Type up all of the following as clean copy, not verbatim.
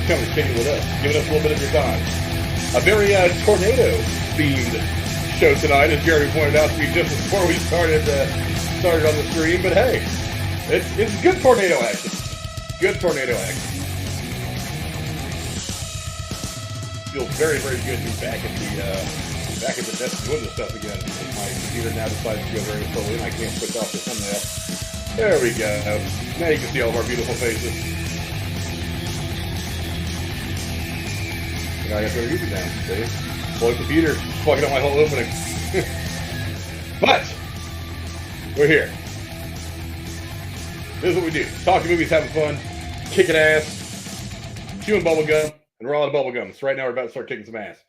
coming to chatting with us, giving us a little bit of your time. A very tornado-themed show tonight, as Jeremy pointed out to me just before we started on the stream. But hey, it's good tornado action. Good tornado action. Feels very, very good to be back at the desk doing this stuff again. My computer now decides to go very slowly, and I can't switch off the thumbnail. There we go. Now you can see all of our beautiful faces. And I got to go YouTube now. See? Slow computer, fucking up my whole opening. But we're here. This is what we do. Talking movies, having fun, kicking ass, chewing bubblegum, and we're all out of bubblegum. So right now we're about to start kicking some ass.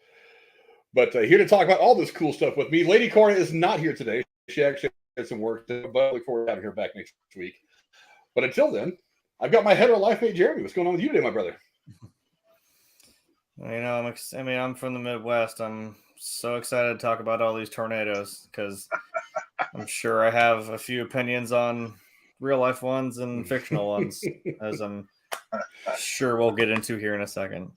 But here to talk about all this cool stuff with me, Lady Cora is not here today. She actually had some work to do, but I look forward to having her back next week. But until then, I've got my hetero life mate, Jeremy. What's going on with you today, my brother? You know, I'm from the Midwest. I'm so excited to talk about all these tornadoes because I'm sure I have a few opinions on real life ones and fictional ones, as I'm sure we'll get into here in a second.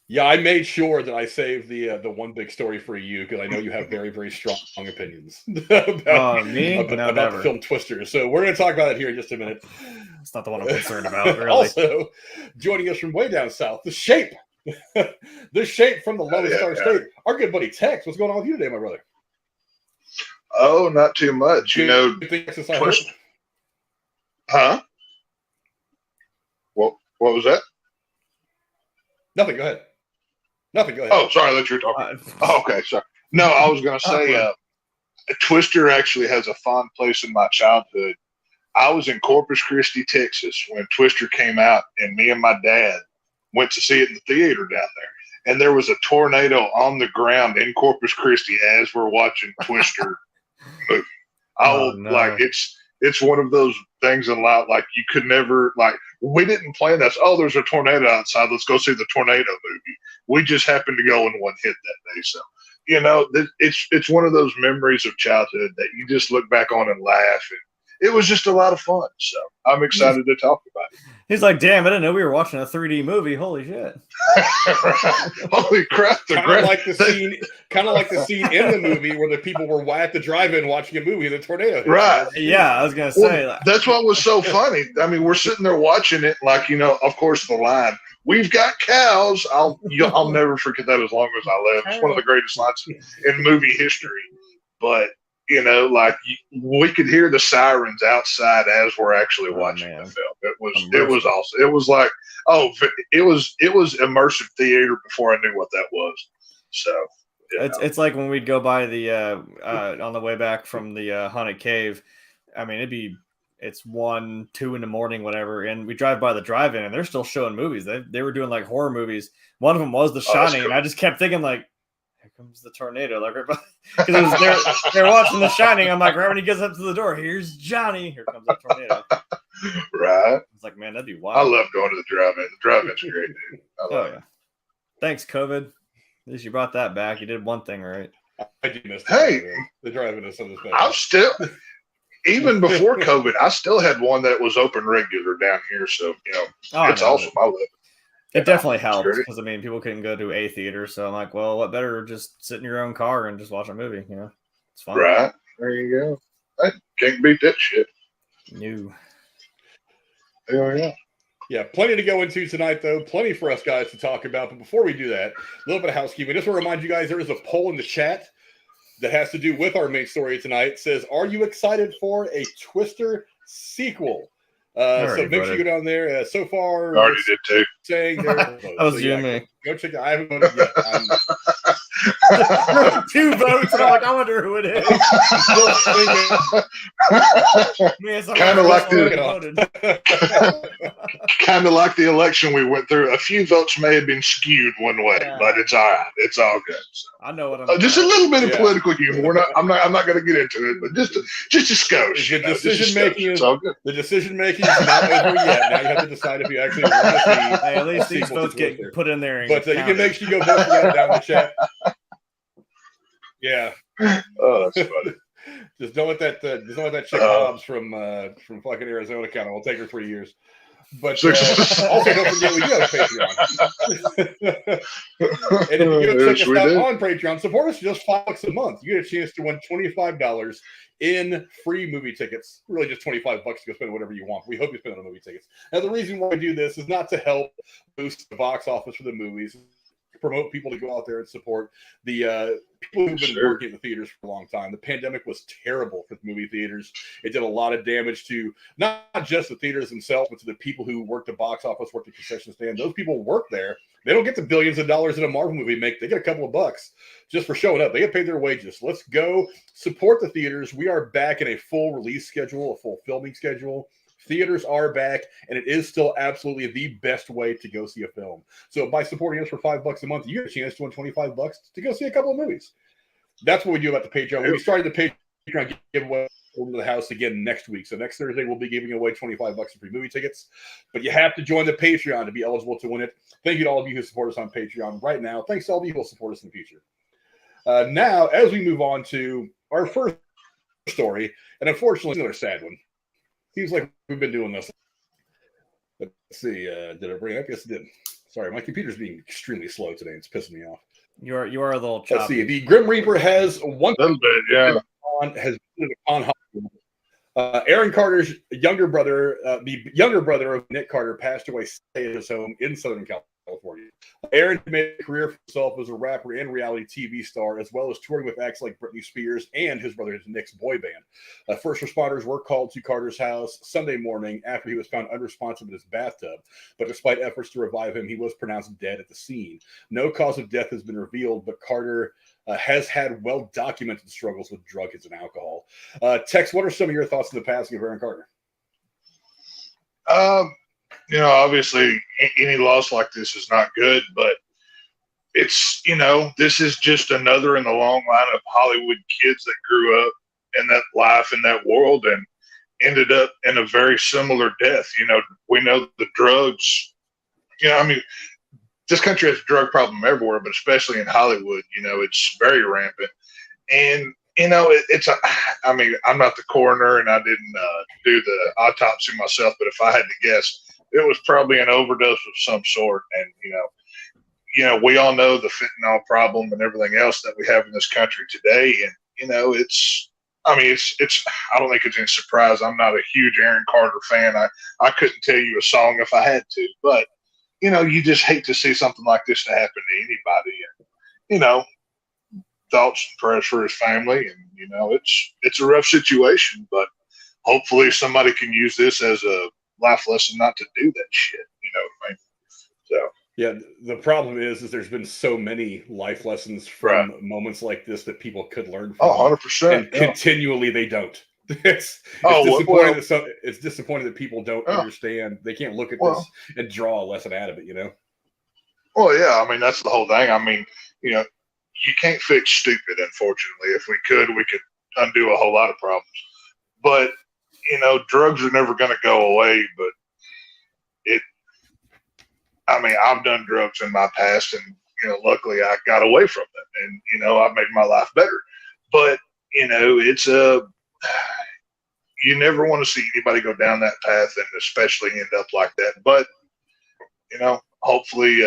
Yeah, I made sure that I saved the one big story for you because I know you have very, very strong opinions about the film Twister. So we're going to talk about it here in just a minute. It's not the one I'm concerned about, really. Also, joining us from way down south, The Shape. The Shape from the Lone Star State. Our good buddy Tex. What's going on with you today, my brother? Oh, not too much. Huh? What was that? Nothing. Go ahead. Oh, sorry. I thought you were talking. Okay. Sorry. No, I was going to say Twister actually has a fond place in my childhood. I was in Corpus Christi, Texas when Twister came out, and me and my dad went to see it in the theater down there. And there was a tornado on the ground in Corpus Christi as we're watching Twister movie. It's one of those things in life, like you could never, like, we didn't plan this. Oh, there's a tornado outside. Let's go see the tornado movie. We just happened to go and one hit that day. So, you know, it's one of those memories of childhood that you just look back on and laugh. And it was just a lot of fun. So I'm excited to talk about it. He's like, damn, I didn't know we were watching a 3D movie. Holy shit. Holy crap. Kind of like the scene in the movie where the people were at the drive-in watching a movie, the tornado. Right. Yeah, I was going to say. Well, that's what was so funny. I mean, we're sitting there watching it like, you know, of course, the line, "We've got cows." I'll never forget that as long as I live. It's one of the greatest lines in movie history. But, you know, like we could hear the sirens outside as we're actually watching the film. It was awesome. It was like, it was immersive theater before I knew what that was. So it's like when we'd go by the on the way back from the haunted cave. I mean, it's 1, 2 in the morning, whatever, and we drive by the drive-in and they're still showing movies. They were doing like horror movies. One of them was The Shining, and I just kept thinking like, comes the tornado, like because they're watching The Shining. I'm like, right when he gets up to the door, here's Johnny. Here comes the tornado. Right. It's like, man, that'd be wild. I love going to the drive-in. The drive-in's great, dude. Oh yeah. Thanks, COVID. At least you brought that back. You did one thing right. I do miss the drive-in is something special. I'm still, even before COVID, I still had one that was open regular down here. So you know, it's awesome. I love it. It definitely helped because, I mean, people couldn't go to a theater. So I'm like, well, what better just sit in your own car and just watch a movie, you know? It's fun. Right. There you go. I can't beat that shit. No. Oh, yeah. Yeah, plenty to go into tonight, though. Plenty for us guys to talk about. But before we do that, a little bit of housekeeping. Just want to remind you guys, there is a poll in the chat that has to do with our main story tonight. It says, are you excited for a Twister sequel? So make sure you go down there. So far, I already did too. Saying there, that was you and me. Go check it out. I haven't voted yet. 2 votes. I'm like, I wonder who it is. Kind of like the election we went through. A few votes may have been skewed one way, but it's all right. It's all good. So. I know what I'm. Just a little bit of political humor. I'm not going to get into it, but just a skosh. The decision making is not over yet. Now you have to decide if you actually want to see. Hey, at least these votes get put in there. But you can make sure you go vote for that down in the chat. Yeah. Oh, that's funny. Just don't let that chick Hobbs from fucking Arizona count. It'll take her 3 years. But also, don't forget we do have a Patreon. And if you go check us out on Patreon, support us just $5 a month. You get a chance to win $25 in free movie tickets. Really, just $25 to go spend whatever you want. We hope you spend it on movie tickets. Now, the reason why we do this is not to help boost the box office for the movies, promote people to go out there and support the people who've been working at the theaters for a long time. The pandemic was terrible for the movie theaters. It did a lot of damage to not just the theaters themselves, but to the people who worked the box office, worked the concession stand. Those people work there. They don't get the billions of dollars that a Marvel movie make. They get a couple of bucks just for showing up. They get paid their wages. Let's go support the theaters. We are back in a full release schedule, a full filming schedule. Theaters are back, and it is still absolutely the best way to go see a film. So by supporting us for $5 a month, you get a chance to win $25 to go see a couple of movies. That's what we do about the Patreon. We started the Patreon giveaway over to the house again next week. So next Thursday, we'll be giving away $25 in free movie tickets. But you have to join the Patreon to be eligible to win it. Thank you to all of you who support us on Patreon right now. Thanks to all of you who will support us in the future. Now, as we move on to our first story, and unfortunately, another sad one. Seems like we've been doing this. Let's see. Did I bring it up? Yes, it did. Sorry, my computer's being extremely slow today. It's pissing me off. You are a little choppy. Let's see. The Grim Reaper has one little bit, yeah. Has been on Hollywood. Aaron Carter's younger brother, the younger brother of Nick Carter, passed away at his home in Southern California. Aaron made a career for himself as a rapper and reality TV star, as well as touring with acts like Britney Spears and his brother Nick's boy band. First responders were called to Carter's house Sunday morning after he was found unresponsive in his bathtub. But despite efforts to revive him, he was pronounced dead at the scene. No cause of death has been revealed, but Carter has had well-documented struggles with drug use and alcohol. Tex, what are some of your thoughts on the passing of Aaron Carter? Obviously any loss like this is not good, but it's, this is just another in the long line of Hollywood kids that grew up in that life, in that world, and ended up in a very similar death. We know the drugs, this country has a drug problem everywhere, but especially in Hollywood, it's very rampant. And, I'm not the coroner and I didn't do the autopsy myself, but if I had to guess, it was probably an overdose of some sort. And, we all know the fentanyl problem and everything else that we have in this country today. And, I don't think it's any surprise. I'm not a huge Aaron Carter fan. I couldn't tell you a song if I had to, but, you just hate to see something like this to happen to anybody. And, thoughts and prayers for his family. And, it's a rough situation, but hopefully somebody can use this as a life lesson not to do that shit. You know what I mean? So. Yeah, the problem is there's been so many life lessons from moments like this that people could learn from. 100%. And continually they don't. It's disappointing. It's disappointing that people don't understand. They can't look at this and draw a lesson out of it, Well, yeah, that's the whole thing. You can't fix stupid, unfortunately. If we could undo a whole lot of problems. But, drugs are never going to go away, but I've done drugs in my past, and, luckily I got away from them, and, I made my life better. But, it's you never want to see anybody go down that path and especially end up like that. But, hopefully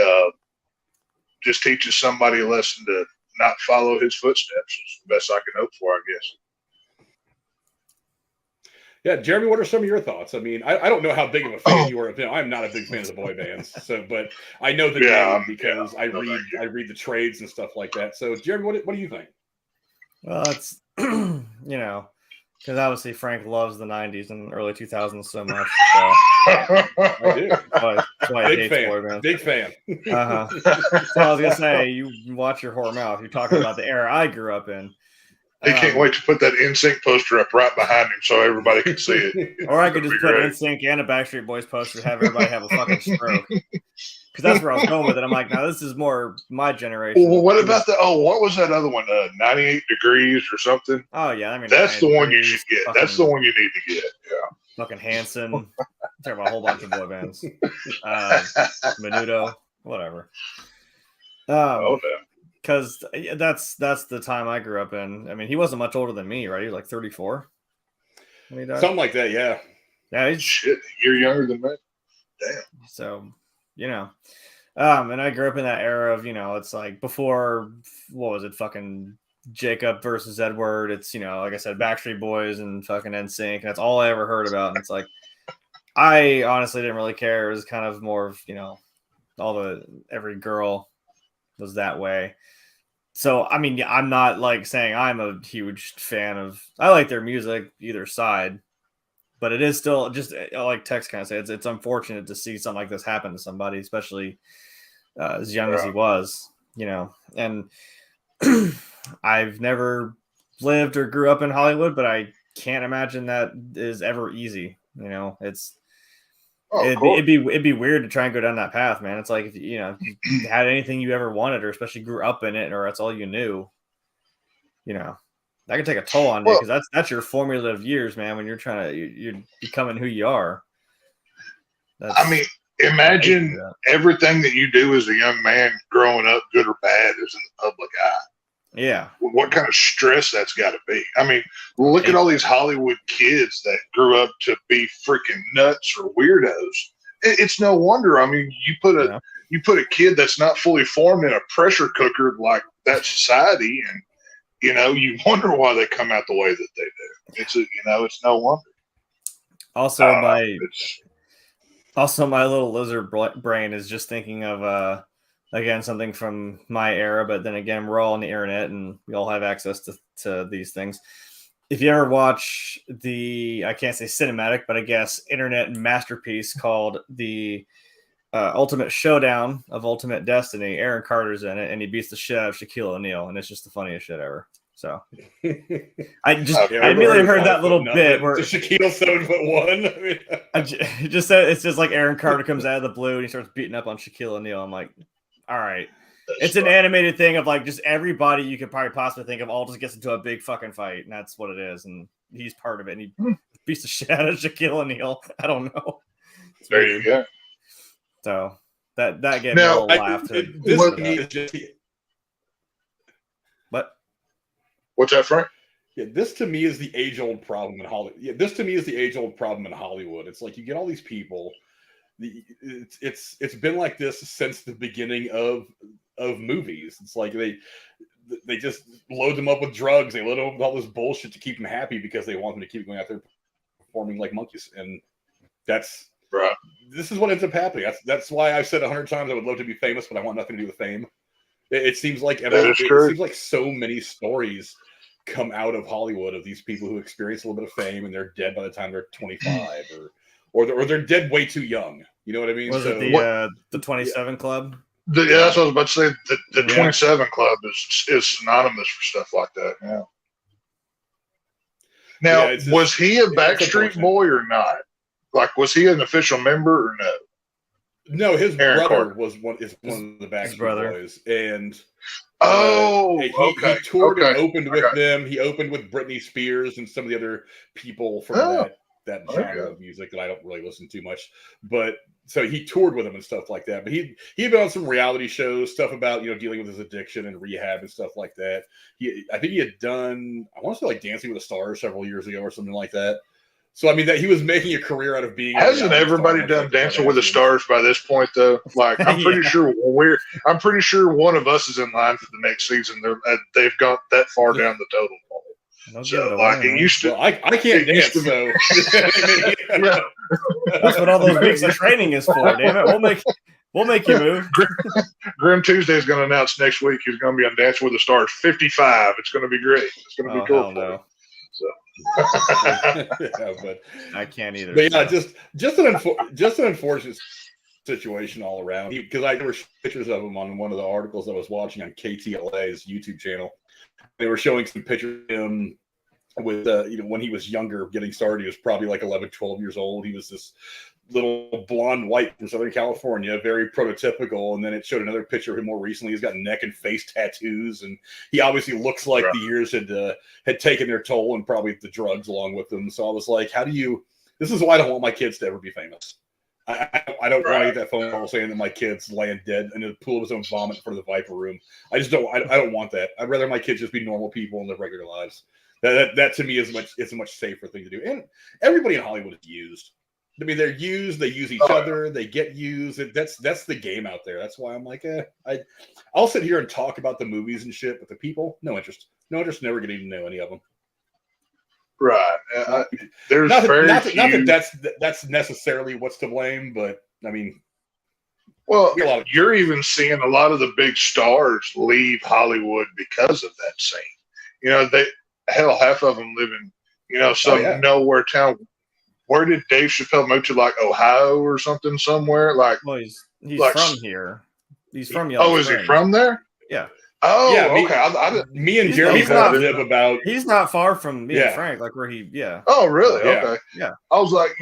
just teaches somebody a lesson to not follow his footsteps is the best I can hope for, I guess. Yeah, Jeremy, what are some of your thoughts? I don't know how big of a fan you are of him. I'm not a big fan of the boy bands, but I know the name because I read the trades and stuff like that. So, Jeremy, what do you think? Well, it's because obviously Frank loves the '90s and early 2000s so much. So. I do. That's why Big fan. Big fan. So I was gonna say, you watch your whore mouth. You're talking about the era I grew up in. He can't wait to put that NSYNC poster up right behind him so everybody can see it. Or I could just put NSYNC and a Backstreet Boys poster, have everybody have a fucking stroke. Because that's where I was going with it. I'm like, now this is more my generation. Well, what about what was that other one? 98 Degrees or something? Oh, yeah. That's the one you should get. That's the one you need to get. Yeah. Fucking Hanson. Talking about a whole bunch of boy bands. Menudo. Whatever. Because that's the time I grew up in. He wasn't much older than me, right? He was like 34 when he died. Something like that, yeah. Yeah, shit. You're younger than me. Damn. So, and I grew up in that era of, it's like before, what was it, fucking Jacob versus Edward. It's, like I said, Backstreet Boys and fucking NSYNC. And that's all I ever heard about. And it's like, I honestly didn't really care. It was kind of more of, every girl was that way. So, I mean, I'm not like saying I'm a huge fan of, I like their music, either side, but it is still just like Tex kind of said, it's unfortunate to see something like this happen to somebody, especially as young as he was, and I've never lived or grew up in Hollywood, but I can't imagine that is ever easy. It'd be weird to try and go down that path, man. It's like if you had anything you ever wanted, or especially grew up in it, or that's all you knew, that can take a toll on you, because that's your formative years, man. When you're becoming who you are. Imagine everything that you do as a young man growing up, good or bad, is in the public eye. Yeah. What kind of stress that's got to be. I mean, look at all these Hollywood kids that grew up to be freaking nuts or weirdos. It's no wonder. I mean, you put a kid that's not fully formed in a pressure cooker like that society, and you wonder why they come out the way that they do. It's no wonder. Also, my little lizard brain is just thinking of again, something from my era, but then again, we're all on the internet and we all have access to these things. If you ever watch I can't say cinematic, but I guess internet masterpiece called the Ultimate Showdown of Ultimate Destiny, Aaron Carter's in it, and he beats the shit out of Shaquille O'Neal, and it's just the funniest shit ever. So I immediately heard that little bit where Shaquille 7'1". I just said it's just like Aaron Carter comes out of the blue and he starts beating up on Shaquille O'Neal. I'm like, all right. It's an animated thing of like just everybody you could probably possibly think of all just gets into a big fucking fight, and that's what it is. And he's part of it, and he beats the shit out of Shaquille O'Neal. I don't know. There you go. So that gave me a little laugh. What's that, Frank? Yeah, this to me is the age-old problem in Hollywood. It's like you get all these people. It's been like this since the beginning of movies. It's like they just load them up with drugs. They load them up with all this bullshit to keep them happy because they want them to keep going out there performing like monkeys. And that's right. This is what ends up happening. That's why I've said 100 times I would love to be famous, but I want nothing to do with fame. It seems like so many stories come out of Hollywood of these people who experience a little bit of fame and they're dead by the time they're 25 or they're dead way too young. You know what I mean? Was it the 27 Club? That's what I was about to say. The 27 Club is synonymous for stuff like that. Yeah. Now, was he a Backstreet Boy or not? Like, was he an official member or no? No, his brother was one of the Backstreet Boys, and he toured and opened with them. He opened with Britney Spears and some of the other people from that genre of music that I don't really listen to much. But so he toured with them and stuff like that. But he had been on some reality shows, stuff about dealing with his addiction and rehab and stuff like that. I think he had done, I want to say, like Dancing with the Stars several years ago or something like that. So I mean that he was making a career out of being. Hasn't everybody done Dancing with the Stars by this point though? Like I'm pretty sure one of us is in line for the next season. They've got that far down the total pole. So like it used to. I can't dance, so that's what all those weeks of training is for. Damn it, we'll make you move. Grim Tuesday is going to announce next week he's going to be on Dancing with the Stars 55. It's going to be great. It's going to be cool. No. So. But I can't either. But yeah, just an unfortunate situation all around. Because there were pictures of him on one of the articles I was watching on KTLA's YouTube channel. They were showing some pictures of him with when he was younger, getting started. He was probably like 11, 12 years old. He was this little blonde white from Southern California, very prototypical. And then it showed another picture of him more recently. He's got neck and face tattoos, and he obviously looks like the years had taken their toll, and probably the drugs along with them. So I was like, this is why I don't want my kids to ever be famous. I don't want to get that phone call saying that my kid's laying dead in a pool of his own vomit in front of the Viper Room. I just don't. I don't want that. I'd rather my kids just be normal people and live regular lives. That to me is a much safer thing to do. And everybody in Hollywood is used. I mean, they're used. They use each other. They get used. That's the game out there. That's why I'm like, I'll sit here and talk about the movies and shit, but the people, no interest. No interest. Never getting to know any of them. Right. There's not few. that that's necessarily what's to blame, but I mean, well, you're even seeing a lot of the big stars leave Hollywood because of that scene. You know, half of them live in, some nowhere town. Where did Dave Chappelle move to? Like Ohio or something somewhere? Like, well, he's like, from here. He's from Yellow Springs. Is he from there? Yeah. Oh, yeah, okay. Me and Jeremy live about. He's not far from me and Frank, like where he. Yeah. Oh, really? Yeah. Okay. Yeah. I was like,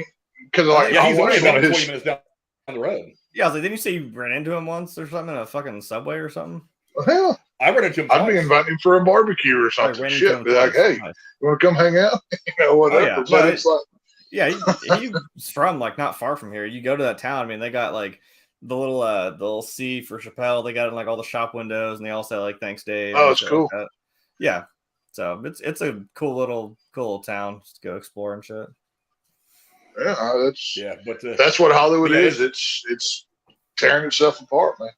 because he's only about 20 minutes down the road. Yeah, I was like, didn't you say you ran into him once or something in a fucking subway or something? Well, hell, I ran into him. I'd be inviting him for a barbecue or something. Shit, be like, hey, you want to come hang out? Whatever. Oh, yeah. But it's like, yeah, he's from like not far from here. You go to that town. I mean, they got like the little C for Chappelle. They got it in like all the shop windows, and they all say like "Thanks, Dave." Oh, it's cool. Like yeah, so it's a cool little town just to go explore and shit. Yeah, that's what Hollywood is. It's tearing itself apart, man.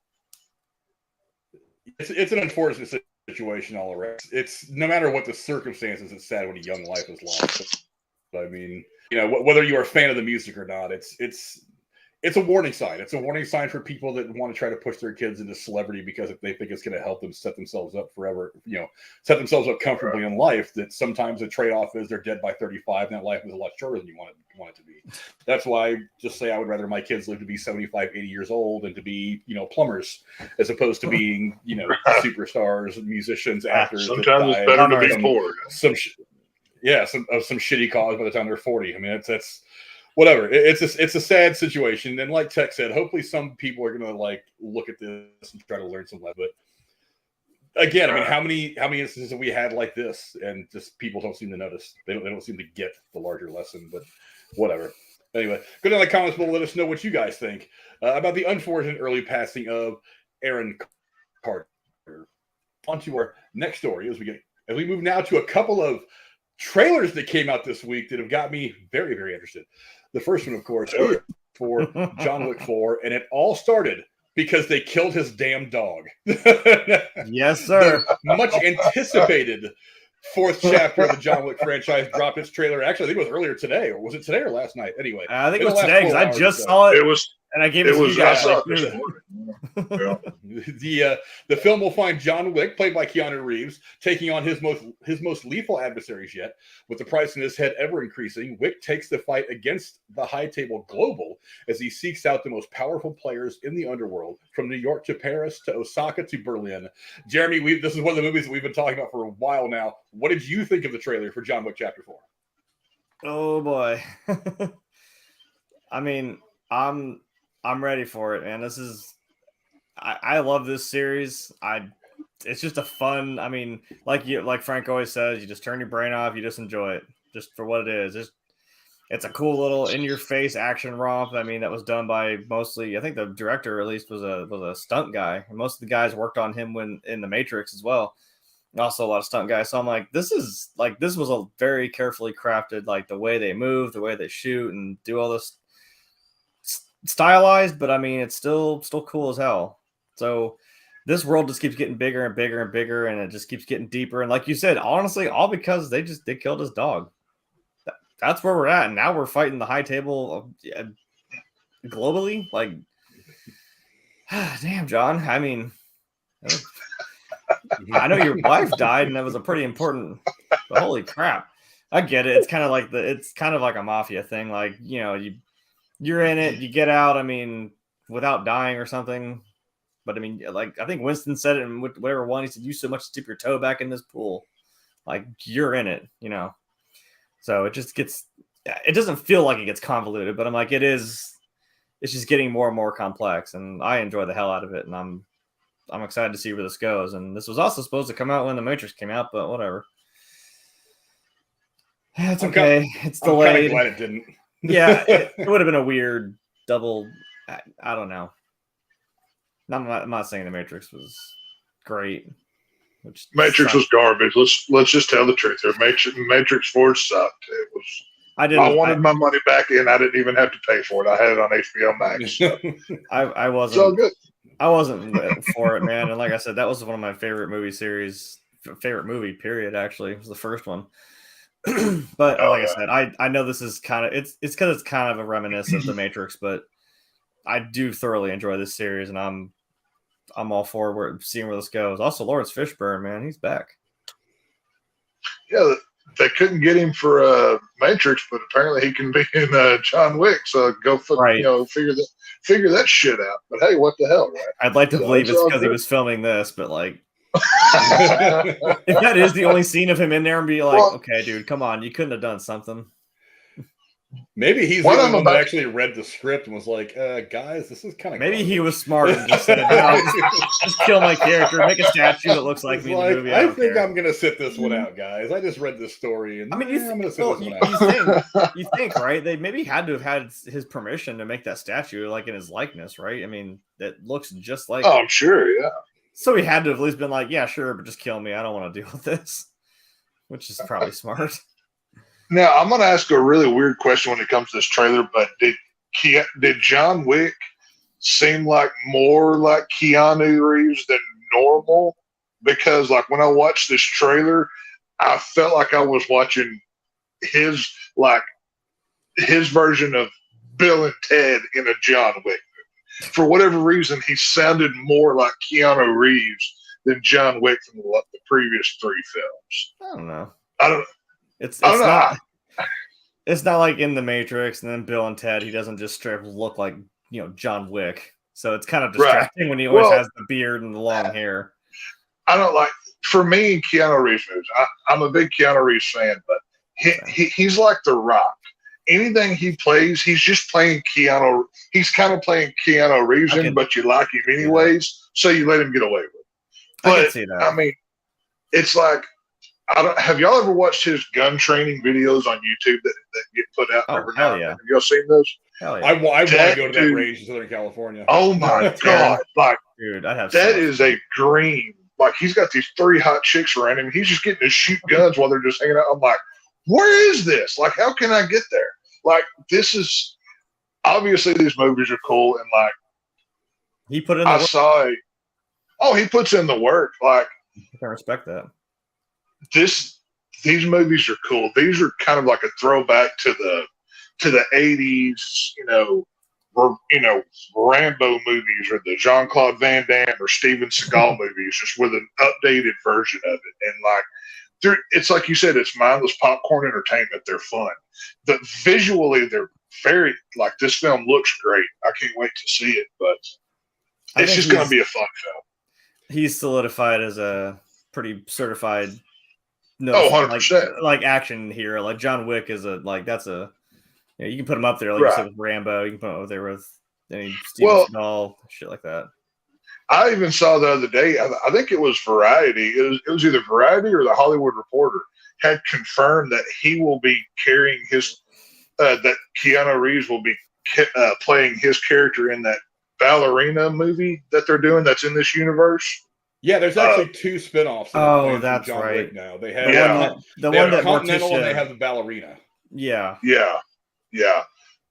It's an unfortunate situation all around. It's no matter what the circumstances, it's sad when a young life is lost. I mean, whether you're a fan of the music or not, it's a warning sign. It's a warning sign for people that want to try to push their kids into celebrity because if they think it's going to help them set themselves up forever, set themselves up comfortably in life, that sometimes the trade-off is they're dead by 35 and that life is a lot shorter than you want it to be. That's why I just say I would rather my kids live to be 75, 80 years old and to be, plumbers as opposed to being, superstars, musicians, actors. Sometimes it's better to be poor. Some shitty cause by the time they're 40. I mean, it's whatever. It's a sad situation, and like Tech said, hopefully some people are gonna like look at this and try to learn some lesson. But again, I mean, how many instances have we had like this, and just people don't seem to notice. They don't seem to get the larger lesson. But whatever. Anyway, go down in the comments below. Let us know what you guys think about the unfortunate early passing of Aaron Carter. On to our next story as we move now to a couple of trailers that came out this week that have got me very, very interested. The first one, of course, for John Wick 4, and it all started because they killed his damn dog. Yes, sir. The much anticipated fourth chapter of the John Wick franchise dropped its trailer. Actually, I think it was earlier today, or was it today or last night? Anyway, I think it was today because I just saw it. It was. And I gave it to you guys. The film will find John Wick, played by Keanu Reeves, taking on his most lethal adversaries yet. With the price in his head ever increasing, Wick takes the fight against the high table global as he seeks out the most powerful players in the underworld, from New York to Paris to Osaka to Berlin. Jeremy, this is one of the movies that we've been talking about for a while now. What did you think of the trailer for John Wick Chapter 4? Oh boy. I mean, I'm ready for it, man. This is, I love this series. It's just a fun. I mean, like Frank always says, you just turn your brain off, you just enjoy it, just for what it is. It's a cool little in-your-face action romp. I mean, that was done by mostly, I think the director at least was a stunt guy. And most of the guys worked on him when in The Matrix as well. Also, a lot of stunt guys. So I'm like, this was a very carefully crafted, like the way they move, the way they shoot, and do all this. Stylized, but I mean it's still cool as hell. So this world just keeps getting bigger and bigger and bigger, and it just keeps getting deeper. And like you said, honestly, all because they killed his dog. That's where we're at, and now we're fighting the high table globally. Like, damn, John. I mean, I know your wife died, and that was a pretty important. But holy crap, I get it. It's kind of like a mafia thing. Like, you're in it, you get out, I mean, without dying or something. But I mean, like, I think Winston said it in whatever one, he said, you so much to dip your toe back in this pool. Like, you're in it, So it doesn't feel like it gets convoluted, but I'm like, it's just getting more and more complex. And I enjoy the hell out of it. And I'm excited to see where this goes. And this was also supposed to come out when The Matrix came out, but whatever. It's okay. It's delayed. I'm glad it didn't. Yeah, it would have been a weird double. I don't know. I'm not saying The Matrix was great. Matrix was garbage. Let's just tell the truth here. Matrix 4 sucked. It was. I wanted my money back, and I didn't even have to pay for it. I had it on HBO Max. So. I wasn't. So good. I wasn't for it, man. And like I said, that was one of my favorite movie series. Favorite movie, period. Actually, it was the first one. But I said, I know this is kind of it's because it's kind of a reminiscence of The Matrix, but I do thoroughly enjoy this series, and I'm all for seeing where this goes. Also, Lawrence Fishburne, man, he's back. Yeah, they couldn't get him for Matrix, but apparently he can be in John Wick. So go figure that shit out. But hey, what the hell, right? I'd like to believe it's because he was filming this, but like, if that is the only scene of him in there, and be like, okay, dude, come on, you couldn't have done something. Maybe he's the one that actually read the script and was like, guys, this is kind of maybe he was smart and just said, no, just kill my character, make a statue that looks like me in the movie. I think I'm going to sit this one out, guys. I just read this story. And I mean, I'm going to sit this one out. You think, right? They maybe had to have had his permission to make that statue like in his likeness, right? I mean, that looks just like I'm sure, yeah. So he had to have at least been like, yeah, sure, but just kill me. I don't want to deal with this, which is probably smart. Now, I'm going to ask a really weird question when it comes to this trailer, but did John Wick seem like more like Keanu Reeves than normal? Because, like, when I watched this trailer, I felt like I was watching his version of Bill and Ted in a John Wick movie. For whatever reason, he sounded more like Keanu Reeves than John Wick from the previous 3 films. I don't know. It's not like in The Matrix and then Bill and Ted. He doesn't just straight up look like John Wick. So it's kind of distracting when he always has the beard and the long hair. I don't like. For me, Keanu Reeves movies. I'm a big Keanu Reeves fan, but he's like The Rock. Anything he plays, he's just playing Keanu. He's kind of playing Keanu Reeves, but you like him anyways, so you let him get away with it. But I can see that. I mean, it's like. Have y'all ever watched his gun training videos on YouTube that get put out every now and then? Have y'all seen those? Hell yeah. I want to go to that range in Southern California. Oh my God. Like, dude, I'd have that is a dream. Like, he's got these 3 hot chicks around him. He's just getting to shoot guns while they're just hanging out. I'm like, where is this? Like, how can I get there? Like, this is obviously these movies are cool. And like, he put in the work. He puts in the work. Like, I can respect that. These movies are cool. These are kind of like a throwback to the 80s, Rambo movies or the Jean-Claude Van Damme or Steven Seagal movies, just with an updated version of it. And like, it's like you said, it's mindless popcorn entertainment. They're fun. But visually, they're very like this film looks great. I can't wait to see it, but it's just going to be a fun film. He's solidified as a pretty certified. 100%. Like action hero. Like John Wick is you can put him up there, like you said with Rambo. You can put him up there with any Steven Seagal, shit like that. I even saw the other day. I think it was Variety. It was either Variety or the Hollywood Reporter had confirmed that he will be carrying his that Keanu Reeves will be playing his character in that ballerina movie that they're doing. That's in this universe. Yeah, there's actually 2 spinoffs. That's John right. Wick now they have the one that Continental Morticia, and they have the ballerina. Yeah.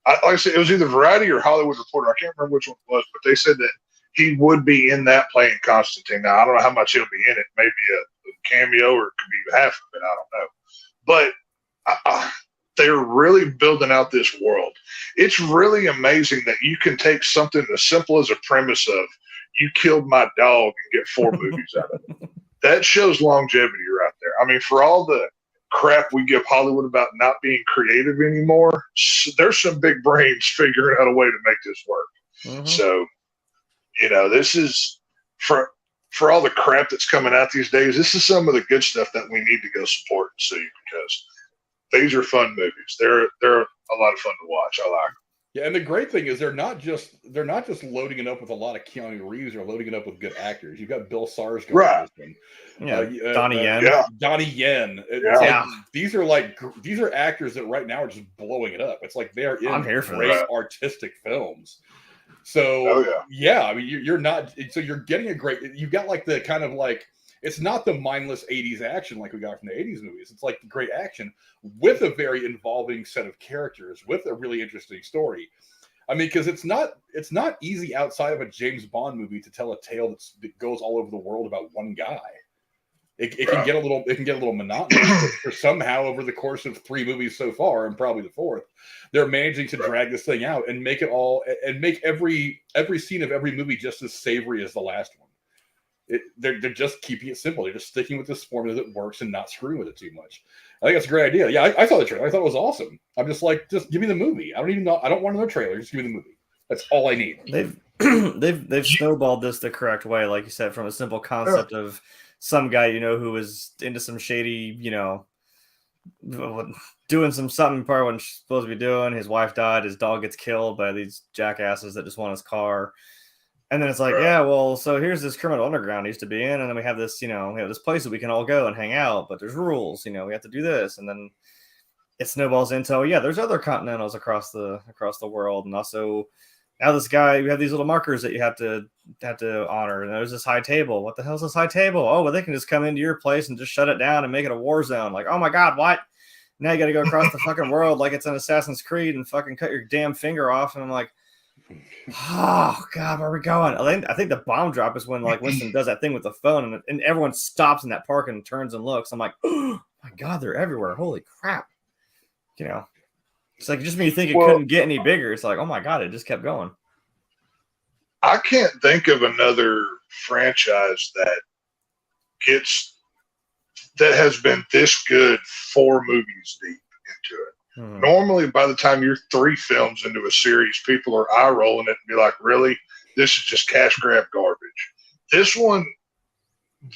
Like I said, it was either Variety or Hollywood Reporter. I can't remember which one it was, but they said that he would be in that playing Constantine. Now I don't know how much he'll be in it. Maybe a cameo or it could be half of it. I don't know. But they're really building out this world. It's really amazing that you can take something as simple as a premise of you killed my dog and get 4 movies out of it. That shows longevity right there. I mean, for all the crap we give Hollywood about not being creative anymore, there's some big brains figuring out a way to make this work. Mm-hmm. So, this is for all the crap that's coming out these days, this is some of the good stuff that we need to go support and see because these are fun movies. They're a lot of fun to watch. I like them. Yeah, and the great thing is they're not just loading it up with a lot of Keanu Reeves. They're loading it up with good actors. You've got Bill Sarsgaard. Right. Yeah. Donnie Yen. Donnie Yen. These are actors that right now are just blowing it up. It's like they're in great artistic films. So I mean, you're not. So you're getting a great. You've got like the kind of like It's not the mindless 80s action like we got from the 80s movies. It's like great action with a very involving set of characters, with a really interesting story. I mean, because it's not easy outside of a James Bond movie to tell a tale that goes all over the world about one guy. It can get a little monotonous, but somehow over the course of 3 movies so far, and probably the 4th, they're managing to drag this thing out and make every scene of every movie just as savory as the last one. They're just keeping it simple. They're just sticking with this formula that works and not screwing with it too much. I think that's a great idea. Yeah, I saw the trailer. I thought it was awesome. I'm just like, just give me the movie. I don't want another trailer. Just give me the movie. That's all I need. They've snowballed this the correct way, like you said, from a simple concept of some guy, who was into some shady, doing something probably wasn't supposed to be doing. His wife died. His dog gets killed by these jackasses that just want his car. And then it's like, yeah, well, so here's this criminal underground he used to be in, and then we have this, we have this place that we can all go and hang out, but there's rules, we have to do this, and then it snowballs into, oh yeah, there's other continentals across the world, and also now this guy, you have these little markers that you have to honor, and there's this high table. What the hell's this high table? Oh, well, they can just come into your place and just shut it down and make it a war zone. Like, oh my god, what? Now you got to go across the fucking world like it's an Assassin's Creed and fucking cut your damn finger off, and I'm like, oh god, where are we going? I think the bomb drop is when like Winston does that thing with the phone and everyone stops in that park and turns and looks. I'm like, oh my god, they're everywhere. Holy crap. It's like just when you think it couldn't get any bigger, it's like, oh my god, it just kept going. I can't think of another franchise that has been this good 4 movies deep into it. Normally, by the time you're 3 films into a series, people are eye rolling it and be like, really? This is just cash grab garbage. This one,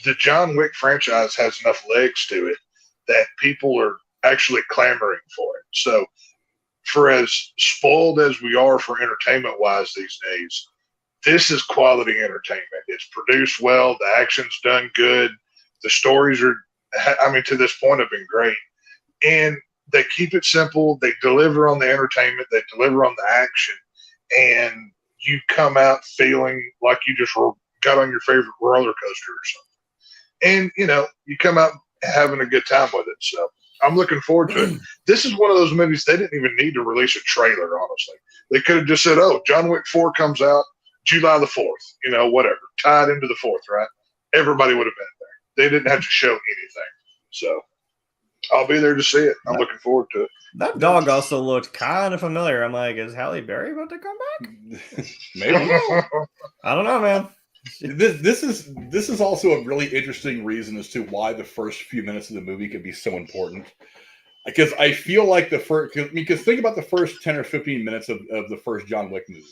the John Wick franchise has enough legs to it that people are actually clamoring for it. So for as spoiled as we are for entertainment wise these days, this is quality entertainment. It's produced well. The action's done good. The stories are, to this point have been great. And they keep it simple. They deliver on the entertainment. They deliver on the action. And you come out feeling like you just got on your favorite roller coaster or something. And, you come out having a good time with it. So I'm looking forward to it. This is one of those movies they didn't even need to release a trailer, honestly. They could have just said, oh, John Wick 4 comes out July the 4th, whatever. Tied into the 4th, right? Everybody would have been there. They didn't have to show anything. So I'll be there to see it. I'm looking forward to it. That dog also looked kind of familiar. I'm like, is Halle Berry about to come back? Maybe. I don't know, man. This is also a really interesting reason as to why the first few minutes of the movie can be so important. Because I feel like because think about the first 10 or 15 minutes of the first John Wick movie.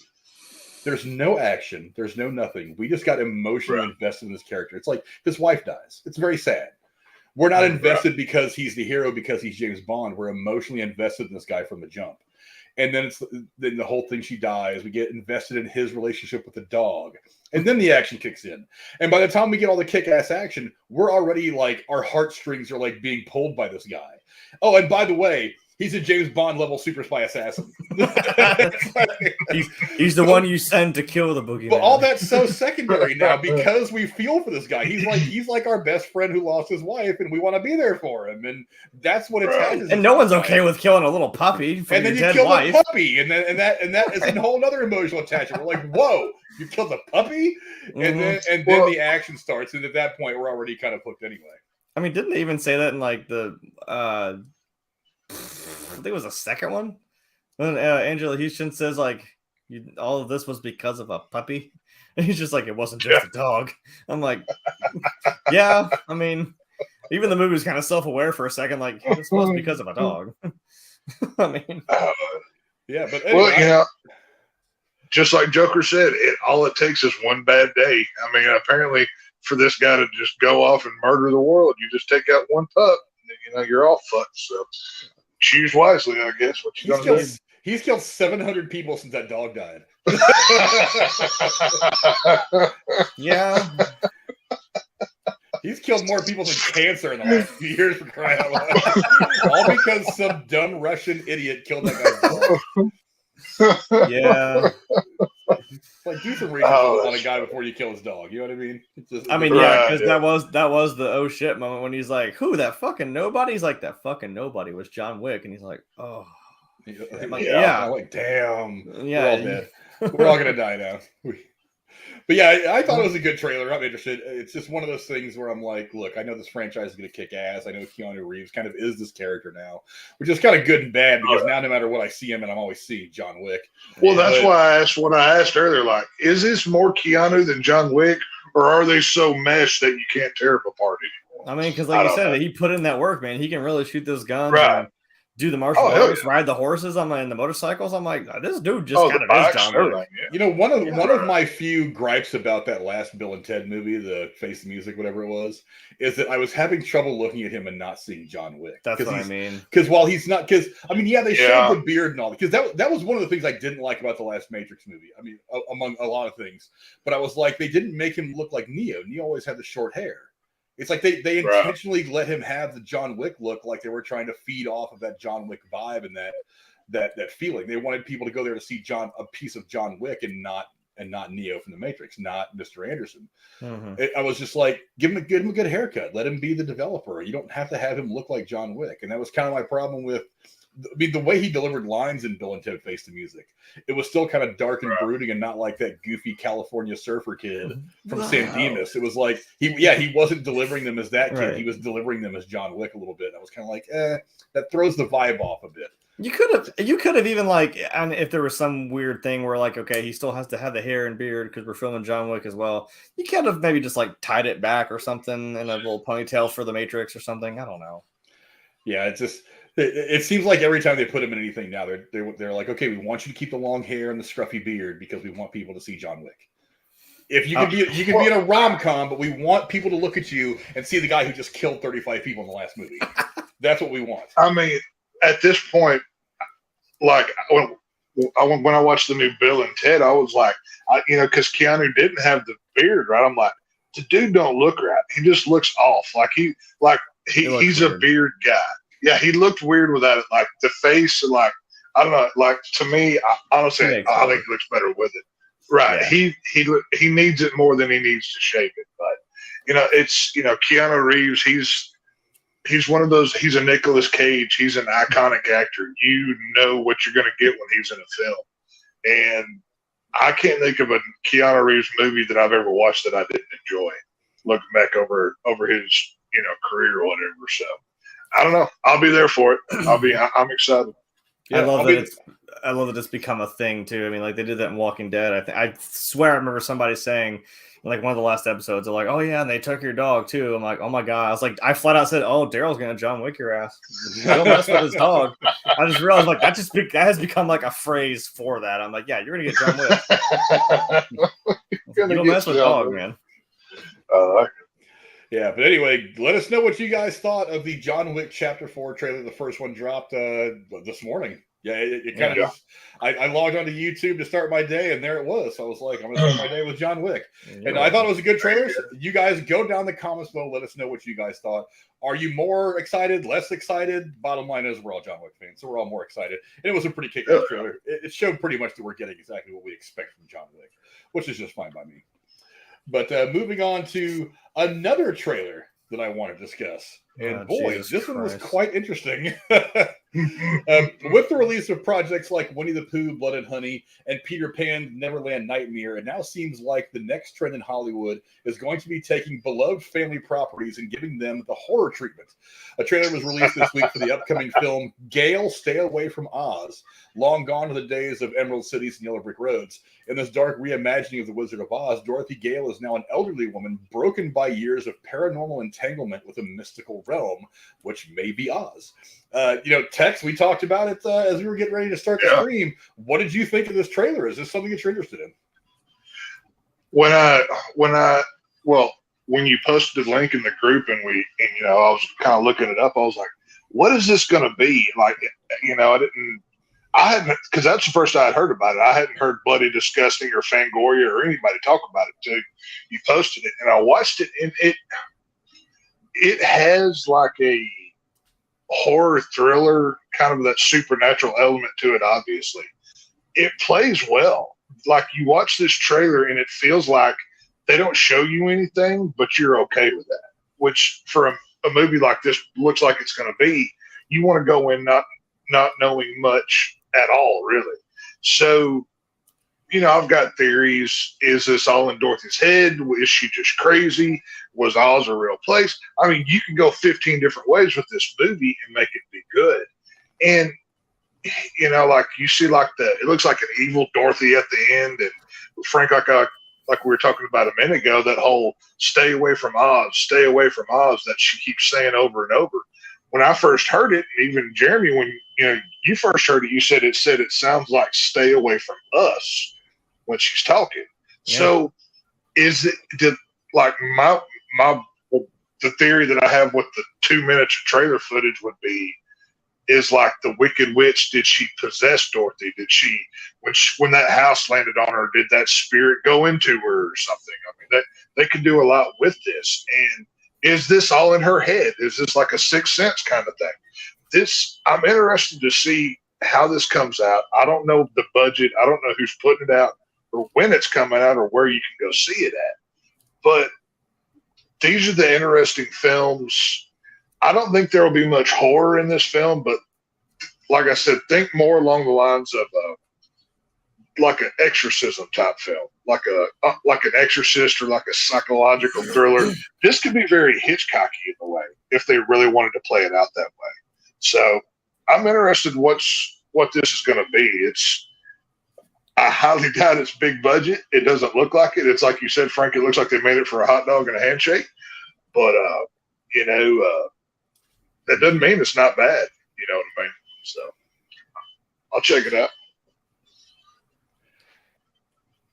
There's no action. There's no nothing. We just got emotionally invested in this character. It's like his wife dies. It's very sad. We're not invested because he's the hero, because he's James Bond. We're emotionally invested in this guy from the jump. And then then the whole thing, she dies. We get invested in his relationship with the dog. And then the action kicks in. And by the time we get all the kick-ass action, we're already like, our heartstrings are like being pulled by this guy. Oh, and by the way, he's a James Bond level super spy assassin. he's the one you send to kill the boogeyman. But all that's so secondary now because we feel for this guy. He's like our best friend who lost his wife, and we want to be there for him. And that's what attaches. And no one's okay with killing a little puppy from and then your you dead kill wife. the puppy, and that is a whole other emotional attachment. We're like, whoa, you killed a puppy, and then the action starts, and at that point, we're already kind of hooked anyway. I mean, didn't they even say that in like the? I think it was the second one when Angela Houston says like all of this was because of a puppy, and he's just like, it wasn't just a dog. I'm like, yeah, I mean, even the movie was kind of self-aware for a second, like this was because of a dog. I mean, yeah, but anyway, well, just like Joker said, all it takes is one bad day. I mean, apparently for this guy to just go off and murder the world, you just take out one pup, and, you're all fucked. So choose wisely, I guess. What you gonna do? He's killed 700 people since that dog died. Yeah. He's killed more people than cancer in the last few years, for crying out loud. All because some dumb Russian idiot killed that guy's dog. Yeah. Like, do some research on a guy before you kill his dog. You know what I mean? I mean, yeah, because that was the oh shit moment when he's like, "Who, that fucking nobody?" He's like, "That fucking nobody was John Wick," and he's like, "Oh, like, yeah." I'm like, damn, yeah, we're all dead. We're all gonna die now. But yeah, I thought it was a good trailer. I'm interested. It's just one of those things where I'm like, look, I know this franchise is going to kick ass. I know Keanu Reeves kind of is this character now, which is kind of good and bad because now no matter what I see him, and I'm always seeing John Wick. Well, that's why I asked what I asked earlier. Like, is this more Keanu than John Wick, or are they so meshed that you can't tear them apart anymore? I mean, because like you said, he put in that work, man. He can really shoot those guns. Right. Do the martial arts, ride the horses and the motorcycles. I'm like, this dude just kind of is John Wick. Yeah. You know, one of my few gripes about that last Bill and Ted movie, the Face the Music, whatever it was, is that I was having trouble looking at him and not seeing John Wick. That's what I mean. Because while he's not, because I mean, yeah, they showed the beard and all that. Because that was one of the things I didn't like about the last Matrix movie. I mean, among a lot of things, but I was like, they didn't make him look like Neo. Neo always had the short hair. It's like they intentionally let him have the John Wick look, like they were trying to feed off of that John Wick vibe and that feeling. They wanted people to go there to see a piece of John Wick and not Neo from the Matrix, not Mr. Anderson. Mm-hmm. I was just like, give him a good haircut. Let him be the developer. You don't have to have him look like John Wick. And that was kind of my problem with, I mean, the way he delivered lines in Bill and Ted Face the Music. It was still kind of dark and brooding and not like that goofy California surfer kid from San Dimas. It was like, he wasn't delivering them as that kid. Right. He was delivering them as John Wick a little bit. I was kind of like, that throws the vibe off a bit. You could have even like, and if there was some weird thing where like, okay, he still has to have the hair and beard because we're filming John Wick as well. You could have maybe just like tied it back or something in a little ponytail for the Matrix or something. I don't know. Yeah, it's just, it seems like every time they put him in anything now, they're like, okay, we want you to keep the long hair and the scruffy beard because we want people to see John Wick. If you can be in a rom-com, but we want people to look at you and see the guy who just killed 35 people in the last movie. That's what we want. I mean, at this point, like when I watched the new Bill and Ted, I was like, because Keanu didn't have the beard, right? I'm like, the dude don't look right. He just looks off. He's a beard guy. Yeah, he looked weird without it. Like the face, and like I don't know. Like to me, honestly, I think he looks better with it. Right? Yeah. He needs it more than he needs to shave it. But it's Keanu Reeves. He's one of those. He's a Nicolas Cage. He's an iconic actor. You know what you're going to get when he's in a film. And I can't think of a Keanu Reeves movie that I've ever watched that I didn't enjoy. Looking back over his career or whatever. So I don't know. I'll be there for it. I'm excited. Yeah, I love that it's become a thing too. I mean, like they did that in Walking Dead. I swear I remember somebody saying, like one of the last episodes, they're like, "Oh yeah, and they took your dog too." I'm like, "Oh my god!" I was like, I flat out said, "Oh, Daryl's gonna John Wick your ass. Don't mess with his dog." I just realized like that has become like a phrase for that. I'm like, "Yeah, you're gonna get John Wick. You don't mess with dog, man." Yeah, but anyway, let us know what you guys thought of the John Wick Chapter 4 trailer. The first one dropped this morning. Yeah, it kind of. I logged onto YouTube to start my day, and there it was. So I was like, I'm going to start my day with John Wick. And I thought it was a good trailer. So you guys go down the comments below. Let us know what you guys thought. Are you more excited, less excited? Bottom line is we're all John Wick fans, so we're all more excited. And it was a pretty kick-ass trailer. It showed pretty much that we're getting exactly what we expect from John Wick, which is just fine by me. But moving on to another trailer that I want to discuss. And this one was quite interesting. With the release of projects like Winnie the Pooh, Blood and Honey, and Peter Pan's Neverland Nightmare, it now seems like the next trend in Hollywood is going to be taking beloved family properties and giving them the horror treatment. A trailer was released this week for the upcoming film Gale, Stay Away from Oz. Long gone are the days of Emerald Cities and Yellow Brick Roads. In this dark reimagining of The Wizard of Oz, Dorothy Gale is now an elderly woman broken by years of paranormal entanglement with a mystical realm, which may be Oz. Tex, we talked about it as we were getting ready to start the stream. What did you think of this trailer? Is this something that you're interested in? When you posted the link in the group and I was kind of looking it up, I was like, what is this going to be? Like, I hadn't, because that's the first I had heard about it. I hadn't heard Bloody Disgusting or Fangoria or anybody talk about it until you posted it. And I watched it, and it has like a horror thriller, kind of that supernatural element to it, obviously. It plays well. like you watch this trailer and it feels like they don't show you anything, but you're okay with that. Which for a movie like this looks like it's going to be, you want to go in not knowing much at all, really. So, I've got theories. Is this all in Dorothy's head? Is she just crazy? Was Oz a real place? I mean, you can go 15 different ways with this movie and make it be good. And, like you see, it looks like an evil Dorothy at the end. And Frank, like we were talking about a minute ago, that whole stay away from Oz that she keeps saying over and over. When I first heard it, even Jeremy, when you first heard it, you said it sounds like stay away from us when she's talking. Yeah. So the theory that I have with the 2 minutes of trailer footage would be, is like the Wicked Witch, did she possess Dorothy? Did she, when that house landed on her, did that spirit go into her or something? I mean, they could do a lot with this. And is this all in her head? Is this like a Sixth Sense kind of thing? I'm interested to see how this comes out. I don't know the budget. I don't know who's putting it out or when it's coming out or where you can go see it at. But these are the interesting films. I don't think there will be much horror in this film, but like I said, think more along the lines of like an exorcism type film, like an Exorcist or like a psychological thriller. This could be very Hitchcocky in a way if they really wanted to play it out that way. So I'm interested what this is going to be. I highly doubt it's big budget. It doesn't look like it. It's like you said, Frank. It looks like they made it for a hot dog and a handshake. But that doesn't mean it's not bad. You know what I mean? So I'll check it out.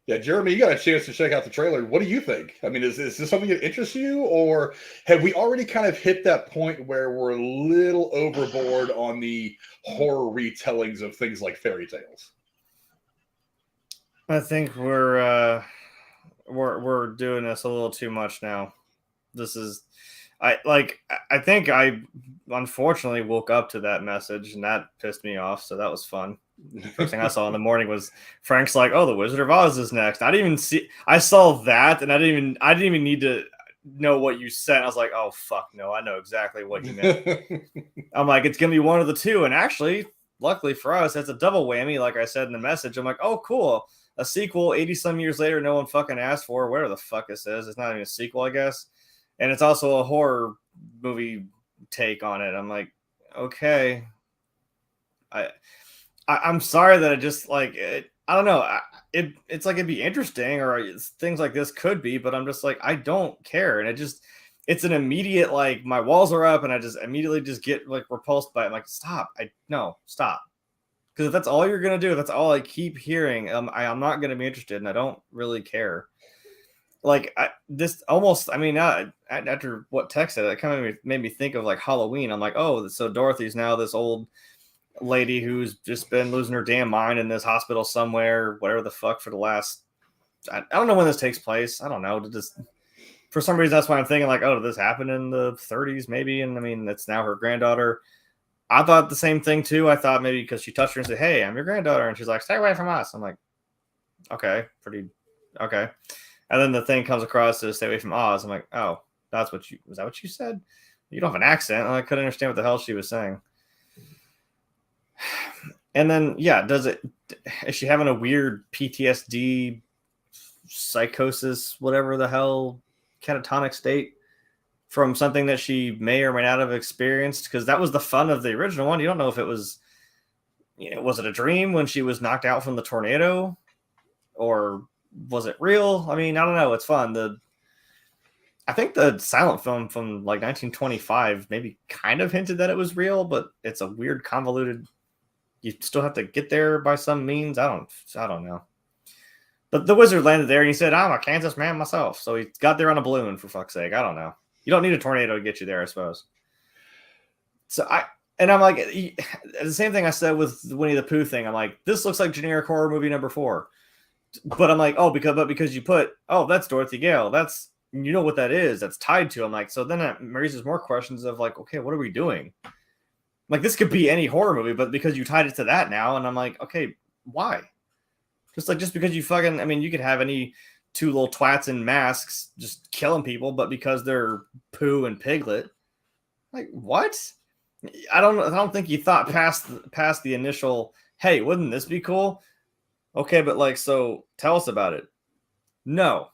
Yeah, Jeremy, you got a chance to check out the trailer. What do you think? I mean, is this something that interests you, or have we already kind of hit that point where we're a little overboard on the horror retellings of things like fairy tales? I think we're doing this a little too much now. I think I unfortunately woke up to that message and that pissed me off. So that was fun. First thing I saw in the morning was Frank's like, "Oh, the Wizard of Oz is next." I saw that and I didn't even need to know what you said. I was like, "Oh fuck no, I know exactly what you meant." I'm like, it's gonna be one of the two. And actually, luckily for us, it's a double whammy. Like I said in the message, I'm like, "Oh, cool. A sequel 80 some years later, no one fucking asked for, whatever the fuck this is. It's not even a sequel, I guess." And it's also a horror movie take on it. I'm like, okay. I'm sorry that it just like it, I don't know. It's like it'd be interesting, or things like this could be, but I'm just like, I don't care, and it's an immediate like my walls are up, and I just immediately just get like repulsed by it. I'm like, stop! Stop. Because if that's all you're gonna do, that's all I keep hearing. I'm not gonna be interested, and I don't really care. Like after what Tex said, it kind of made me think of like Halloween. I'm like, oh, so Dorothy's now this old lady who's just been losing her damn mind in this hospital somewhere, whatever the fuck, for the last, I don't know when this takes place. I don't know. For some reason, that's why I'm thinking like, oh, did this happen in the 30s maybe? And I mean, it's now her granddaughter. I thought the same thing too. I thought maybe because she touched her and said, "Hey, I'm your granddaughter," and she's like, "Stay away from us." I'm like, okay, okay. And then the thing comes across to stay away from Oz. I'm like, oh, was that what you said? You don't have an accent. I couldn't understand what the hell she was saying. And then, yeah, is she having a weird PTSD, psychosis, whatever the hell, catatonic state from something that she may or may not have experienced? Because that was the fun of the original one. You don't know if it was, was it a dream when she was knocked out from the tornado, or was it real? I mean, I don't know. It's fun. I think the silent film from like 1925 maybe kind of hinted that it was real, but it's a weird, convoluted. You still have to get there by some means. I don't know. But the wizard landed there and he said, "I'm a Kansas man myself." So he got there on a balloon, for fuck's sake. I don't know. You don't need a tornado to get you there, I suppose. So I'm like, the same thing I said with the Winnie the Pooh thing. I'm like, this looks like generic horror movie number 4. But I'm like, oh, because you put, oh, that's Dorothy Gale. That's, what that is. That's tied to. I'm like, so then that raises more questions of like, okay, what are we doing? Like, this could be any horror movie, but because you tied it to that now, and I'm like, okay, why? Just because you fucking, I mean, you could have any two little twats in masks just killing people, but because they're Pooh and Piglet, like what? I don't think you thought past the initial, hey, wouldn't this be cool? Okay, but like, so tell us about it. No,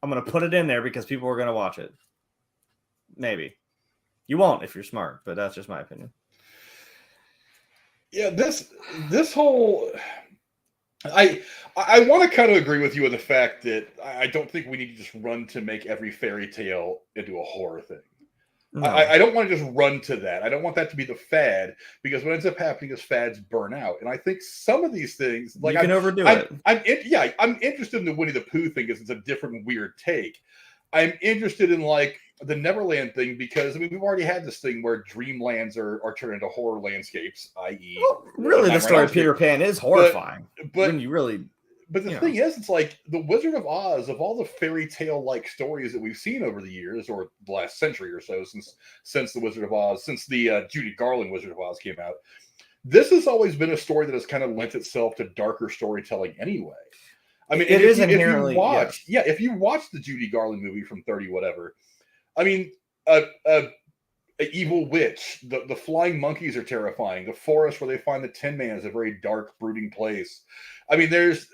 I'm gonna put it in there because people are gonna watch it. Maybe you won't if you're smart, but that's just my opinion. Yeah, this whole, I want to kind of agree with you on the fact that I don't think we need to just run to make every fairy tale into a horror thing. No. I don't want to just run to that. I don't want that to be the fad, because what ends up happening is fads burn out. And I think some of these things, like, you can overdo it. I'm interested in the Winnie the Pooh thing because it's a different, weird take. I'm interested in like the Neverland thing because I mean we've already had this thing where dreamlands are turned into horror landscapes, i.e., really the story of Peter Pan is horrifying. But when you really. But the thing is, it's like the Wizard of Oz, of all the fairy tale like stories that we've seen over the years, or the last century or so, since the Wizard of Oz, since the Judy Garland Wizard of Oz came out, this has always been a story that has kind of lent itself to darker storytelling anyway. I mean, if you watch the Judy Garland movie from 30 whatever, I mean, an evil witch, the flying monkeys are terrifying. The forest where they find the Tin Man is a very dark, brooding place. I mean, there's.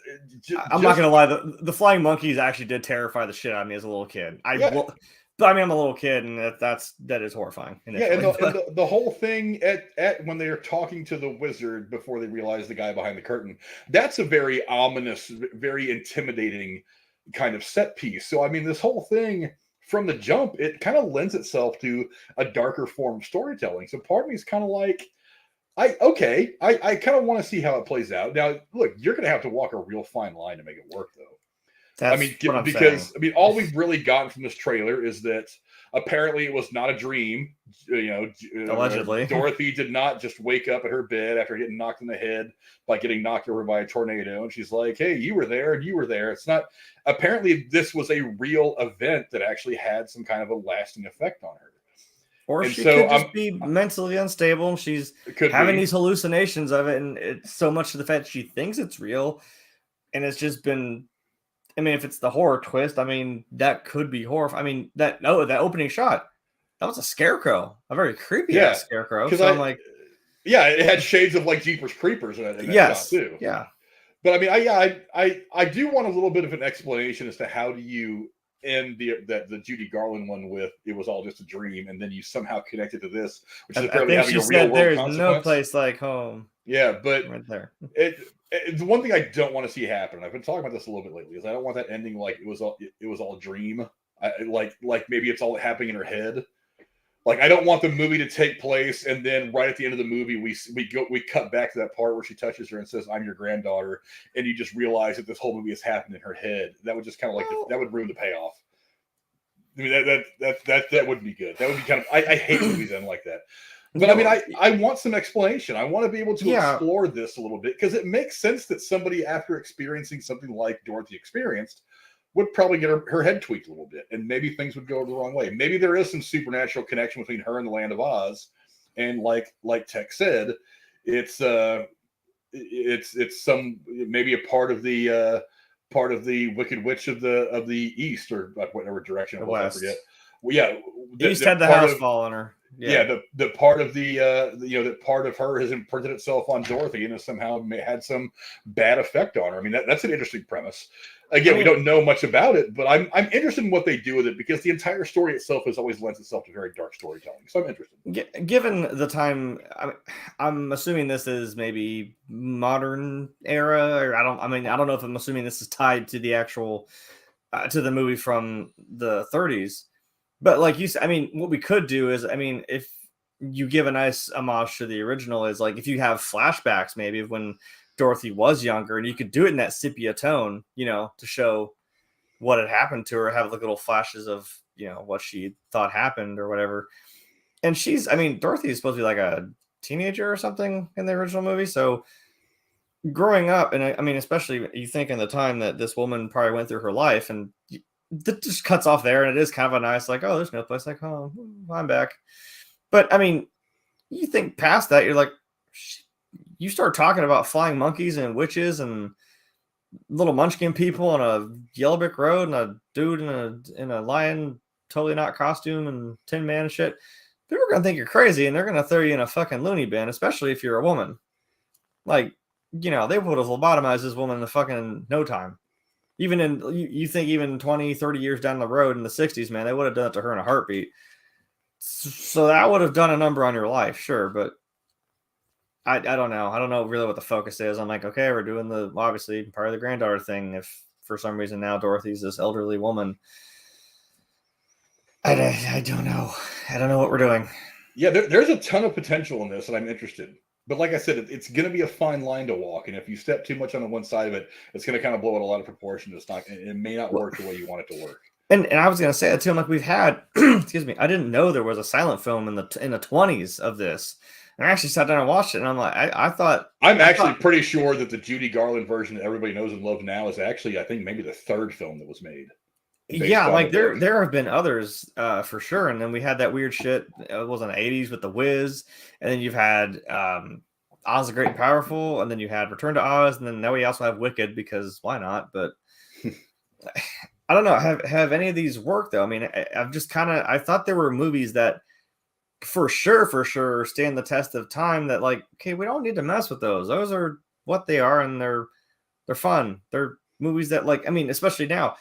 I'm not gonna lie. The flying monkeys actually did terrify the shit out of me as a little kid. But I mean, I'm a little kid, and that is horrifying. Yeah, and the whole thing at when they are talking to the wizard before they realize the guy behind the curtain, that's a very ominous, very intimidating kind of set piece. So I mean, this whole thing from the jump, it kind of lends itself to a darker form of storytelling. So part of me is kind of like, I kind of want to see how it plays out. Now, look, you're going to have to walk a real fine line to make it work, though. That's because saying. I mean, all we've really gotten from this trailer is that apparently it was not a dream. Allegedly, Dorothy did not just wake up at her bed after getting knocked in the head by getting knocked over by a tornado, and she's like, "Hey, you were there, and you were there." It's not. Apparently, this was a real event that actually had some kind of a lasting effect on her. Or she could just be mentally unstable, and she's having these hallucinations of it, and it's so much to the fact she thinks it's real, and it's just been. I mean, if it's the horror twist, I mean, that could be horror. I mean, that opening shot, that was a scarecrow, a very creepy ass scarecrow. So I'm like, yeah, it had shades of like Jeepers Creepers in that shot too. Yeah, but I mean, I do want a little bit of an explanation as to how do you end the Judy Garland one with it was all just a dream, and then you somehow connect it to this, which is apparently having a real world there's consequence. No place like home. Yeah, but right there. The one thing I don't want to see happen, I've been talking about this a little bit lately, is I don't want that ending like it was all a dream. Like maybe it's all happening in her head. Like I don't want the movie to take place and then right at the end of the movie we cut back to that part where she touches her and says, "I'm your granddaughter," and you just realize that this whole movie has happened in her head. That would just kind of like that would ruin the payoff. I mean that wouldn't be good. That would be kind of I hate movies that end like that. But I mean, I want some explanation. I want to be able to explore this a little bit because it makes sense that somebody after experiencing something like Dorothy experienced would probably get her head tweaked a little bit, and maybe things would go the wrong way. Maybe there is some supernatural connection between her and the Land of Oz, and like Tech said, it's some maybe a part of the Wicked Witch of the East or whatever direction it was. West. I forget. Well, yeah, East had the house fall on her. Yeah, the part of that part of her has imprinted itself on Dorothy and has somehow had some bad effect on her. I mean, that's an interesting premise. Again, we don't know much about it, but I'm interested in what they do with it because the entire story itself has always lent itself to very dark storytelling. So I'm interested. Given the time, I'm assuming this is maybe modern era, or I don't know if I'm assuming this is tied to the actual to the movie from the 30s. But like you said, I mean, what we could do is, I mean, if you give a nice homage to the original, is like if you have flashbacks maybe of when Dorothy was younger, and you could do it in that sepia tone, to show what had happened to her, have like little flashes of, what she thought happened or whatever. And Dorothy is supposed to be like a teenager or something in the original movie. So growing up, and I mean, especially you think in the time that this woman probably went through her life, and that just cuts off there, and it is kind of a nice, like, oh, there's no place like home. I'm back. But I mean, you think past that, you're like, you start talking about flying monkeys and witches, and little munchkin people on a yellow brick road and a dude in a lion totally not costume and Tin Man and shit, people are gonna think you're crazy and they're gonna throw you in a fucking loony bin, especially if you're a woman. Like, they would have lobotomized this woman in fucking no time. Even you think even 20, 30 years down the road in the 60s, man, they would have done it to her in a heartbeat. So that would have done a number on your life, sure, but I don't know. I don't know really what the focus is. I'm like, okay, we're doing obviously part of the granddaughter thing. If for some reason now Dorothy's this elderly woman, I don't know. I don't know what we're doing. Yeah, there's a ton of potential in this, and I'm interested. But like I said, it's going to be a fine line to walk, and if you step too much on the one side of it, it's going to kind of blow out a lot of proportion. It may not work the way you want it to work. And I was going to say that too. I'm like, we've had, excuse me, I didn't know there was a silent film in the 20s of this. And I actually sat down and watched it, and I'm like, I thought... I'm actually pretty sure that the Judy Garland version that everybody knows and loves now is actually, I think, maybe the third film that was made. Yeah, like there have been others for sure. And then we had that weird shit. It was in the 80s with The Wiz. And then you've had Oz the Great and Powerful. And then you had Return to Oz. And then now we also have Wicked, because why not? But I don't know. Have any of these worked, though? I mean, I've just I thought there were movies that for sure stand the test of time, that like, okay, we don't need to mess with those. Those are what they are, and they're fun. They're movies that, like, I mean, especially now,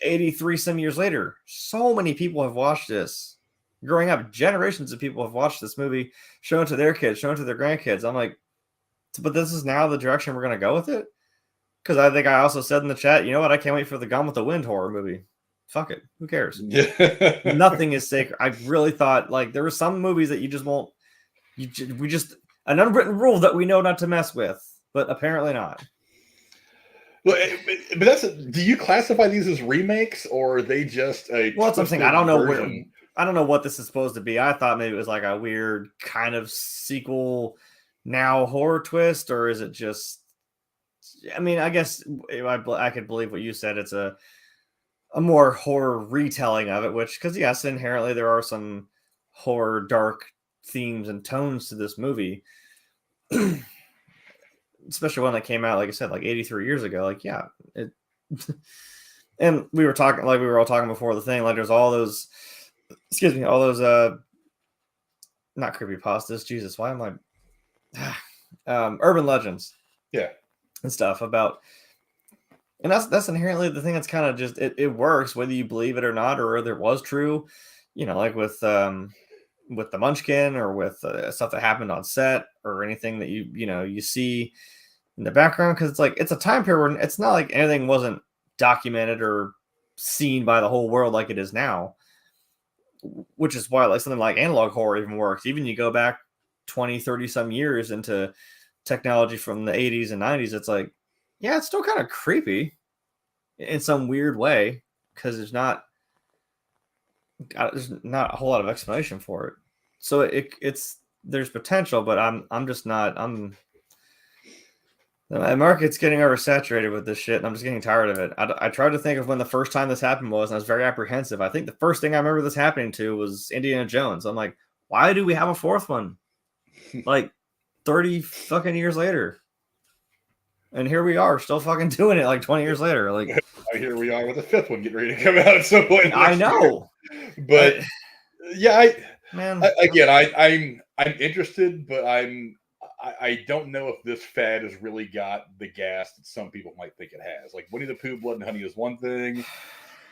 83 some years later, so many people have watched this. Growing up, generations of people have watched this movie, shown to their kids, shown to their grandkids. I'm like, but this is now the direction we're going to go with it? Because I think I also said in the chat, you know what? I can't wait for the Gone with the Wind horror movie. Fuck it. Who cares? Yeah. Nothing is sacred. I really thought, like, there were some movies that you just won't, we just, an unwritten rule that we know not to mess with, but apparently not. Well, but do you classify these as remakes, or are they just a... Well, that's something I don't know I don't know what this is supposed to be. I thought maybe it was like a weird kind of sequel now horror twist, or is it just, I mean, I guess I could believe what you said. It's a more horror retelling of it, which, because yes, inherently there are some horror dark themes and tones to this movie. Especially one that came out, like I said, like 83 years ago. Like, yeah, and we were all talking before the thing, like there's all those, all those, not creepypastas. Jesus, why am I, urban legends. Yeah. And stuff about, and that's inherently the thing that's kind of just, it works whether you believe it or not, or whether it was true, like with the Munchkin, or with stuff that happened on set, or anything that you see in the background, because it's like, it's a time period where it's not like anything wasn't documented or seen by the whole world like it is now, which is why like something like analog horror even works. Even you go back 20, 30 some years into technology from the 80s and 90s, it's like, yeah, it's still kind of creepy in some weird way, because there's not a whole lot of explanation for it. So there's potential, but I'm just not. The market's getting oversaturated with this shit, and I'm just getting tired of it. I tried to think of when the first time this happened was, and I was very apprehensive. I think the first thing I remember this happening to was Indiana Jones. I'm like, why do we have a fourth one? Like 30 fucking years later. And here we are, still fucking doing it like 20 years later. Like, here we are with the fifth one getting ready to come out at some point. I know. But yeah, I'm interested, but I don't know if this fad has really got the gas that some people might think it has. Like Winnie the Pooh, Blood and Honey is one thing.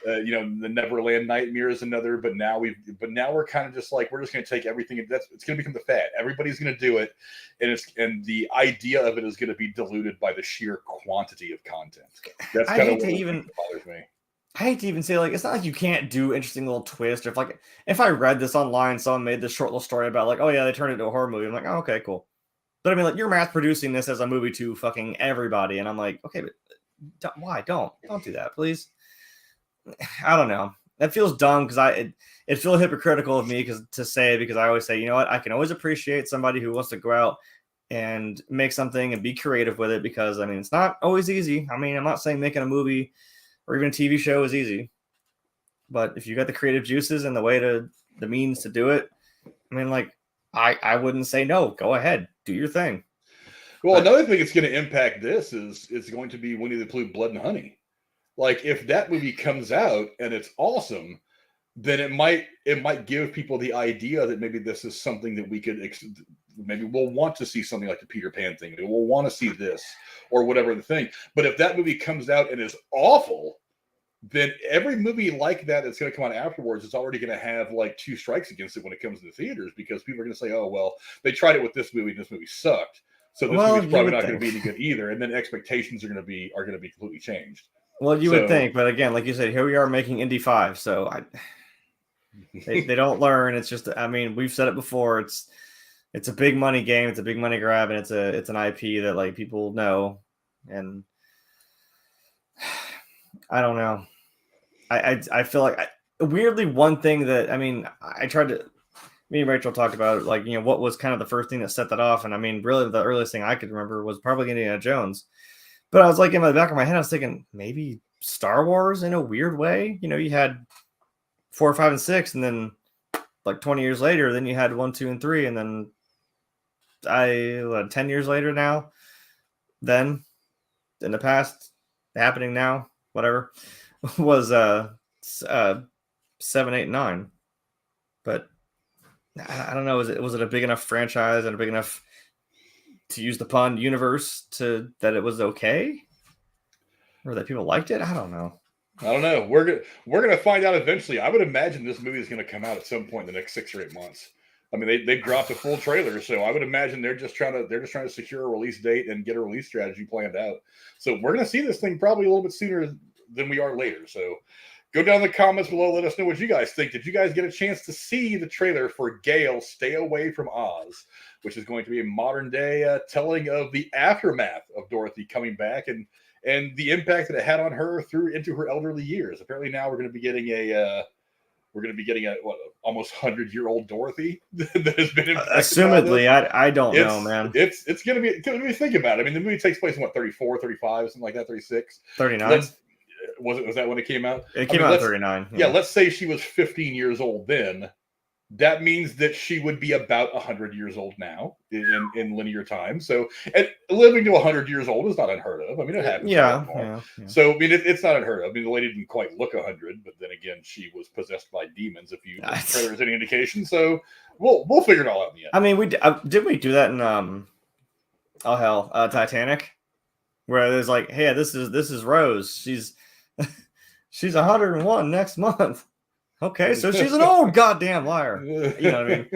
The Neverland Nightmare is another. But now we're kind of just like, we're just going to take everything. It's going to become the fad. Everybody's going to do it, and the idea of it is going to be diluted by the sheer quantity of content. That's kind of what bothers me. I hate to even say, like, it's not like you can't do interesting little twists. If I read this online, someone made this short little story about like, oh yeah, they turned it into a horror movie. I'm like, oh, okay, cool. But I mean, like, you're mass producing this as a movie to fucking everybody, and I'm like, okay, but why? Don't do that, please. I don't know. That feels dumb, because it feels hypocritical of me to say, because I always say, you know what, I can always appreciate somebody who wants to go out and make something and be creative with it, because I mean, it's not always easy. I mean, I'm not saying making a movie or even a TV show is easy, but if you got the creative juices and the means to do it, I mean, like, I wouldn't say no. Go ahead, do your thing. Well, another thing that's going to impact this is it's going to be Winnie the Pooh Blood and Honey. Like, if that movie comes out and it's awesome, then it might give people the idea that maybe this is something that we could maybe we'll want to see something like the Peter Pan thing. We'll want to see this or whatever the thing. But if that movie comes out and is awful, then every movie like that that's going to come out afterwards is already going to have like 2 strikes against it when it comes to the theaters, because people are going to say, oh, well, they tried it with this movie and this movie sucked. So this movie's probably not going to be any good either. And then expectations are going to be completely changed. Well, you would think, but again, like you said, here we are making Indy 5. So they don't learn. It's just, I mean, we've said it before. It's a big money game. It's a big money grab, and it's an IP that like people know. And I don't know. I feel like weirdly, one thing that, I mean, me and Rachel talked about it, like, you know, what was kind of the first thing that set that off. And I mean, really the earliest thing I could remember was probably Indiana Jones. But I was like, in the back of my head, I was thinking maybe Star Wars in a weird way. You know, you had 4, 5, and 6, and then like 20 years later, then you had 1, 2, and 3, and then 10 years later now, then in the past, happening now, whatever, was 7, 8, 9. But I don't know, was it a big enough franchise and a big enough, to use the pun, universe that it was okay, or that people liked it? I don't know. We're gonna find out eventually. I would imagine this movie is going to come out at some point in the next 6 or 8 months. I mean, they dropped a full trailer, so I would imagine they're just trying to secure a release date and get a release strategy planned out. So we're going to see this thing probably a little bit sooner than we are later. So go down in the comments below. Let us know what you guys think. Did you guys get a chance to see the trailer for Gale Stay Away from Oz, which is going to be a modern day telling of the aftermath of Dorothy coming back and the impact that it had on her through into her elderly years? Apparently now we're going to be getting a almost 100-year-old Dorothy that has been impacted. Assumedly, I don't know, man. It's going to be, think about it. I mean, the movie takes place in 34, 35, something like that, 36. 39. Was that when it came out? It came out in 39. Yeah, let's say she was 15 years old then. That means that she would be about 100 years old now in linear time. So, and living to 100 years old is not unheard of. I mean, it happens. Yeah. So, I mean, it's not unheard of. I mean, the lady didn't quite look 100, but then again, she was possessed by demons, if there is any indication. So, we'll figure it all out in the end. I mean, did we do that in Titanic, where there's like, hey, this is Rose. She's 101 next month. Okay, so she's an old goddamn liar. You know what I mean?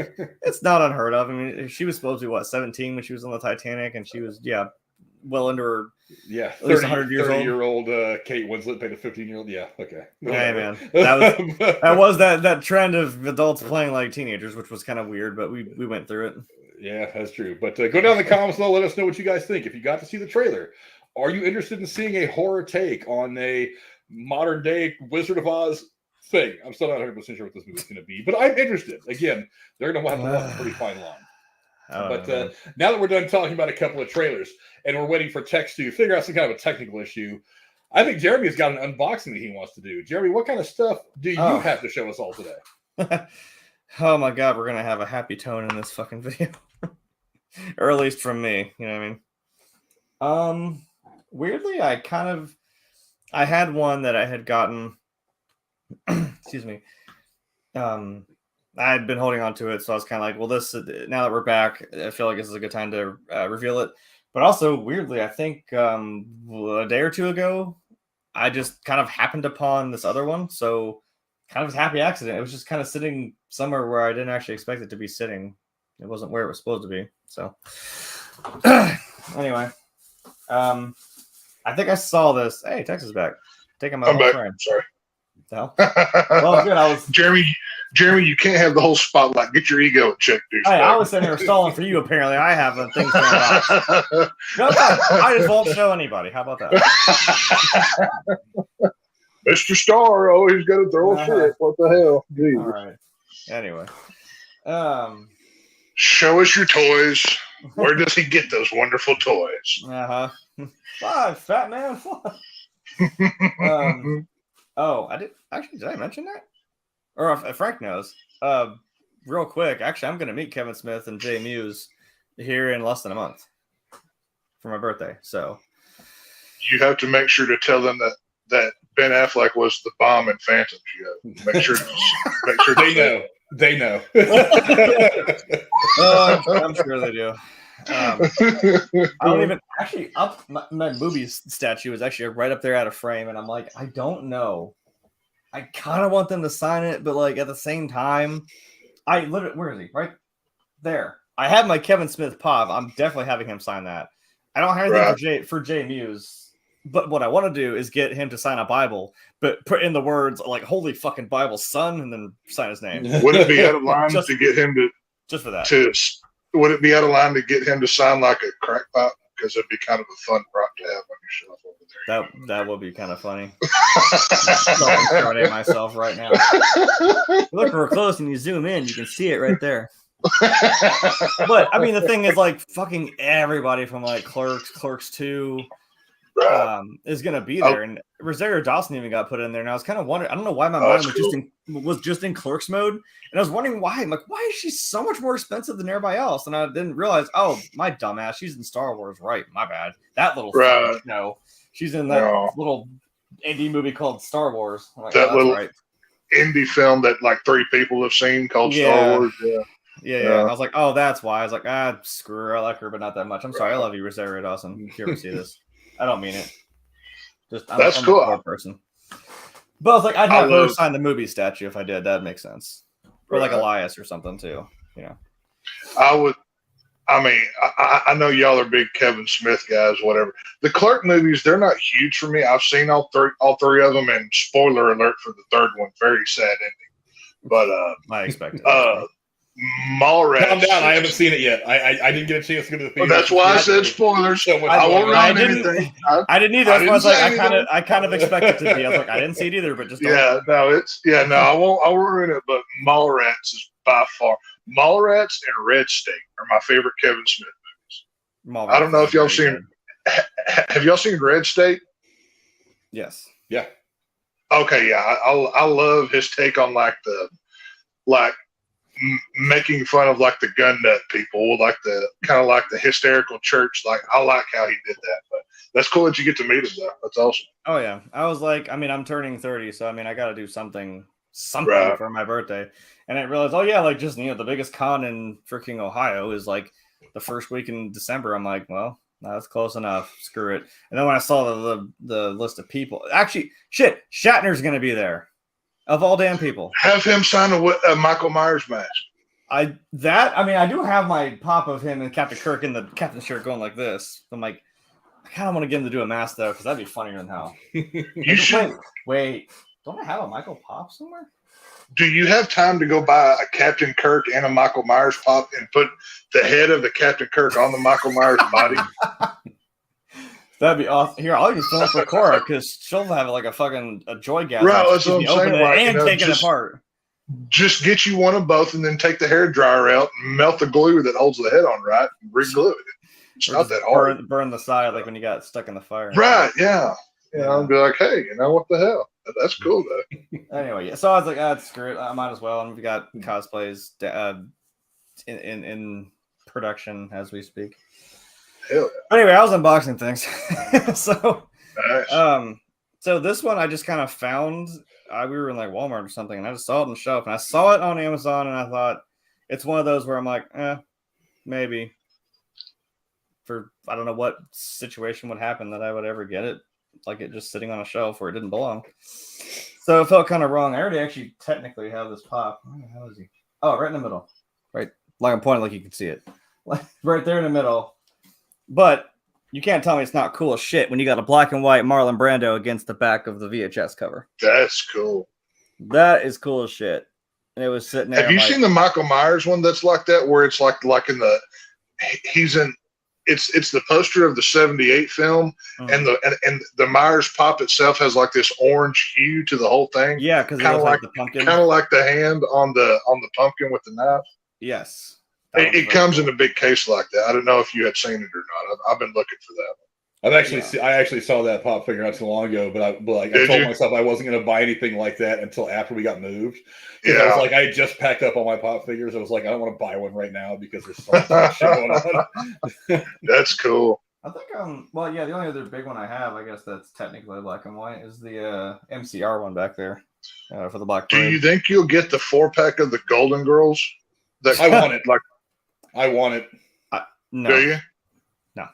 It's not unheard of. I mean, she was supposed to be 17 when she was on the Titanic, and she was well into her at least 100 years old. 30-year-old Kate Winslet played a 15-year-old. Yeah, okay. Hey man, that was that trend of adults playing like teenagers, which was kind of weird, but we went through it. Yeah, that's true. But go down in the comments below. Let us know what you guys think. If you got to see the trailer, are you interested in seeing a horror take on a modern day Wizard of Oz thing? I'm still not 100% sure what this movie is going to be, but I'm interested. Again, they're going to have to walk a pretty fine line. But now that we're done talking about a couple of trailers and we're waiting for Tex to figure out some kind of a technical issue, I think Jeremy's got an unboxing that he wants to do. Jeremy, what kind of stuff do you have to show us all today? Oh my God, we're going to have a happy tone in this fucking video. Or at least from me, you know what I mean? Weirdly, I had one that I had gotten. Excuse me. I had been holding on to it, so I was kind of like, well, now that we're back, I feel like this is a good time to reveal it. But also, weirdly, I think a day or two ago, I just kind of happened upon this other one. So kind of a happy accident. It was just kind of sitting somewhere where I didn't actually expect it to be sitting. It wasn't where it was supposed to be. So anyway, I think I saw this. Hey, Tex is back. Taking my whole friend. Sorry. Well, good. Jeremy, you can't have the whole spotlight. Get your ego in check, dude. Hey, I was sitting here stalling for you. Apparently, I have things going on. No, I just won't show anybody. How about that? Mr. Star always got to throw a fit. What the hell? Jeez. All right. Anyway, show us your toys. Where does he get those wonderful toys? 5, fat man. 5. Did I mention that? Or if Frank knows. Real quick, actually, I'm going to meet Kevin Smith and Jay Muse here in less than a month. for my birthday. So you have to make sure to tell them that Ben Affleck was the bomb in Phantoms. You have to make sure they know. They know. I'm sure they do. I don't even actually my movie statue is actually right up there out of frame, and I'm like, I don't know. I kind of want them to sign it, but like at the same time, I literally, where is he? Right there. I have my Kevin Smith pop. I'm definitely having him sign that. I don't have anything for Jay Muse, but what I want to do is get him to sign a Bible, but put in the words like "Holy fucking Bible, son," and then sign his name. Would it be out of line to get him to just for that? Would it be out of line to get him to sign like a crack pipe? Because it'd be kind of a fun prop to have on your shelf over there. That would be kind of funny. I'm throwing at myself right now. Look real close and you zoom in, you can see it right there. But I mean, the thing is, like, fucking everybody from like Clerks 2, is gonna be there, and Rosario Dawson even got put in there. And I was kind of wondering, I don't know why my mind was just in Clerks mode, and I was wondering why. I'm like, why is she so much more expensive than everybody else? And I didn't realize, oh, my dumbass, she's in Star Wars, right? My bad. That little no, she's in that little indie movie called Star Wars. Like, that little indie film that like 3 people have seen called Star Wars. Yeah. I was like, oh, that's why. I was like, screw her. I like her, but not that much. I'm sorry. I love you, Rosario Dawson. If you ever see this, I don't mean it. Just I'm cool. A poor person. But I was like, I'd have her sign the movie statue if I did. That'd make sense. Or like Elias or something too. You know. I would. I mean, I know y'all are big Kevin Smith guys, whatever. The Clerk movies, they're not huge for me. I've seen all three of them, and spoiler alert for the third one, very sad ending. But I expected. Mallrats. Calm down. I haven't seen it yet. I didn't get a chance to go to the theater. Well, that's why I said spoilers. I won't ruin anything. I didn't either. That's why I was like, I kind of expected it to be. I was like, I didn't see it either, but just I won't ruin it. But Mallrats is by far Mallrats and Red State are my favorite Kevin Smith movies. I don't know if y'all seen. Have y'all seen Red State? Yes. Yeah. Okay. Yeah. I love his take on making fun of like the gun nut people, like the kind of like the hysterical church. Like, I like how he did that. But that's cool that you get to meet him though. That's awesome. Oh yeah. I was like, I mean, I'm turning 30, so I mean, I got to do something for my birthday. And I realized, oh yeah, like just, the biggest con in freaking Ohio is like the first week in December. I'm like, well, that's close enough. Screw it. And then when I saw the list of people, actually, shit, Shatner's going to be there. Of all damn people. Have him sign a Michael Myers mask. I do have my pop of him and Captain Kirk in the captain shirt going like this. I'm like, I kind of want to get him to do a mask though, because that'd be funnier than hell. You should. Wait, don't I have a Michael pop somewhere? Do you have time to go buy a Captain Kirk and a Michael Myers pop and put the head of the Captain Kirk on the Michael Myers body? That'd be awesome. Here, I'll even film it for Cora because she'll have like a joy gas. Right, that's what I'm saying. And take it apart. Just get you one of both and then take the hair dryer out and melt the glue that holds the head on, right? And re-glue it. It's not that hard. Burn the side like when you got stuck in the fire. Right, yeah. I'll be like, hey, what the hell? That's cool, though. Anyway, so I was like, screw it. I might as well. And we got cosplays in production as we speak. Hell yeah. Anyway, I was unboxing things. So, nice. So this one I just kind of found. We were in like Walmart or something, and I just saw it on the shelf, and I saw it on Amazon, and I thought it's one of those where I'm like, maybe. For I don't know what situation would happen that I would ever get it, like it just sitting on a shelf where it didn't belong. So it felt kind of wrong. I already actually technically have this pop. Where the hell is he? Oh, right in the middle. Right, like I'm pointing like you can see it, right there in the middle. But you can't tell me it's not cool as shit when you got a black and white Marlon Brando against the back of the VHS cover. That's cool. That is cool as shit. And it was sitting there. Have you seen the Michael Myers one that's like that, where it's like in the it's the poster of the 78 film, and the Myers pop itself has like this orange hue to the whole thing. Yeah, because kind of like the pumpkin, kind of like the hand on the pumpkin with the knife. Yes. It comes in a big case like that. I don't know if you had seen it or not. I've been looking for that. I actually saw that pop figure not so long ago, but I told myself I wasn't going to buy anything like that until after we got moved. Yeah, I was like, I had just packed up all my pop figures. I was like, I don't want to buy one right now because there's so much shit going on. That's cool. I think well, yeah, the only other big one I have, I guess that's technically black and white, is the MCR one back there for the Black Do Parade. you think you'll get the 4-pack of the Golden Girls? That I want it. Like, I want it. No. do you? No.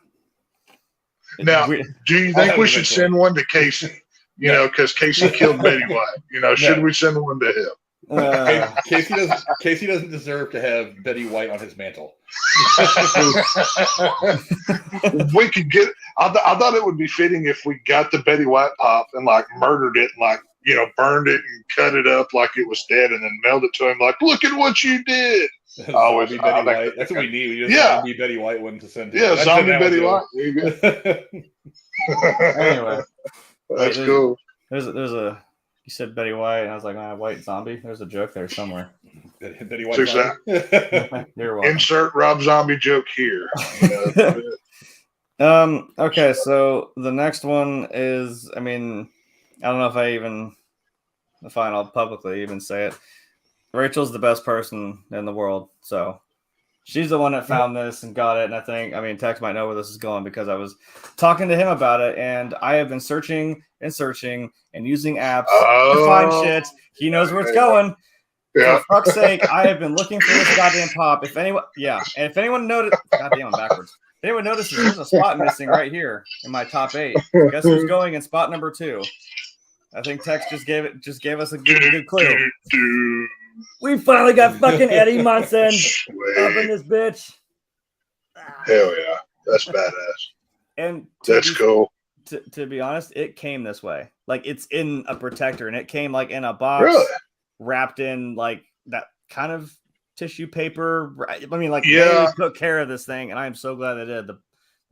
Now, do you I'll think have we it should eventually. send one to Casey? You know, because Casey killed Betty White. Should we send one to him? Casey doesn't deserve to have Betty White on his mantle. We could get. I thought it would be fitting if we got the Betty White pop and like murdered it, and like burned it and cut it up like it was dead, and then mailed it to him. Like, look at what you did. Zombie Betty White. That's what we need. We need a zombie Betty White one to send. Yeah, zombie Betty White. There you go. Anyway, that's cool. There's a. You said Betty White, and I was like, white zombie. There's a joke there somewhere. Betty White. You're welcome. Insert Rob Zombie joke here. Okay, so the next one is, I don't know if I'll publicly even say it. Rachel's the best person in the world, so she's the one that found this and got it. And Tex might know where this is going because I was talking to him about it, and I have been searching and using apps to find shit. He knows where it's going. Yeah. For fuck's sake, I have been looking for this goddamn pop. If anyone noticed, goddamn, I'm backwards. If anyone notices, there's a spot missing right here in my top 8. Guess who's going in spot number 2? I think Tex just gave us a good clue. We finally got fucking Eddie Munson up in this bitch. Hell yeah, that's badass. And that's cool. To be honest, it came this way. Like, it's in a protector, and it came like in a box, wrapped in like that kind of tissue paper. They took care of this thing, and I am so glad they did. The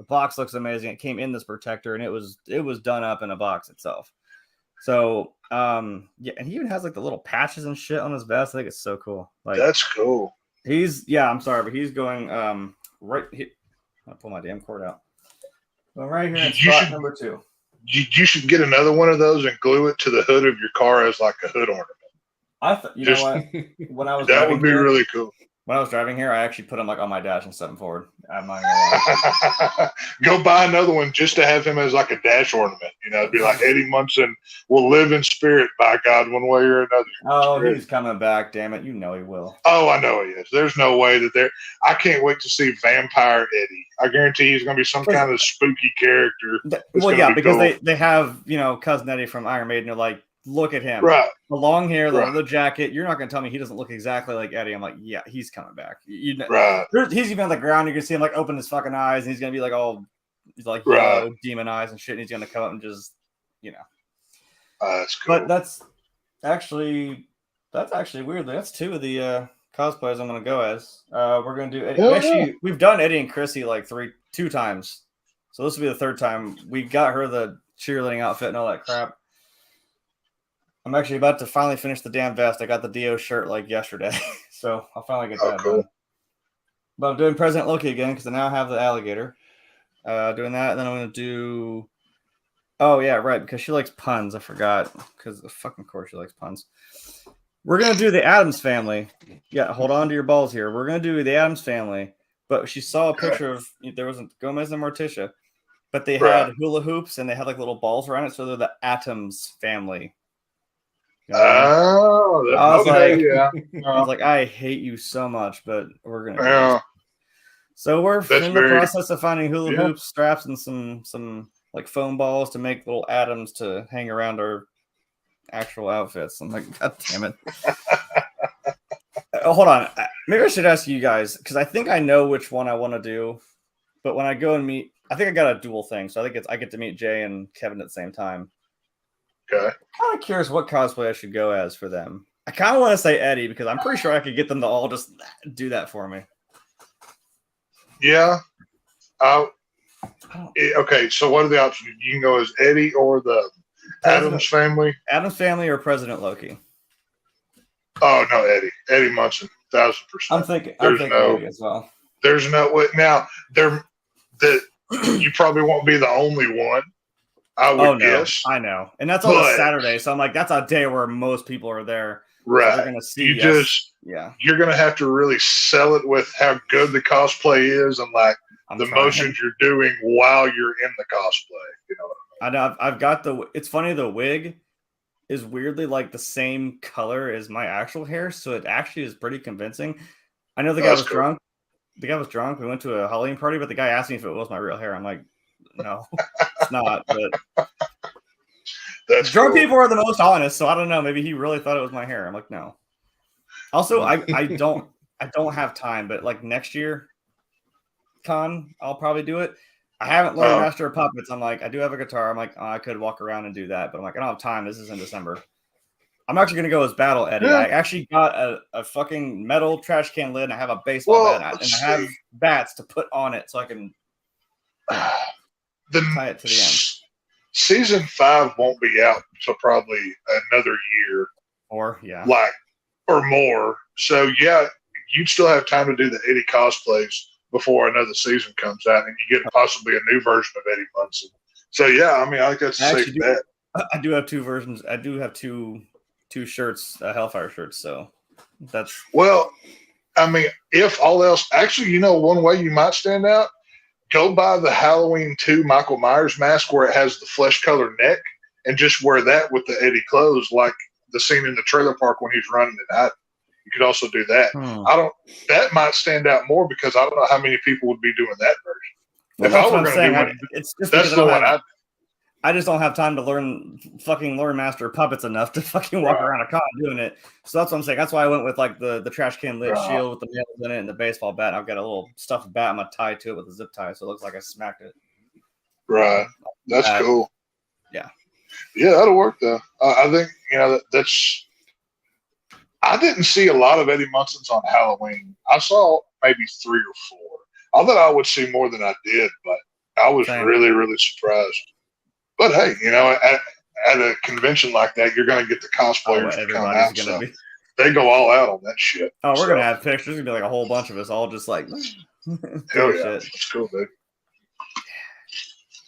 box looks amazing. It came in this protector, and it was done up in a box itself. So and he even has like the little patches and shit on his vest. I think it's so cool. Like, that's cool. I'm sorry, but he's going right here. I'll pull my damn cord out. Going right here in spot number 2. You should get another one of those and glue it to the hood of your car as like a hood ornament. Know what? When I was that would be really cool. When I was driving here, I actually put them like on my dash and set them forward. I'm not gonna lie. Go buy another one just to have him as like a dash ornament. It'd be like Eddie Munson will live in spirit, by God, one way or another. Oh, he's coming back, damn it. You know he will. Oh, I know he is. There's no way that I can't wait to see Vampire Eddie. I guarantee he's going to be some kind of spooky character. Because they have, Cousin Eddie from Iron Maiden. They're like, look at him. Right. The long hair, the leather jacket. You're not going to tell me he doesn't look exactly like Eddie. I'm like, yeah, he's coming back. Right. He's even on the ground. You can see him like open his fucking eyes, and he's going to be like he's like demon eyes and shit. And he's going to come up and just, that's cool. But that's actually weird. That's 2 of the cosplays I'm going to go as. We're going to do Eddie. We've done Eddie and Chrissy like 2 times. So this will be the 3rd time. We got her the cheerleading outfit and all that crap. I'm actually about to finally finish the damn vest. I got the Dio shirt like yesterday, so I'll finally get that done. But I'm doing President Loki again because I now have the alligator. Doing that, and then I'm going to do... Oh, yeah, right, because she likes puns. I forgot, because of fucking course she likes puns. We're going to do the Addams Family. Yeah, hold on to your balls here. We're going to do the Addams Family, but she saw a picture of... There was Gomez and Morticia, but they had hula hoops, and they had like little balls around it, so they're the Atoms Family. I was like, I hate you so much, but we're gonna. Yeah. So we're in the process of finding hula hoops, straps, and some like foam balls to make little atoms to hang around our actual outfits. I'm like, God damn it! Hold on, maybe I should ask you guys because I think I know which one I want to do, but when I go and meet, I think I got a dual thing, so I think I get to meet Jay and Kevin at the same time. Okay. I'm kind of curious what cosplay I should go as for them. I kind of want to say Eddie because I'm pretty sure I could get them to all just do that for me. Yeah. Okay, so what are the options? You can go as Eddie or the Addams Family? Addams Family or President Loki? Oh, no, Eddie. Eddie Munson, 1,000%. I'm thinking Eddie as well. There's no way. Now, you probably won't be the only one. I would guess. I know. And that's on a Saturday. So I'm like, that's a day where most people are there. Right. So they're going to see you're going to have to really sell it with how good the cosplay is. And like, the motions you're doing while you're in the cosplay. You know what I know. I've got it's funny, the wig is weirdly like the same color as my actual hair, so it actually is pretty convincing. I know the guy was drunk. The guy was drunk. We went to a Halloween party, but the guy asked me if it was my real hair. I'm like, no, it's not. But drunk people are the most honest, so I don't know. Maybe he really thought it was my hair. I'm like, no. Also, I don't have time, but like next year, I'll probably do it. I haven't learned Master of Puppets. I'm like, I do have a guitar. I'm like, oh, I could walk around and do that, but I'm like, I don't have time. This is in December. I'm actually going to go as Battle Eddie. Yeah. I actually got a fucking metal trash can lid, and I have a baseball bat, and I have bats to put on it so I can tie it to the end. Season 5 won't be out until probably another year. Or more. So, yeah, you'd still have time to do the Eddie cosplays before another season comes out, and you get possibly a new version of Eddie Munson. So, yeah, I mean, I think that's a safe bet. I do have 2 versions. I do have two shirts, Hellfire shirts. So that's I mean, if all else, actually, one way you might stand out, go buy the Halloween 2 Michael Myers mask where it has the flesh colored neck, and just wear that with the Eddie clothes, like the scene in the trailer park when he's running and hiding. You could also do that. That might stand out more because I don't know how many people would be doing that version. Well, if I were going to do one, it's just that's the one I just don't have time to learn Master of Puppets enough to fucking walk around a con doing it. So that's what I'm saying. That's why I went with like the trash can lid shield with the nails in it and the baseball bat. I've got a little stuffed bat I'm gonna tie to it with a zip tie, so it looks like I smacked it. Right. That's cool. Yeah. Yeah, that'll work though. I think that's. I didn't see a lot of Eddie Munson's on Halloween. I saw maybe 3 or 4. I thought I would see more than I did, but I was really, really surprised. But hey, at a convention like that, you're going to get the cosplayers to come out. So they go all out on that shit. Oh, we're going to have pictures. There's going to be like a whole bunch of us all just like, hell yeah. That's cool, dude.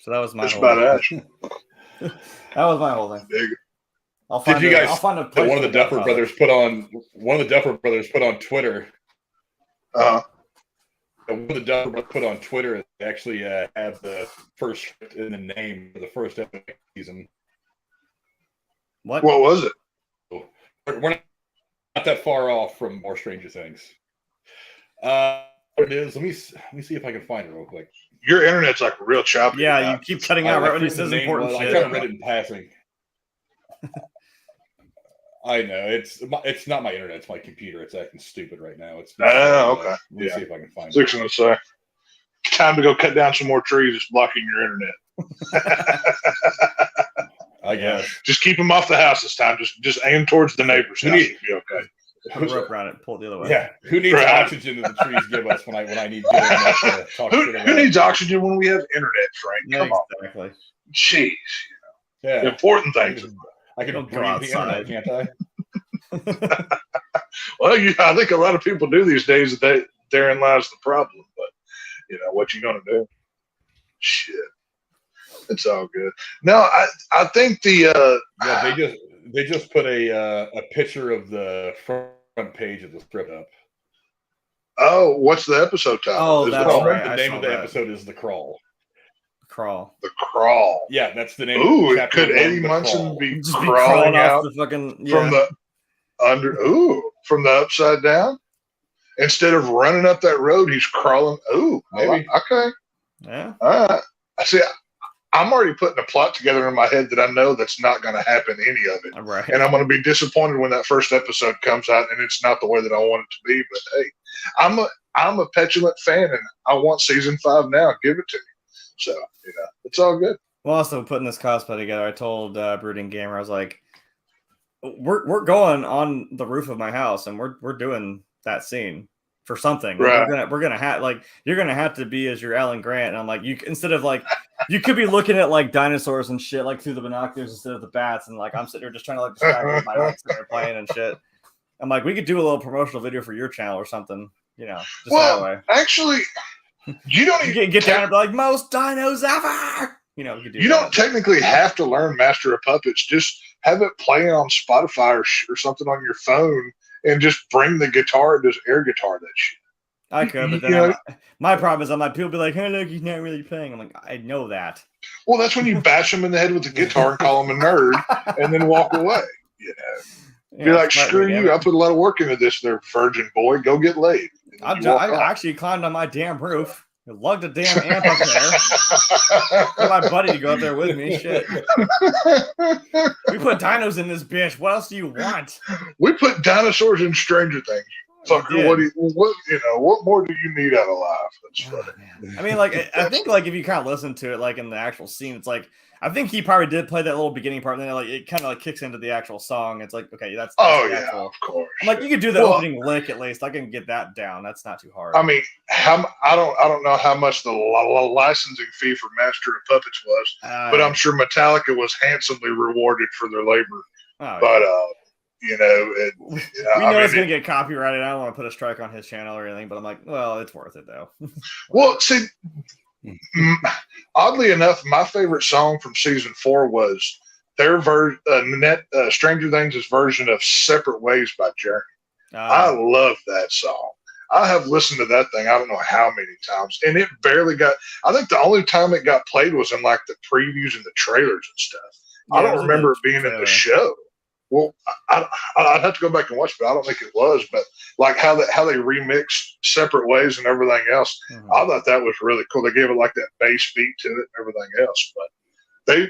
So that was my whole thing. That was my whole thing. Did you guys find one of the Duffer brothers put on Twitter? One of the Duffer brothers put on Twitter actually have the first script in the name for the first season. What was it? We're not that far off from More Stranger Things. What it is? Let me see if I can find it real quick. Your internet's like real choppy. Yeah, you keep cutting out right when he says important shit. I kind of read it in passing. I know it's not my internet; it's my computer. It's acting stupid right now. Okay. Let me see if I can find it. 6 minutes. Time to go cut down some more trees. It's blocking your internet. I guess. Just keep them off the house this time. Just aim towards the neighbor's house. You'll be okay. Put a rope around it. Pull it the other way. Yeah. Who needs oxygen that the trees give us when I need good internet to talk shit about? Who needs oxygen when we have internet, Frank? Yeah, Come exactly. on. Jeez. Yeah. Important things. I can breathe the internet, can't I? Well, I think a lot of people do these days. Therein lies the problem. But what you gonna do? Shit, it's all good. No, I think they just put a picture of the front page of the script up. Oh, what's the episode title? Oh, that's right. The name of the episode is The Crawl. The Crawl. Yeah, that's the name. Ooh, could Eddie Munson be crawling out from the under? Ooh, from the upside down. Instead of running up that road, he's crawling. Ooh, maybe. Okay. Yeah. All right. I see. I'm already putting a plot together in my head that I know that's not going to happen, any of it. Right. And I'm going to be disappointed when that first episode comes out and it's not the way that I want it to be. But hey, I'm a petulant fan and I want season 5 now. Give it to me. So, it's all good. Well, also putting this cosplay together, I told Brooding Gamer, I was like, we're going on the roof of my house and we're doing that scene for something. Right. We're gonna have you're gonna have to be as your Alan Grant. And I'm like, instead of you could be looking at like dinosaurs and shit like through the binoculars instead of the bats, and like I'm sitting there just trying to distract with my lights and they're playing and shit. I'm like, we could do a little promotional video for your channel or something, just that way. Actually, you don't even get down and be like, most dinos ever. You don't technically have to learn Master of Puppets. Just have it playing on Spotify or something on your phone, and just bring the guitar and just air guitar that shit. I could, but then my problem is I'm like, people be like, hey, look, he's not really playing. I'm like, I know that. Well, that's when you bash him in the head with the guitar and call him a nerd and then walk away. You know, be like, screw you. I put a lot of work into this there, virgin boy. Go get laid. I actually climbed on my damn roof. Lugged a damn amp up there. Got my buddy to go up there with me. Shit. We put dinos in this bitch. What else do you want? We put dinosaurs in Stranger Things. Fucker, what more do you need out of life? That's funny. I mean, like, I think, like, if you kind of listen to it, like, in the actual scene, it's like, I think he probably did play that little beginning part, and then, like, it kind of, like, kicks into the actual song. It's like, okay, that's of course. I'm like, you could do the opening lick at least. I can get that down. That's not too hard. I mean, I don't know how much the licensing fee for Master of Puppets was, but I'm sure Metallica was handsomely rewarded for their labor. But you know, we know it's going to get copyrighted. I don't want to put a strike on his channel or anything, but I'm like, well, it's worth it though. Well, see, oddly enough, my favorite song from season 4 was their Stranger Things' version of "Separate Ways" by Journey. I love that song. I have listened to that thing I don't know how many times, and it barely got. I think the only time it got played was in like the previews and the trailers and stuff. Yeah, I don't remember it being in the show. Well, I'd have to go back and watch, but I don't think it was. But like how they remixed "Separate Ways" and everything else, I thought that was really cool. They gave it like that bass beat to it and everything else. But they,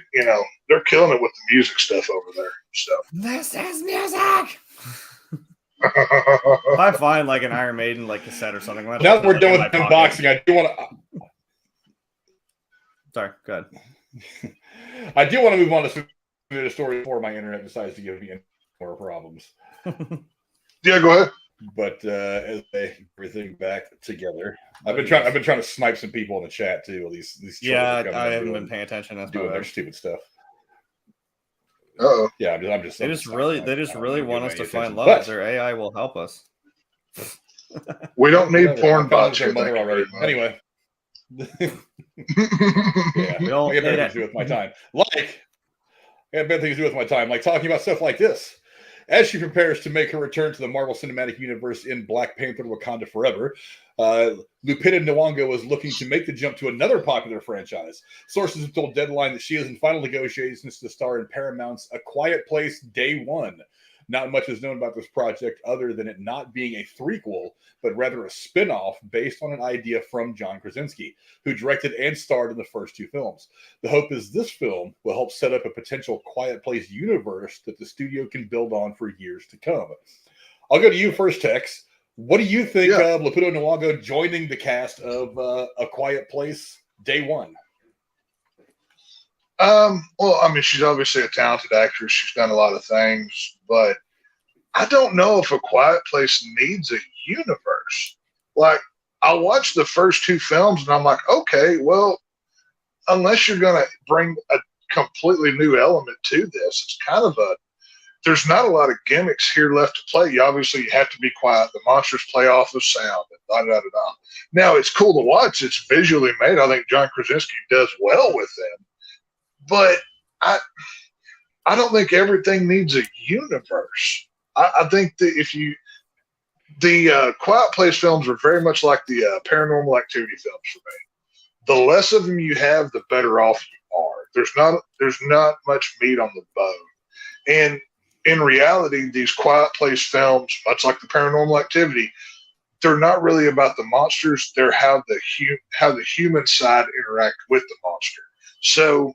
they're killing it with the music stuff over there. So this is music. If I find like an Iron Maiden like cassette or something. Now that we're done with unboxing, I do want to. Sorry, go ahead. I do want to move on to the story before my internet decides to give me more problems. Yeah, go ahead. But as they everything back together, I've been trying to snipe some people in the chat too. These I haven't been paying attention. That's doing their stupid stuff. Oh yeah, I'm just. They just really want us to find love. But their AI will help us. We don't need porn bots here. Already. Anyway. Yeah, I got better things to do with my time. Like talking about stuff like this. As she prepares to make her return to the Marvel Cinematic Universe in Black Panther: Wakanda Forever, Lupita Nyong'o is looking to make the jump to another popular franchise. Sources have told Deadline that she is in final negotiations to star in Paramount's A Quiet Place Day One. Not much is known about this project other than it not being a threequel, but rather a spin-off based on an idea from John Krasinski, who directed and starred in the first 2 films. The hope is this film will help set up a potential Quiet Place universe that the studio can build on for years to come. I'll go to you first, Tex. What do you think of Lupita Nyong'o joining the cast of A Quiet Place Day One? Well, I mean, she's obviously a talented actress. She's done a lot of things, but I don't know if A Quiet Place needs a universe. Like, I watched the first 2 films and I'm like, okay, well, unless you're going to bring a completely new element to this, it's kind of there's not a lot of gimmicks here left to play. You have to be quiet. The monsters play off of sound. Now, it's cool to watch. It's visually made. I think John Krasinski does well with them. But I don't think everything needs a universe. I think that the Quiet Place films are very much like the Paranormal Activity films for me. The less of them you have, the better off you are. There's not much meat on the bone. And in reality, these Quiet Place films, much like the Paranormal Activity, they're not really about the monsters. They're how the human side interact with the monster. So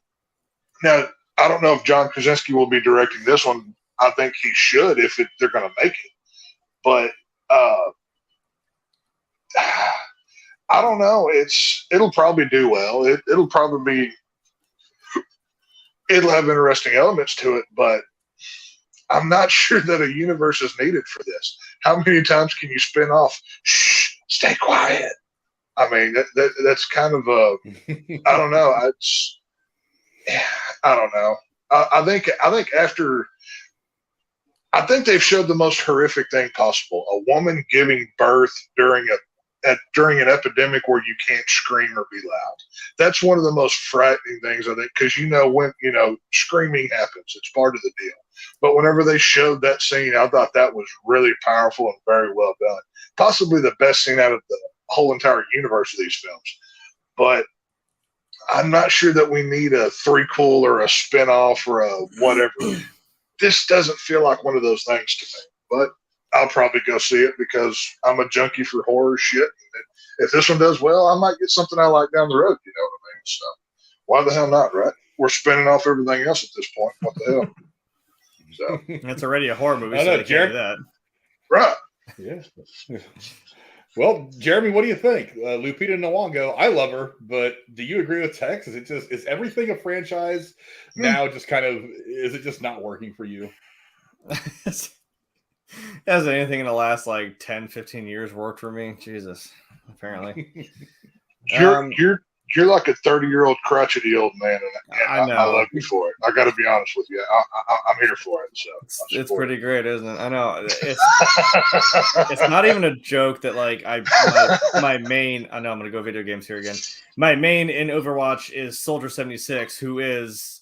now, I don't know if John Krasinski will be directing this one. I think he should if they're going to make it. But I don't know. It'll probably do well. It'll have interesting elements to it, but I'm not sure that a universe is needed for this. How many times can you spin off? Shh, stay quiet. I mean, that's kind of I don't know. I don't know. I think they've showed the most horrific thing possible: a woman giving birth during an epidemic where you can't scream or be loud. That's one of the most frightening things, I think, because when screaming happens, it's part of the deal. But whenever they showed that scene, I thought that was really powerful and very well done. Possibly the best scene out of whole entire universe of these films. But I'm not sure that we need a threequel or a spinoff or a whatever. This doesn't feel like one of those things to me. But I'll probably go see it because I'm a junkie for horror shit. And if this one does well, I might get something I like down the road. You know what I mean? So why the hell not, right? We're spinning off everything else at this point. What the hell? So It's already a horror movie, I so know, they can't Jared. do that. right. Yeah. Well, Jeremy, what do you think? Lupita Nyong'o, I love her, but do you agree with Tex? Is everything a franchise now? Just kind of, is it just not working for you? Has anything in the last like 10, 15 years worked for me? Jesus, apparently. You're like a 30-year-old crotchety old man, and I know. I love you for it. I got to be honest with you. I'm here for it. So It's pretty great, isn't it? I know. It's not even a joke that like my main. I know I'm gonna go video games here again. My main in Overwatch is Soldier 76, who is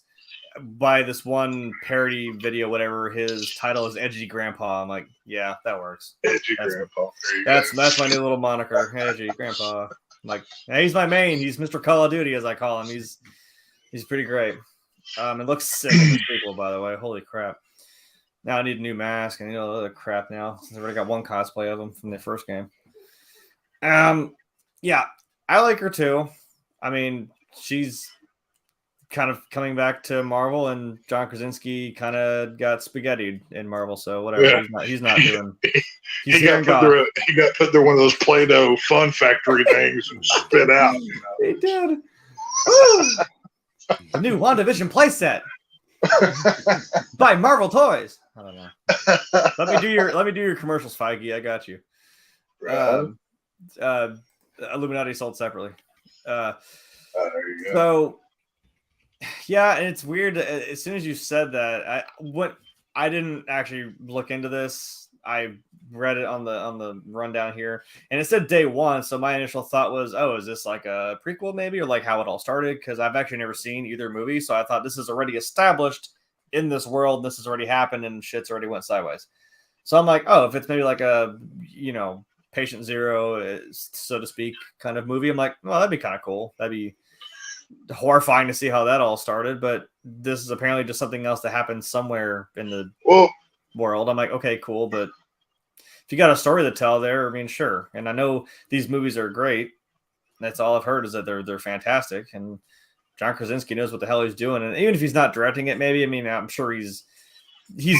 by this one parody video, whatever his title is, Edgy Grandpa. I'm like, yeah, that works. Edgy Grandpa. That's my new little moniker, Edgy Grandpa. I'm like, yeah, he's my main. He's Mr. Call of Duty, as I call him. He's pretty great. It looks sick in the sequel, by the way. Holy crap! Now I need a new mask and other crap. Now since I already got one cosplay of him from the first game. Yeah, I like her too. I mean, she's kind of coming back to Marvel, and John Krasinski kind of got spaghettied in Marvel, so whatever. Yeah. He's not doing. He got put there one of those Play-Doh Fun Factory things and spit out. You know? He did. The new WandaVision playset by Marvel Toys. I don't know. Let me do your commercials, Feige. I got you. Illuminati sold separately. There you go. So yeah, and it's weird. As soon as you said that, I didn't actually look into this. I read it on the rundown here, and it said day one. So my initial thought was, oh, is this like a prequel maybe, or like how it all started? Because I've actually never seen either movie, so I thought this is already established in this world. This has already happened, and shit's already went sideways. So I'm like, oh, if it's maybe like a Patient Zero, so to speak, kind of movie, I'm like, well, that'd be kind of cool. That'd be horrifying to see how that all started, but this is apparently just something else that happened somewhere in the world. I'm like, okay, cool, but if you got a story to tell there, I mean, sure. And I know these movies are great. That's all I've heard is that they're fantastic, and John Krasinski knows what the hell he's doing. And even if he's not directing it, maybe, I mean, I'm sure he's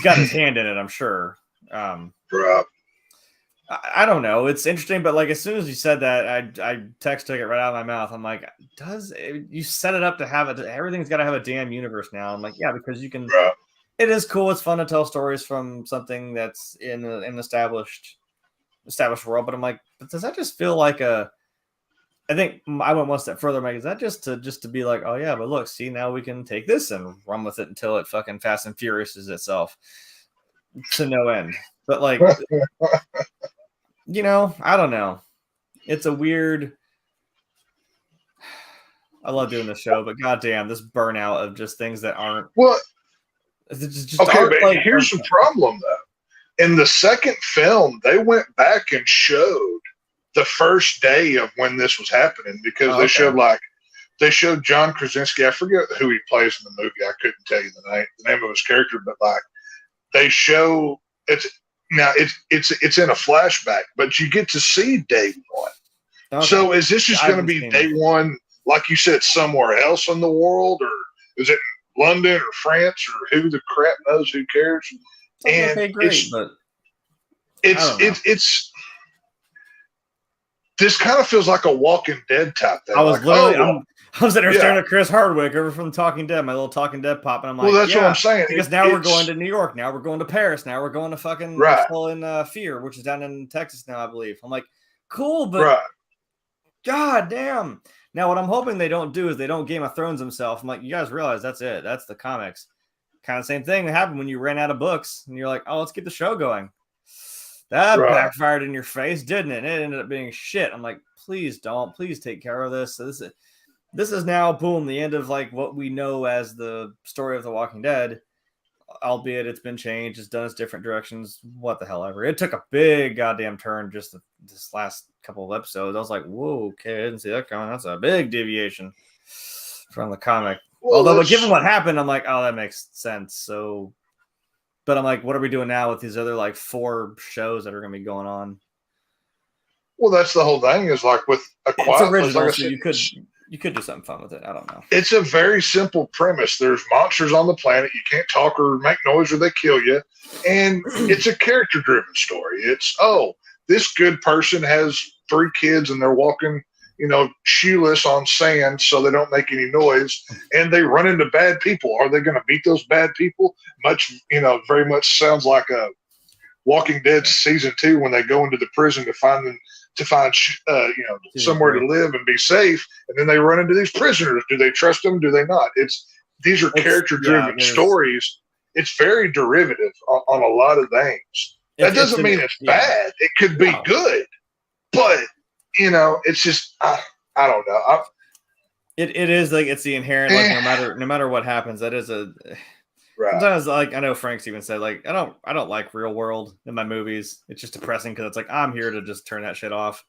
got his hand in it, I'm sure. I don't know. It's interesting, but like as soon as you said that, I text took it right out of my mouth. I'm like, you set it up to have it? Everything's got to have a damn universe now. I'm like, yeah, because you can. It is cool. It's fun to tell stories from something that's in an established world. But I'm like, but does that just feel like a? I think I went one step further. I'm like, is that just to be like, oh yeah, but look, see, now we can take this and run with it until it fucking Fast and Furious is itself to no end. But like. I don't know. It's a weird. I love doing the show, but goddamn, this burnout of just things that aren't. Well, just okay, aren't but like, here's the problem though. In the second film, they went back and showed the first day of when this was happening because they showed John Krasinski. I forget who he plays in the movie. I couldn't tell you the name of his character, but like they show it's. Now it's in a flashback, but you get to see day one. Okay. So is this just going to be day one, like you said, somewhere else in the world, or is it London or France or who the crap knows? Who cares? And okay, great, but it's this kind of feels like a Walking Dead type thing. I was I was staring at Chris Hardwick over from Talking Dead, my little Talking Dead pop, and I'm like, well, that's what I'm saying. Because now we're going to New York, now we're going to Paris, now we're going to fucking Full in Fear, which is down in Texas now, I believe. I'm like, cool, but god damn. Now, what I'm hoping they don't do is they don't Game of Thrones themselves. I'm like, you guys realize that's it. That's the comics. Kind of same thing that happened when you ran out of books, and you're like, oh, let's get the show going. That backfired in your face, didn't it? It ended up being shit. I'm like, please don't. Please take care of this. So this is now, boom, the end of like what we know as the story of The Walking Dead. albeit it's been changed, it's done its different directions, what the hell ever. It took a big goddamn turn just this last couple of episodes. I was like, whoa, okay, I didn't see that coming. That's a big deviation from the comic. Well, Although, but given what happened, I'm like, oh, that makes sense. So, but I'm like, what are we doing now with these other like 4 shows that are going to be going on? Well, that's the whole thing. Is like with a It's original, so you could do something fun with it. I don't know. It's a very simple premise. There's monsters on the planet. You can't talk or make noise or they kill you. And it's a character-driven story. It's, this good person has 3 kids and they're walking, shoeless on sand so they don't make any noise. And they run into bad people. Are they going to beat those bad people? Very much sounds like a Walking Dead season 2 when they go into the prison to find somewhere to live and be safe, and then they run into these prisoners. Do they trust them? Do they not? These are character-driven stories. It's very derivative on a lot of things. That doesn't mean it's bad. It could be good, but it's just I don't know. It is like it's the inherent no matter what happens, that is a. Right. Sometimes, like I know Frank's even said, like I don't like real world in my movies. It's just depressing because it's like I'm here to just turn that shit off.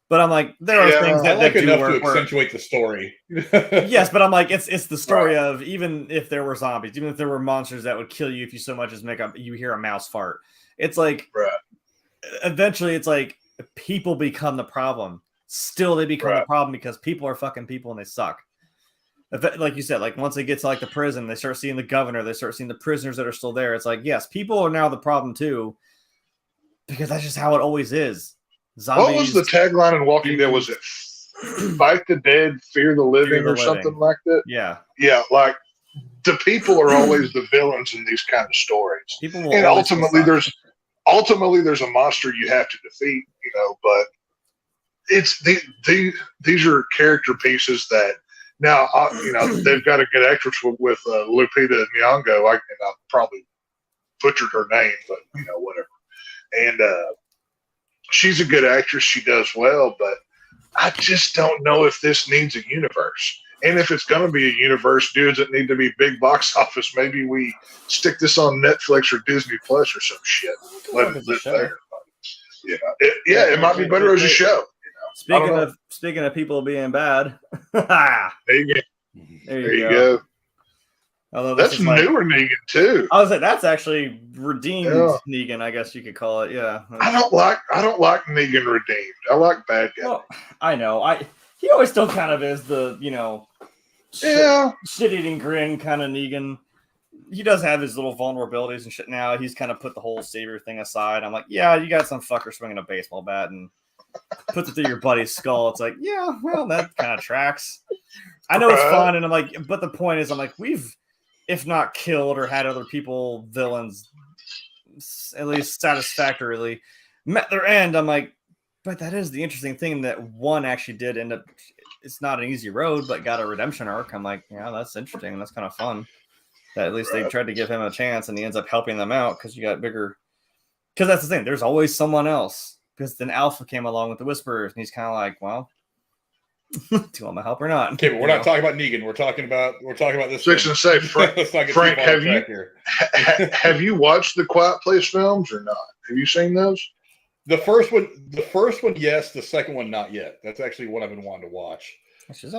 But I'm like, there are things that like do enough work, to accentuate the story. Yes, but I'm like, it's the story of even if there were zombies, even if there were monsters that would kill you if you so much as you hear a mouse fart. It's like eventually, it's like people become the problem. Still, they become the problem because people are fucking people and they suck. Like you said, like once they get to like the prison, they start seeing the governor, they start seeing the prisoners that are still there. It's like, yes, people are now the problem too, because that's just how it always is. Zombies, what was the tagline in Walking Dead? Was it "Fight the dead, fear the living" or something like that? Yeah. Like the people are always the villains in these kind of stories. People will and ultimately there's a monster you have to defeat. But it's these are character pieces that. Now, they've got a good actress with Lupita Nyong'o. I probably butchered her name, but, whatever. And she's a good actress. She does well, but I just don't know if this needs a universe. And if it's going to be a universe, dudes that need to be big box office, maybe we stick this on Netflix or Disney Plus or some shit. Let it live there. It might be better as a show. Speaking of people being bad, there you go. Although that's newer Negan too. I was like, that's actually redeemed Negan, I guess you could call it. Yeah. I don't like Negan redeemed. I like bad guy. Well, I know. He always still kind of is the shit-eating grin kind of Negan. He does have his little vulnerabilities and shit. Now he's kind of put the whole savior thing aside. I'm like, yeah, you got some fucker swinging a baseball bat and puts it through your buddy's skull. It's like, yeah, well, that kind of tracks. I know it's fun, and I'm like, but the point is, I'm like, we've, if not killed or had other villains, at least satisfactorily met their end. I'm like, but that is the interesting thing that one actually did end up. It's not an easy road, but got a redemption arc. I'm like, yeah, that's interesting. That's kind of fun. That at least they tried to give him a chance, and he ends up helping them out because you got bigger. Because that's the thing. There's always someone else. Because then Alpha came along with the Whisperers, and he's kind of like, well, do you want my help or not? Okay, but we're not talking about Negan. We're talking about this. Fix and say, Frank, have you watched the Quiet Place films or not? Have you seen those? The first one, yes. The second one, not yet. That's actually what I've been wanting to watch. Because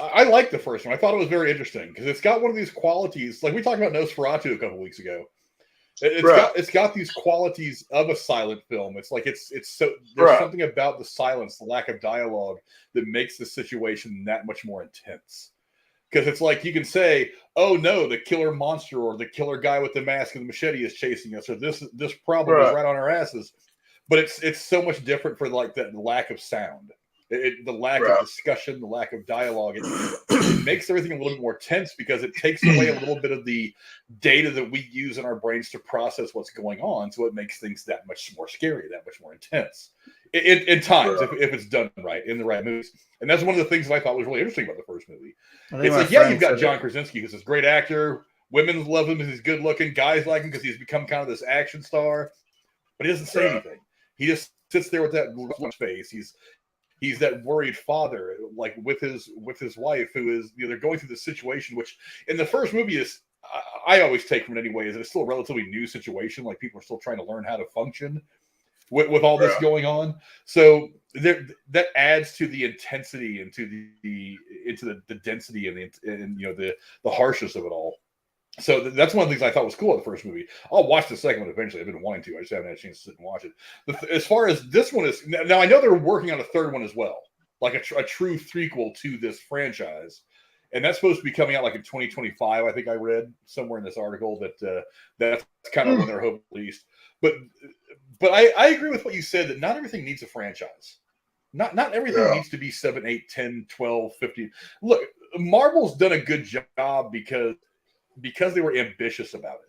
I like the first one. I thought it was very interesting because it's got one of these qualities, like we talked about Nosferatu a couple weeks ago. It's got these qualities of a silent film. It's like it's so there's something about the silence, the lack of dialogue that makes the situation that much more intense. Because it's like you can say, "Oh no, the killer monster or the killer guy with the mask and the machete is chasing us," or this problem is right on our asses. But it's so much different for like that lack of sound. The lack of discussion, the lack of dialogue, it makes everything a little bit more tense because it takes away a little bit of the data that we use in our brains to process what's going on. So it makes things that much more scary, that much more intense. In times, if it's done right, in the right movies. And that's one of the things that I thought was really interesting about the first movie. It's like, you've got John Krasinski, who's this great actor. Women love him because he's good looking. Guys like him because he's become kind of this action star. But he doesn't say anything. He just sits there with that look on his face. He's that worried father, like with his wife, who is they're going through this situation, which in the first movie is I always take from it anyway is that it's still a relatively new situation. Like people are still trying to learn how to function with all this going on. So that adds to the intensity and to the density and you know the harshness of it all. So that's one of the things I thought was cool in the first movie. I'll watch the second one eventually. I've been wanting to. I just haven't had a chance to sit and watch it. As far as this one is now, I know they're working on a third one as well, like a true threequel to this franchise, and that's supposed to be coming out like in 2025. I think I read somewhere in this article that that's kind of when they're hoping at least. But I agree with what you said that not everything needs a franchise. Not everything needs to be 7, 8, 10, 12, 15. Look, Marvel's done a good job because they were ambitious about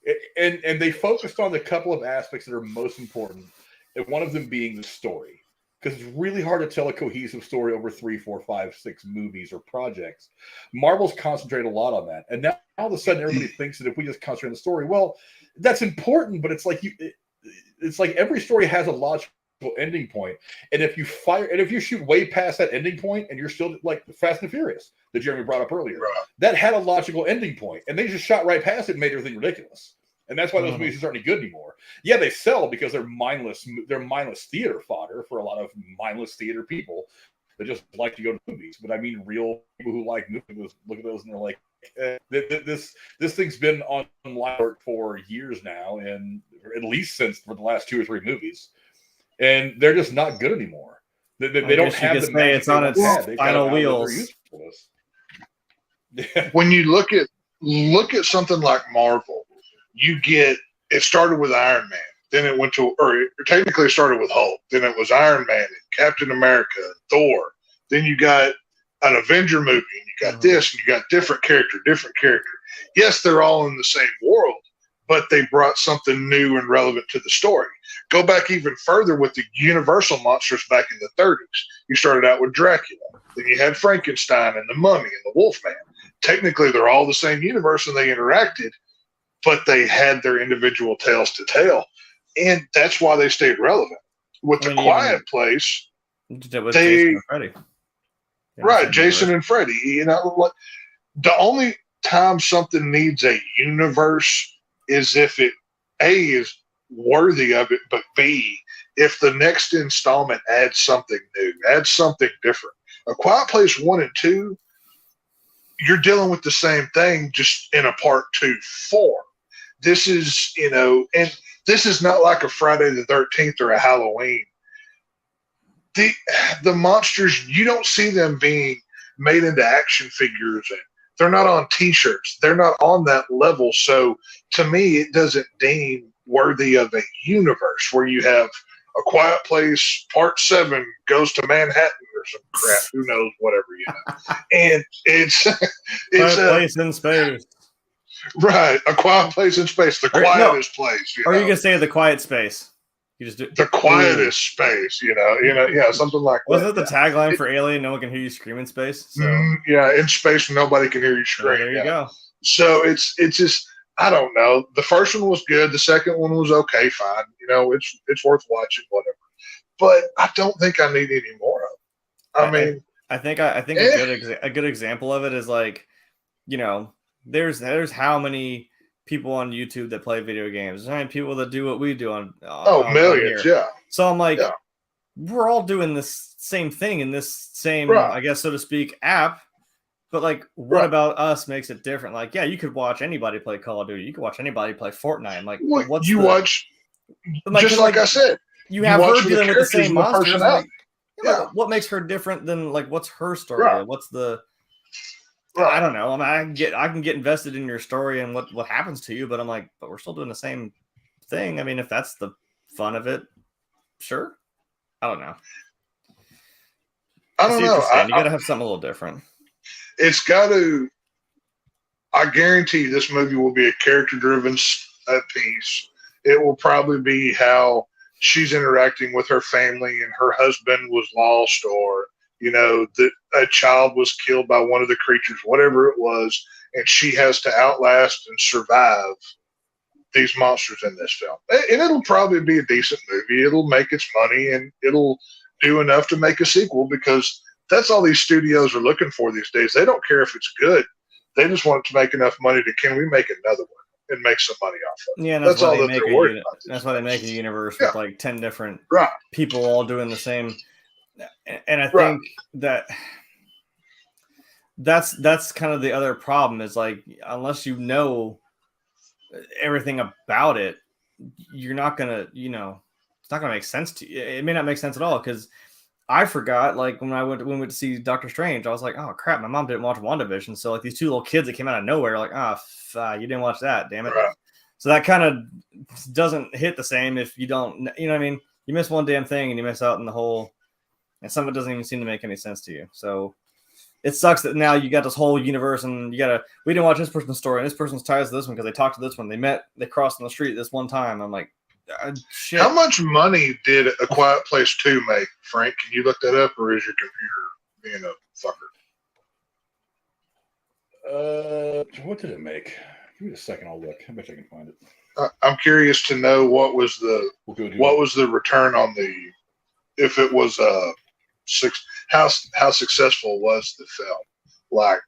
it. And they focused on the couple of aspects that are most important, and one of them being the story. Because it's really hard to tell a cohesive story over 3, 4, 5, 6 movies or projects. Marvel's concentrated a lot on that. And now all of a sudden everybody thinks that if we just concentrate on the story, well, that's important, but it's like every story has a logical ending point. And if you shoot way past that ending point and you're still like Fast and Furious that Jeremy brought up earlier, that had a logical ending point, and they just shot right past it and made everything ridiculous. And that's why those movies aren't any good anymore. Yeah, they sell because they're mindless theater fodder for a lot of mindless theater people that just like to go to movies. But I mean, real people who like movies look at those and they're like, this thing's been on live for years now, and at least since for the last 2 or 3 movies, and they're just not good anymore. They don't have the magic. It's on its final wheels. When you look at something like Marvel, it started with Iron Man, then it went to, or technically it started with Hulk, then it was Iron Man, and Captain America, and Thor. Then you got an Avenger movie, and you got this, and you got different character. Yes, they're all in the same world, but they brought something new and relevant to the story. Go back even further with the Universal monsters back in the 30s. You started out with Dracula, then you had Frankenstein and the Mummy and the Wolfman. Technically, they're all the same universe and they interacted, but they had their individual tales to tell, and that's why they stayed relevant. With The Quiet Place, Jason and Freddy. You know, the only time something needs a universe is if it is worthy of it, but B, if the next installment adds something new, adds something different. A Quiet Place 1 and 2, you're dealing with the same thing, just in a part 2 form. This is, and this is not like a Friday the 13th or a Halloween. The monsters, you don't see them being made into action figures, and they're not on T-shirts. They're not on that level. So to me, it doesn't deem worthy of a universe where you have A Quiet Place Part 7 goes to Manhattan or some crap. Who knows? Whatever, And it's a place in space. Right, A Quiet Place in Space, the quietest place. Or you can say The Quiet Space. You just do the quietest space. Something like that. Wasn't it the tagline for Alien? No one can hear you scream in space. So. In space, nobody can hear you scream. There you go. So it's just, I don't know. The first one was good. The second one was okay, fine. It's worth watching, whatever. But I don't think I need any more of it. I think a good example of it is like, there's how many people on YouTube that play video games. There's how many people that do what we do on millions, here. So I'm like, we're all doing this same thing in this same, I guess, so to speak, app. But like, what about us makes it different? Like, yeah, you could watch anybody play Call of Duty. You could watch anybody play Fortnite. I'm like, like I said, you have her dealing with the same monsters. What makes her different than like, what's her story? Right. What's the I don't know. I can get invested in your story and what happens to you, but I'm like, but we're still doing the same thing. I mean, if that's the fun of it, sure. I don't know. I don't know. You got to have something a little different. It's got to. I guarantee you, this movie will be a character-driven piece. It will probably be how she's interacting with her family and her husband was lost, or that a child was killed by one of the creatures, whatever it was, and she has to outlast and survive these monsters in this film. And it'll probably be a decent movie. It'll make its money, and it'll do enough to make a sequel, because that's all these studios are looking for these days. They don't care if it's good. They just wanted to make enough money to, can we make another one and make some money off of it? Yeah, and That's all why that they make they're worried about. that's why they make a universe Yeah. with like 10 different Right. people all doing the same. And I Right. think that's kind of the other problem is like, unless you know everything about it, you're not gonna, it's not gonna make sense to you. It may not make sense at all, because I forgot, like when we went to see Doctor Strange, I was like, oh crap, my mom didn't watch WandaVision. So like these two little kids that came out of nowhere, like, you didn't watch that, damn it. Right. So that kind of doesn't hit the same if you don't, you know what I mean? You miss one damn thing and you miss out on the whole, and some of it doesn't even seem to make any sense to you. So it sucks that now you got this whole universe and we didn't watch this person's story and this person's ties to this one because they talked to this one. They crossed on the street this one time. I'm like, shit. How much money did A Quiet Place 2 make, Frank? Can you look that up, or is your computer being a fucker? What did it make? Give me a second. I'll look. I bet I can find it. I'm curious to know what was the return on if it was how successful was the film? Like,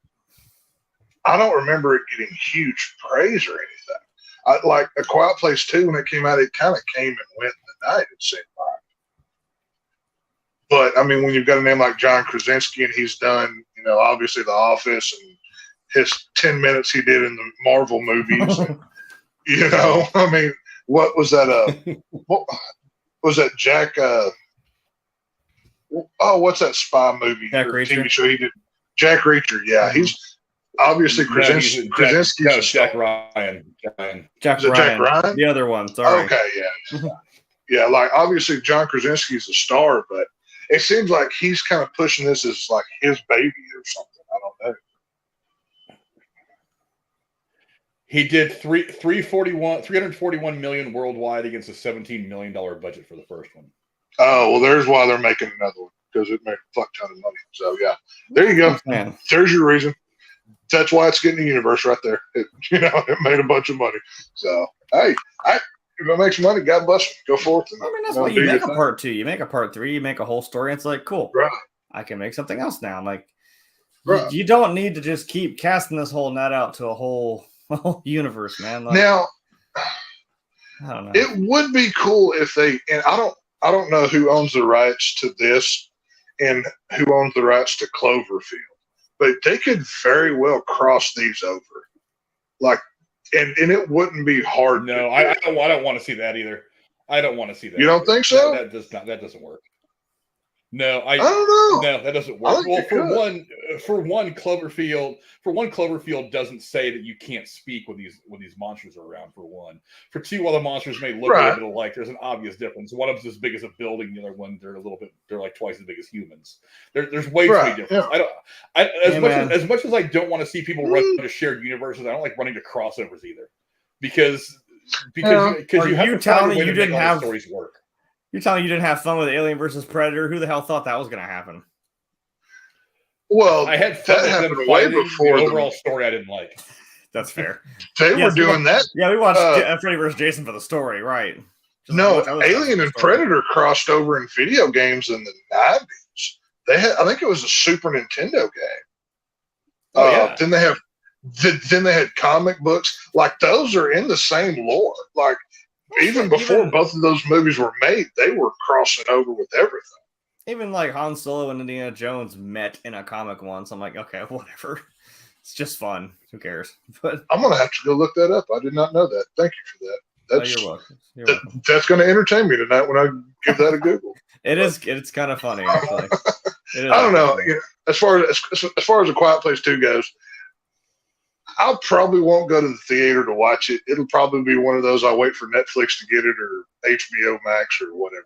I don't remember it getting huge praise or anything. Like A Quiet Place 2, when it came out, it kind of came and went in the night, it seemed like. But I mean, when you've got a name like John Krasinski and he's done, obviously The Office and his 10 minutes he did in the Marvel movies, I mean, what was that? What was that? Jack? What's that spy movie? Jack or Reacher? TV show he did? Jack Reacher. Yeah, he's obviously Krasinski. Jack Ryan. Jack Ryan. Ryan. The other one. Sorry. Okay, yeah. Yeah, like obviously John Krasinski's a star, but it seems like he's kind of pushing this as like his baby or something. I don't know. He did 341 million worldwide against a $17 million budget for the first one. Oh, well, there's why they're making another one, because it made a fuck ton of money. So yeah, there you go. Man. There's your reason. That's why it's getting the universe right there. It made a bunch of money. So hey, if it makes money, God bless you. Go forth. I mean, that's why you make a part 2. You make a part 3. You make a whole story. It's like, cool. Right. I can make something else now. I'm like, right. You don't need to just keep casting this whole net out to a whole universe, man. Like, now, I don't know. It would be cool if they, and I don't know who owns the rights to this and who owns the rights to Cloverfield, but they could very well cross these over. Like, and it wouldn't be hard. No, I don't want to see that either. I don't want to see that. You don't think so? That doesn't work. No, I don't know. No, that doesn't work. Well, for one, Cloverfield doesn't say that you can't speak when these monsters are around. For one, for two, while the monsters may look a little bit alike, there's an obvious difference. One of them's as big as a building. The other one, they're like twice as big as humans. There's way too many differences. Yeah. As much as I don't want to see people run to shared universes, I don't like running to crossovers either, because you have to find a way to make all the stories work. You're telling me you didn't have fun with Alien versus Predator? Who the hell thought that was going to happen? Well, I had fun that with happened them way finding before the overall story I didn't like. That's fair. They were doing that. Yeah, we watched Freddy vs. Jason for the story, right? No, Alien and Predator crossed over in video games in the 90s. They had, I think it was a Super Nintendo game. Oh, yeah. Then they had comic books. Like, those are in the same lore. Like, even before both of those movies were made, they were crossing over with everything. Even like Han Solo and Indiana Jones met in a comic once. I'm like, okay, whatever. It's just fun. Who cares? But I'm gonna have to go look that up. I did not know that. Thank you for that. You're welcome. That's going to entertain me tonight when I give that a Google. It's kind of funny, actually. I don't know. As far as A Quiet Place 2 goes, I probably won't go to the theater to watch it. It'll probably be one of those I'll wait for Netflix to get it or HBO Max or whatever.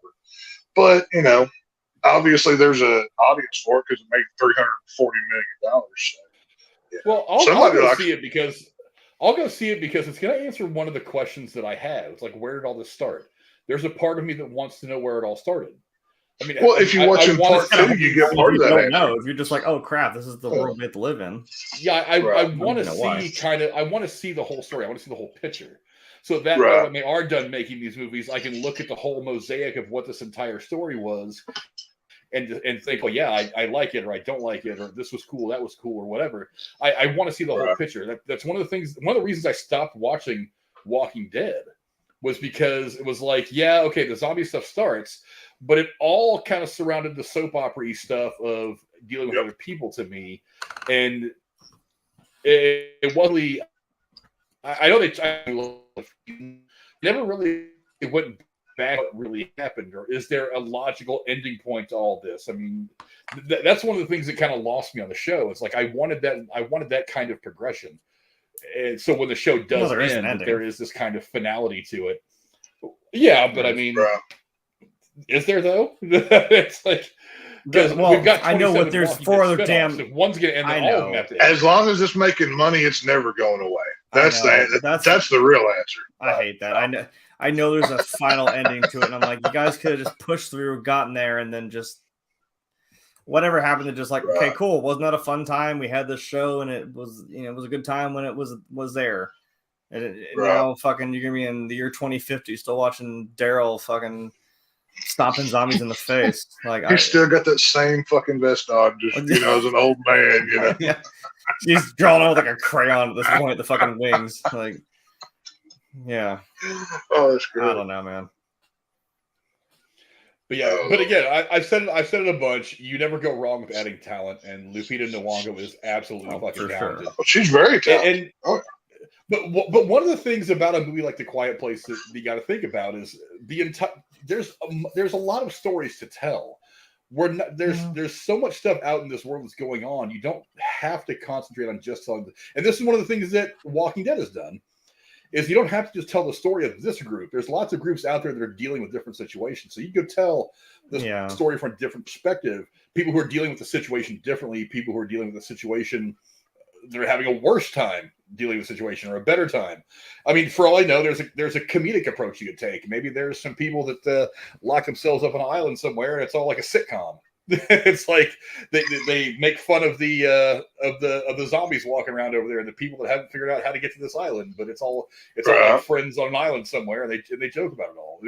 But, obviously there's an audience for it because it made $340 million. So, yeah. Well, I'll go see it because it's going to answer one of the questions that I have. It's like, where did all this start? There's a part of me that wants to know where it all started. I mean, well, if you watch in part 2, you get part of that. Don't know if you're just like, oh crap, this is the world we have to live in. Yeah, I want to see I want to see the whole story. I want to see the whole picture. So that way, when they are done making these movies, I can look at the whole mosaic of what this entire story was, and think, well, yeah, I like it, or I don't like it, or this was cool, that was cool, or whatever. I want to see the whole picture. That's one of the things. One of the reasons I stopped watching Walking Dead was because it was like, yeah, okay, the zombie stuff starts, but it all kind of surrounded the soap opera-y stuff of dealing with other people to me, and it wasn't really. I know they never really went back what really happened, or is there a logical ending point to all this? I mean, that's one of the things that kind of lost me on the show. It's like I wanted that kind of progression, and so when the show does end, there is this kind of finality to it. Yeah, but I mean, is there though? It's like, well, we've got, I know what there's 4 other damn. If one's going to end, all of them have to end. As long as it's making money, it's never going away. That's the real answer. I hate that. I know there's a final ending to it, and I'm like, you guys could have just pushed through, gotten there, and then just whatever happened to just like, okay, cool. Wasn't that a fun time? We had this show, and it was, it was a good time when it was there. And now, fucking, you're gonna be in the year 2050, still watching Daryl fucking stomping zombies in the face. Like, he's still got that same fucking vest on, just as an old man, Yeah. He's drawn out with like a crayon at this point, the fucking wings. Like, yeah. Oh, that's great. I don't know, man. But yeah, but again, I've said it a bunch. You never go wrong with adding talent, and Lupita Nyong'o is absolutely fucking talented. Sure. She's very talented. But one of the things about a movie like The Quiet Place that you got to think about is the entire. There's a lot of stories to tell. There's so much stuff out in this world that's going on. You don't have to concentrate on just telling. And this is one of the things that Walking Dead has done, is you don't have to just tell the story of this group. There's lots of groups out there that are dealing with different situations. So you could tell the story from a different perspective. People who are dealing with the situation differently, people who are dealing with the situation, they're having a worse time dealing with the situation or a better time. I mean, for all I know, there's a comedic approach you could take. Maybe there's some people that lock themselves up on an island somewhere, and it's all like a sitcom. It's like they make fun of the zombies walking around over there, and the people that haven't figured out how to get to this island. But it's all like friends on an island somewhere, and they joke about it all.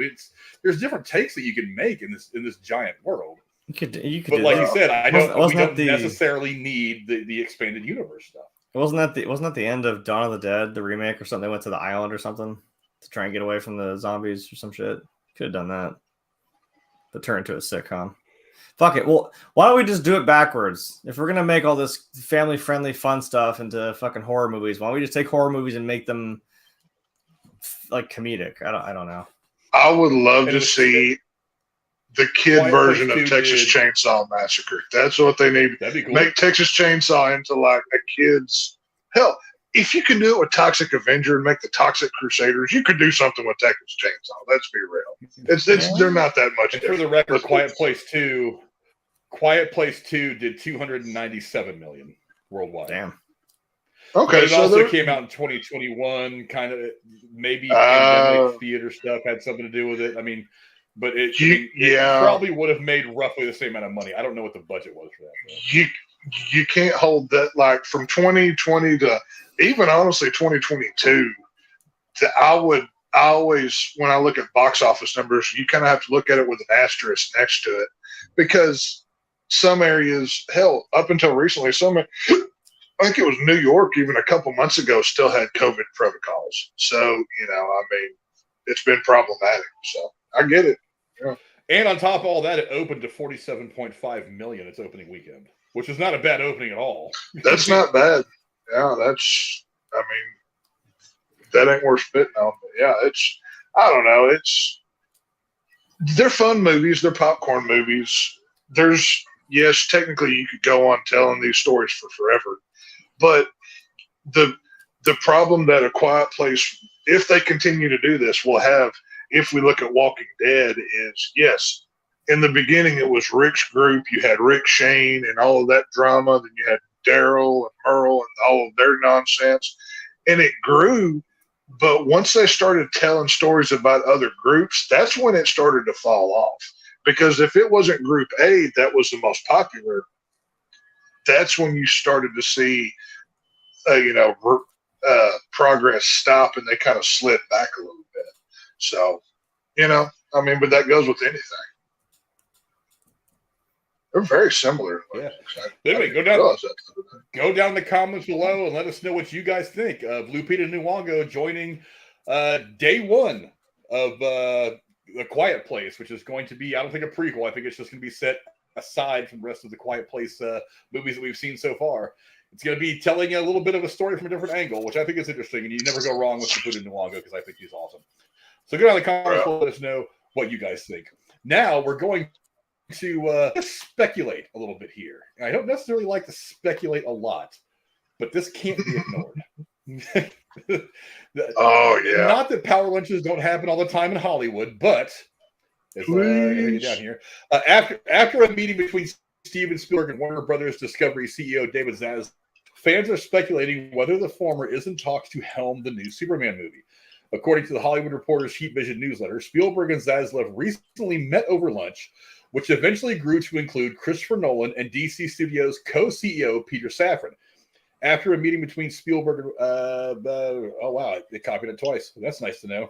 There's different takes that you can make in this giant world. You could but like you said, we don't necessarily need the expanded universe stuff. Wasn't that the end of Dawn of the Dead, the remake or something? They went to the island or something to try and get away from the zombies or some shit. Could have done that, but turn into a sitcom. Fuck it. Well, why don't we just do it backwards? If we're gonna make all this family-friendly, fun stuff into fucking horror movies, why don't we just take horror movies and make them like comedic? I don't know. I would love to see the kid version of Texas Chainsaw Massacre. That's what they need. That'd be cool. Make Texas Chainsaw into like a kid's. Hell, if you can do it with Toxic Avenger and make the Toxic Crusaders, you could do something with Texas Chainsaw. Let's be real. They're not that much. And for the record, Quiet Place 2 did $297 million worldwide. Damn. Okay, but it also came out in 2021. Kind of maybe pandemic theater stuff had something to do with it. I mean, but it probably would have made roughly the same amount of money. I don't know what the budget was for that. You can't hold that, like from 2020 to even honestly 2022. I always, when I look at box office numbers, you kind of have to look at it with an asterisk next to it, because some areas, hell, up until recently, I think it was New York even a couple months ago, still had COVID protocols. So, I mean, it's been problematic. So I get it. Yeah. And on top of all that, it opened to $47.5 million its opening weekend, which is not a bad opening at all. That's not bad. Yeah, I mean, that ain't worth spitting on. But yeah, I don't know. They're fun movies. They're popcorn movies. Yes, technically you could go on telling these stories for forever. But the problem that A Quiet Place, if they continue to do this, will have, if we look at Walking Dead, is, yes, in the beginning it was Rick's group. You had Rick, Shane, and all of that drama. Then you had Daryl and Merle and all of their nonsense. And it grew, but once they started telling stories about other groups, that's when it started to fall off. Because if it wasn't Group A that was the most popular, that's when you started to see, progress stop, and they kind of slid back a little bit. So, but that goes with anything. They're very similar. Yeah. I Anyway, didn't realize that. go down in the comments below and let us know what you guys think of Lupita Nyong'o joining day one of The Quiet Place, which is going to be, I don't think a prequel. I think it's just going to be set aside from the rest of the Quiet Place movies that we've seen so far. It's going to be telling a little bit of a story from a different angle, which I think is interesting, and you never go wrong with Lupita Nyong'o because I think he's awesome. So go down in the comments below, let us know what you guys think. Now we're going to speculate a little bit here. I don't necessarily like to speculate a lot, but this can't be ignored. Oh, yeah. Not that power lunches don't happen all the time in Hollywood, but as down here, after a meeting between Steven Spielberg and Warner Brothers Discovery CEO David Zaslav, fans are speculating whether the former is in talks to helm the new Superman movie. According to the Hollywood Reporter's Heat Vision newsletter, Spielberg and Zaslav recently met over lunch, which eventually grew to include Christopher Nolan and DC Studios co-CEO Peter Safran. After a meeting between Spielberg and oh wow, they copied it twice. That's nice to know.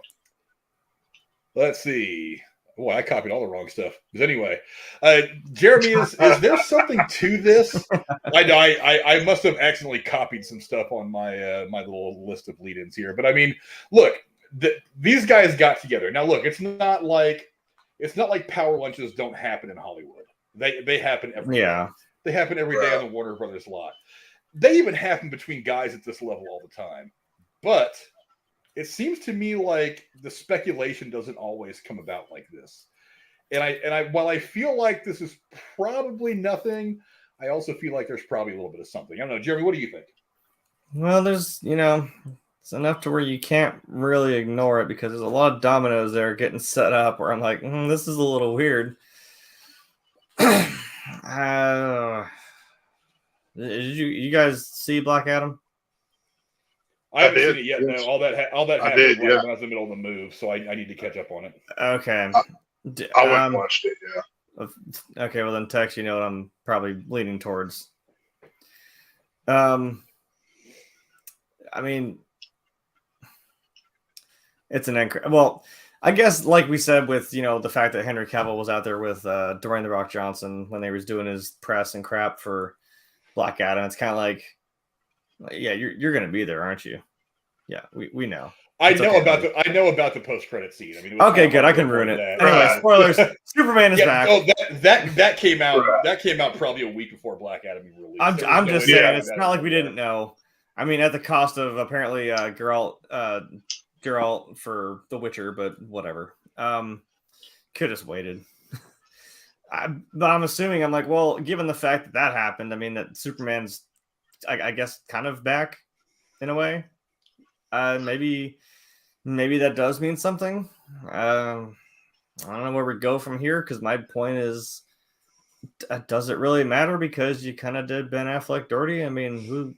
Let's see. Boy, I copied all the wrong stuff. But anyway, Jeremy, is there something to this? I know I must have accidentally copied some stuff on my my little list of lead-ins here. But I mean, look, these guys got together. Now, look, it's not like power lunches don't happen in Hollywood. They happen every day. They happen every day on the Warner Brothers lot. They even happen between guys at this level all the time. But it seems to me like the speculation doesn't always come about like this. And I while I feel like this is probably nothing, I also feel like there's probably a little bit of something. I don't know, Jeremy, what do you think? Well, there's, it's enough to where you can't really ignore it because there's a lot of dominoes there getting set up where I'm like, this is a little weird. Did you guys see Black Adam? I haven't seen it yet. Yes. No, all that happened when I was in the middle of the move, so I need to catch up on it. Okay. I went and watched it, yeah. Okay, well then, Tex, you know what I'm probably leaning towards. I mean, it's an incredible. Well, I guess like we said with the fact that Henry Cavill was out there with Dwayne The Rock Johnson when they was doing his press and crap for Black Adam, it's kind of like, yeah, you're gonna be there, aren't you? Yeah, we know. I know about the post-credit scene. I mean, okay, good. I can ruin it. Anyway, spoilers. Superman is back. Oh, that came out. That came out probably a week before Black Adam released. I'm just saying, it's not like we didn't know. I mean, at the cost of apparently Geralt for The Witcher, but whatever. Could have waited. But I'm assuming, I'm like, well, given the fact that happened, I mean, that Superman's, I guess, kind of back in a way. Maybe that does mean something. I don't know where we go from here because my point is, does it really matter? Because you kind of did Ben Affleck dirty. I mean, who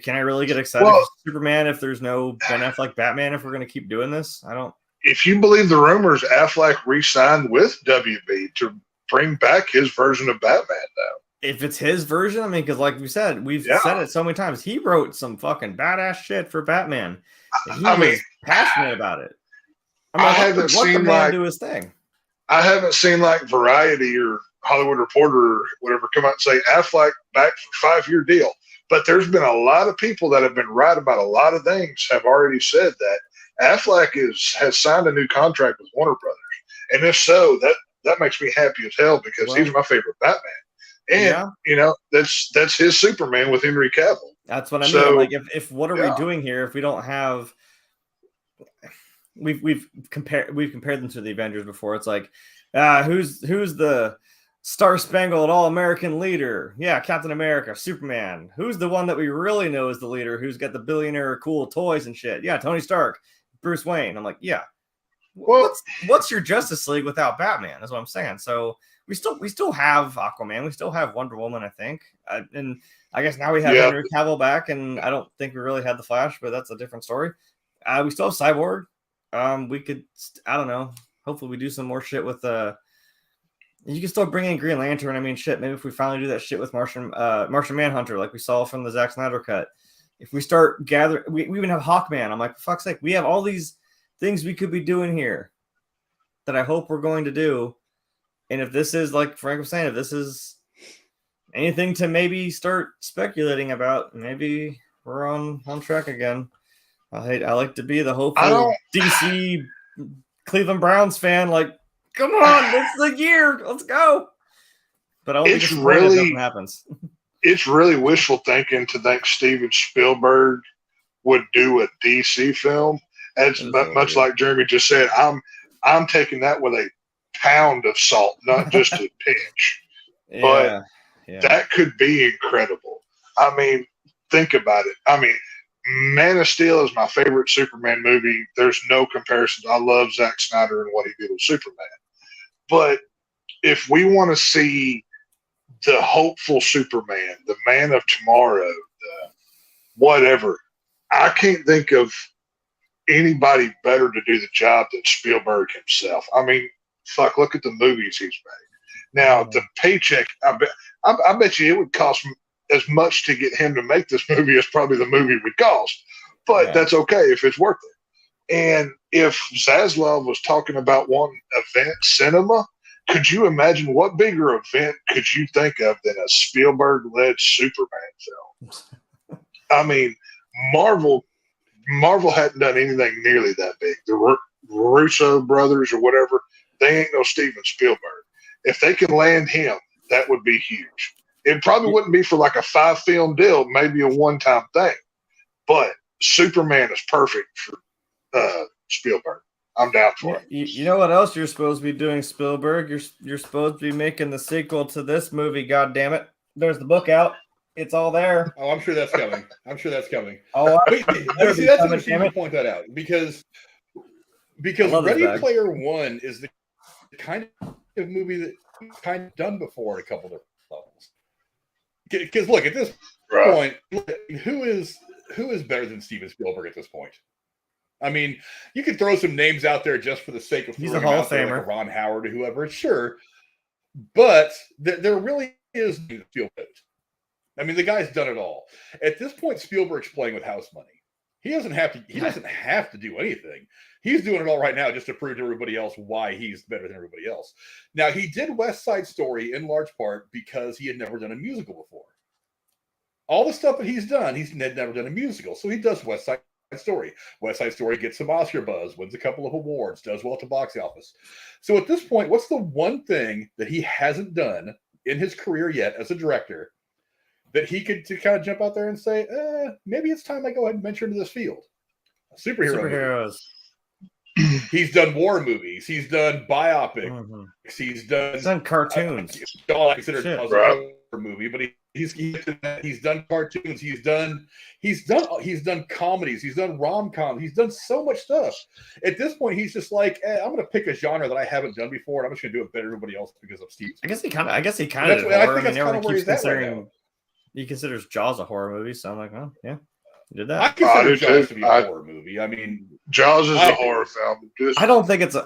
can I really get excited for Superman if there's no Ben Affleck Batman? If we're going to keep doing this, I don't. If you believe the rumors, Affleck re-signed with WB to bring back his version of Batman now. If it's his version, I mean, because like we said, we've said it so many times. He wrote some fucking badass shit for Batman. He was passionate about it. I haven't seen do his thing. I haven't seen like Variety or Hollywood Reporter or whatever come out and say Affleck back for 5-year deal. But there's been a lot of people that have been right about a lot of things have already said that Affleck has signed a new contract with Warner Brothers, and if so, that makes me happy as hell because he's my favorite Batman. And that's his Superman with Henry Cavill. That's what I mean. So, like, if what are we doing here? If we don't have, we've compared them to the Avengers before. It's like, who's the Star Spangled All-American leader? Yeah, Captain America, Superman. Who's the one that we really know is the leader? Who's got the billionaire cool toys and shit? Yeah, Tony Stark, Bruce Wayne. I'm like, yeah. Well, what's your Justice League without Batman? That's what I'm saying. So. We still have Aquaman. We still have Wonder Woman, I think. And I guess now we have Henry Cavill back, and I don't think we really had the Flash, but that's a different story. We still have Cyborg. We could, I don't know. Hopefully we do some more shit with you can still bring in Green Lantern. I mean, shit, maybe if we finally do that shit with Martian Manhunter, like we saw from the Zack Snyder cut. If we start gathering, we even have Hawkman. I'm like, for fuck's sake, we have all these things we could be doing here that I hope we're going to do. And if this is, like Frank was saying, if this is anything to maybe start speculating about, maybe we're on track again. I like to be the hopeful DC Cleveland Browns fan. Like, come on, this is the year. Let's go. But I won't be disappointed if nothing happens. It's really wishful thinking to think Steven Spielberg would do a DC film. As much like Jeremy just said, I'm taking that with a pound of salt, not just a pinch. But that could be incredible. I mean, think about it. I mean, Man of Steel is my favorite Superman movie. There's no comparison. I love Zack Snyder and what he did with Superman. But if we want to see the hopeful Superman, the Man of Tomorrow, the whatever, I can't think of anybody better to do the job than Spielberg himself. I mean, fuck, look at the movies he's made. Now, the paycheck, I bet you it would cost as much to get him to make this movie as probably the movie would cost. But that's okay if it's worth it. And if Zaslav was talking about one event cinema, could you imagine what bigger event could you think of than a Spielberg-led Superman film? I mean, Marvel hadn't done anything nearly that big. The Russo brothers or whatever, they ain't no Steven Spielberg. If they can land him, that would be huge. It probably wouldn't be for like a 5-film deal, maybe a one-time thing. But Superman is perfect for Spielberg. I'm down for it. You know what else you're supposed to be doing, Spielberg? You're supposed to be making the sequel to this movie, God damn it. There's the book out. It's all there. Oh, I'm sure that's coming. Oh, Wait, see, that's interesting to point that out because Ready Player One is the kind of movie that kind of done before at a couple different levels. Because look, at this point, who is better than Steven Spielberg at this point? I mean, you could throw some names out there just for the sake of he's a Hall of Famer, like Ron Howard or whoever, sure. But there really is no Spielberg. I mean, the guy's done it all. At this point, Spielberg's playing with house money. He doesn't have to do anything. He's doing it all right now just to prove to everybody else why he's better than everybody else. Now, he did West Side Story in large part because he had never done a musical before. All the stuff that he's done, he's never done a musical. So he does West Side Story. West Side Story gets some Oscar buzz, wins a couple of awards, does well at the box office. So at this point, what's the one thing that he hasn't done in his career yet as a director that he could kind of jump out there and say, maybe it's time I go ahead and venture into this field? Superheroes. He's done war movies. He's done biopics. Mm-hmm. He's done cartoons. All I consider a horror movie, but he's done cartoons. He's done comedies. He's done rom-coms. He's done so much stuff. At this point, he's just like, I'm going to pick a genre that I haven't done before, and I'm just going to do it better than everybody else because I'm Steve. I guess he kind of. I think that's kind of where he's at right now. He considers Jaws a horror movie, so I'm like, oh, yeah, he did that. I consider Jaws to be a horror movie. I mean, Jaws is a horror film. I don't think it's a.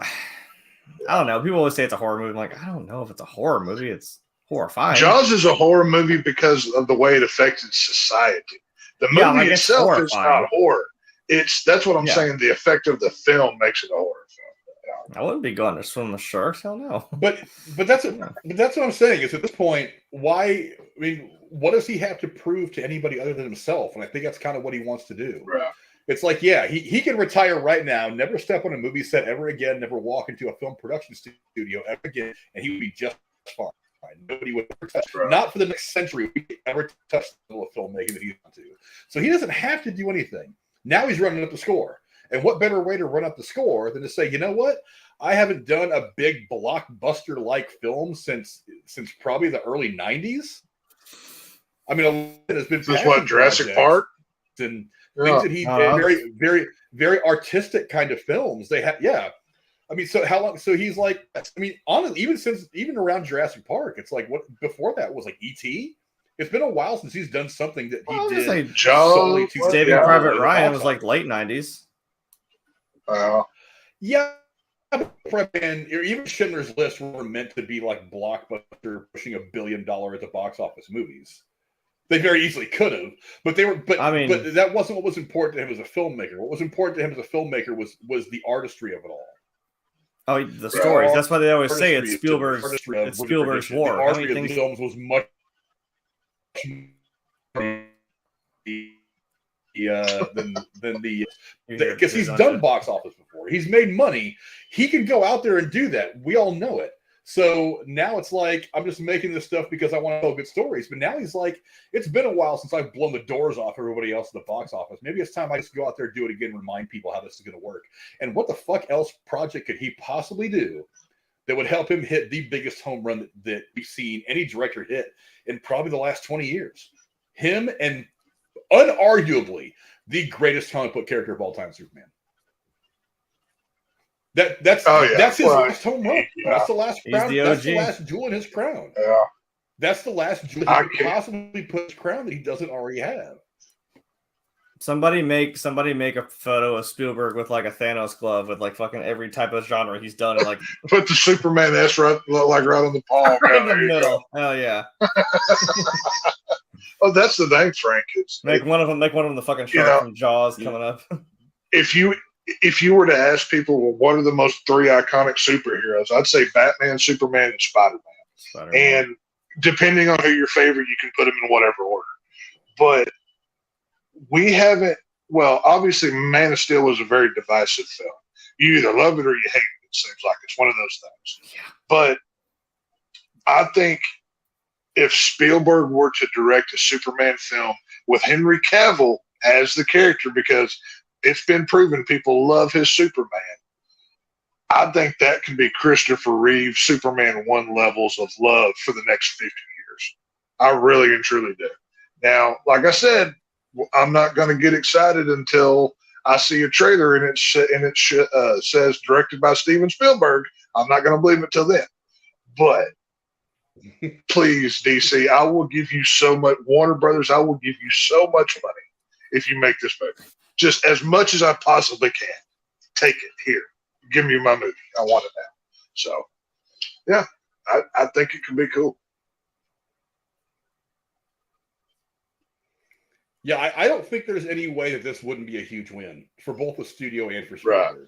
I don't know. People always say it's a horror movie. I'm like, I don't know if it's a horror movie. It's horrifying. Jaws is a horror movie because of the way it affected society. The movie itself is not horror. That's what I'm saying. The effect of the film makes it a horror film. I wouldn't be going to swim with sharks. Hell no. But that's what I'm saying. Is at this point, why? I mean, what does he have to prove to anybody other than himself? And I think that's kind of what he wants to do. Right. It's like, yeah, he can retire right now, never step on a movie set ever again, never walk into a film production studio ever again, and he would be just fine. Nobody would ever touch. Right. Not for the next century would he ever touch the level of filmmaking that he's on to. So he doesn't have to do anything. Now he's running up the score. And what better way to run up the score than to say, you know what? I haven't done a big blockbuster-like film since probably the early 90s. I mean, it has been Jurassic Park and things that he did, very, very, very artistic kind of films. They have, I mean, so how long? So he's like, I mean, honestly, even around Jurassic Park, it's like what before that was like E.T. It's been a while since he's done something that he did. Like Saving Private Ryan was like late 90s. Yeah. And even Schindler's List were meant to be like blockbuster, pushing $1 billion at the box office movies. They very easily could have, but they were. But that wasn't what was important to him as a filmmaker. What was important to him as a filmmaker was the artistry of it all. Oh, the stories. That's why they always say it's Artistry Spielberg's war. The How many artistry of things? these films was much than the because he's done box office before. He's made money. He can go out there and do that. We all know it. So now it's like, I'm just making this stuff because I want to tell good stories. But now he's like, it's been a while since I've blown the doors off everybody else in the box office. Maybe it's time I just go out there and do it again and remind people how this is going to work. And what the fuck else project could he possibly do that would help him hit the biggest home run that we've seen any director hit in probably the last 20 years? Him and unarguably the greatest comic book character of all time, Superman. That's his last home run. Yeah. That's the last crown. That's the last jewel in his crown. Yeah. That's the last jewel he could possibly put his crown that he doesn't already have. Somebody make a photo of Spielberg with like a Thanos glove with like fucking every type of genre he's done. And like put the Superman S right on the palm. In the middle. Hell yeah. Oh, that's the thing, Frank. Make one of them the fucking shark from Jaws coming up. If you were to ask people, well, what are the most 3 iconic superheroes? I'd say Batman, Superman, and Spider-Man. And depending on who your favorite, you can put them in whatever order. But we haven't. Well, obviously, Man of Steel was a very divisive film. You either love it or you hate it. It seems like it's one of those things. Yeah. But I think if Spielberg were to direct a Superman film with Henry Cavill as the character, because it's been proven people love his Superman, I think that can be Christopher Reeve Superman 1 levels of love for the next 50 years. I really and truly do. Now, like I said, I'm not going to get excited until I see a trailer and it says directed by Steven Spielberg. I'm not going to believe it till then. But please, DC, I will give you so much. Warner Brothers, I will give you so much money if you make this movie. Just as much as I possibly can. Take it here. Give me my movie. I want it now. So, yeah, I think it could be cool. Yeah, I don't think there's any way that this wouldn't be a huge win for both the studio and for Spielberg.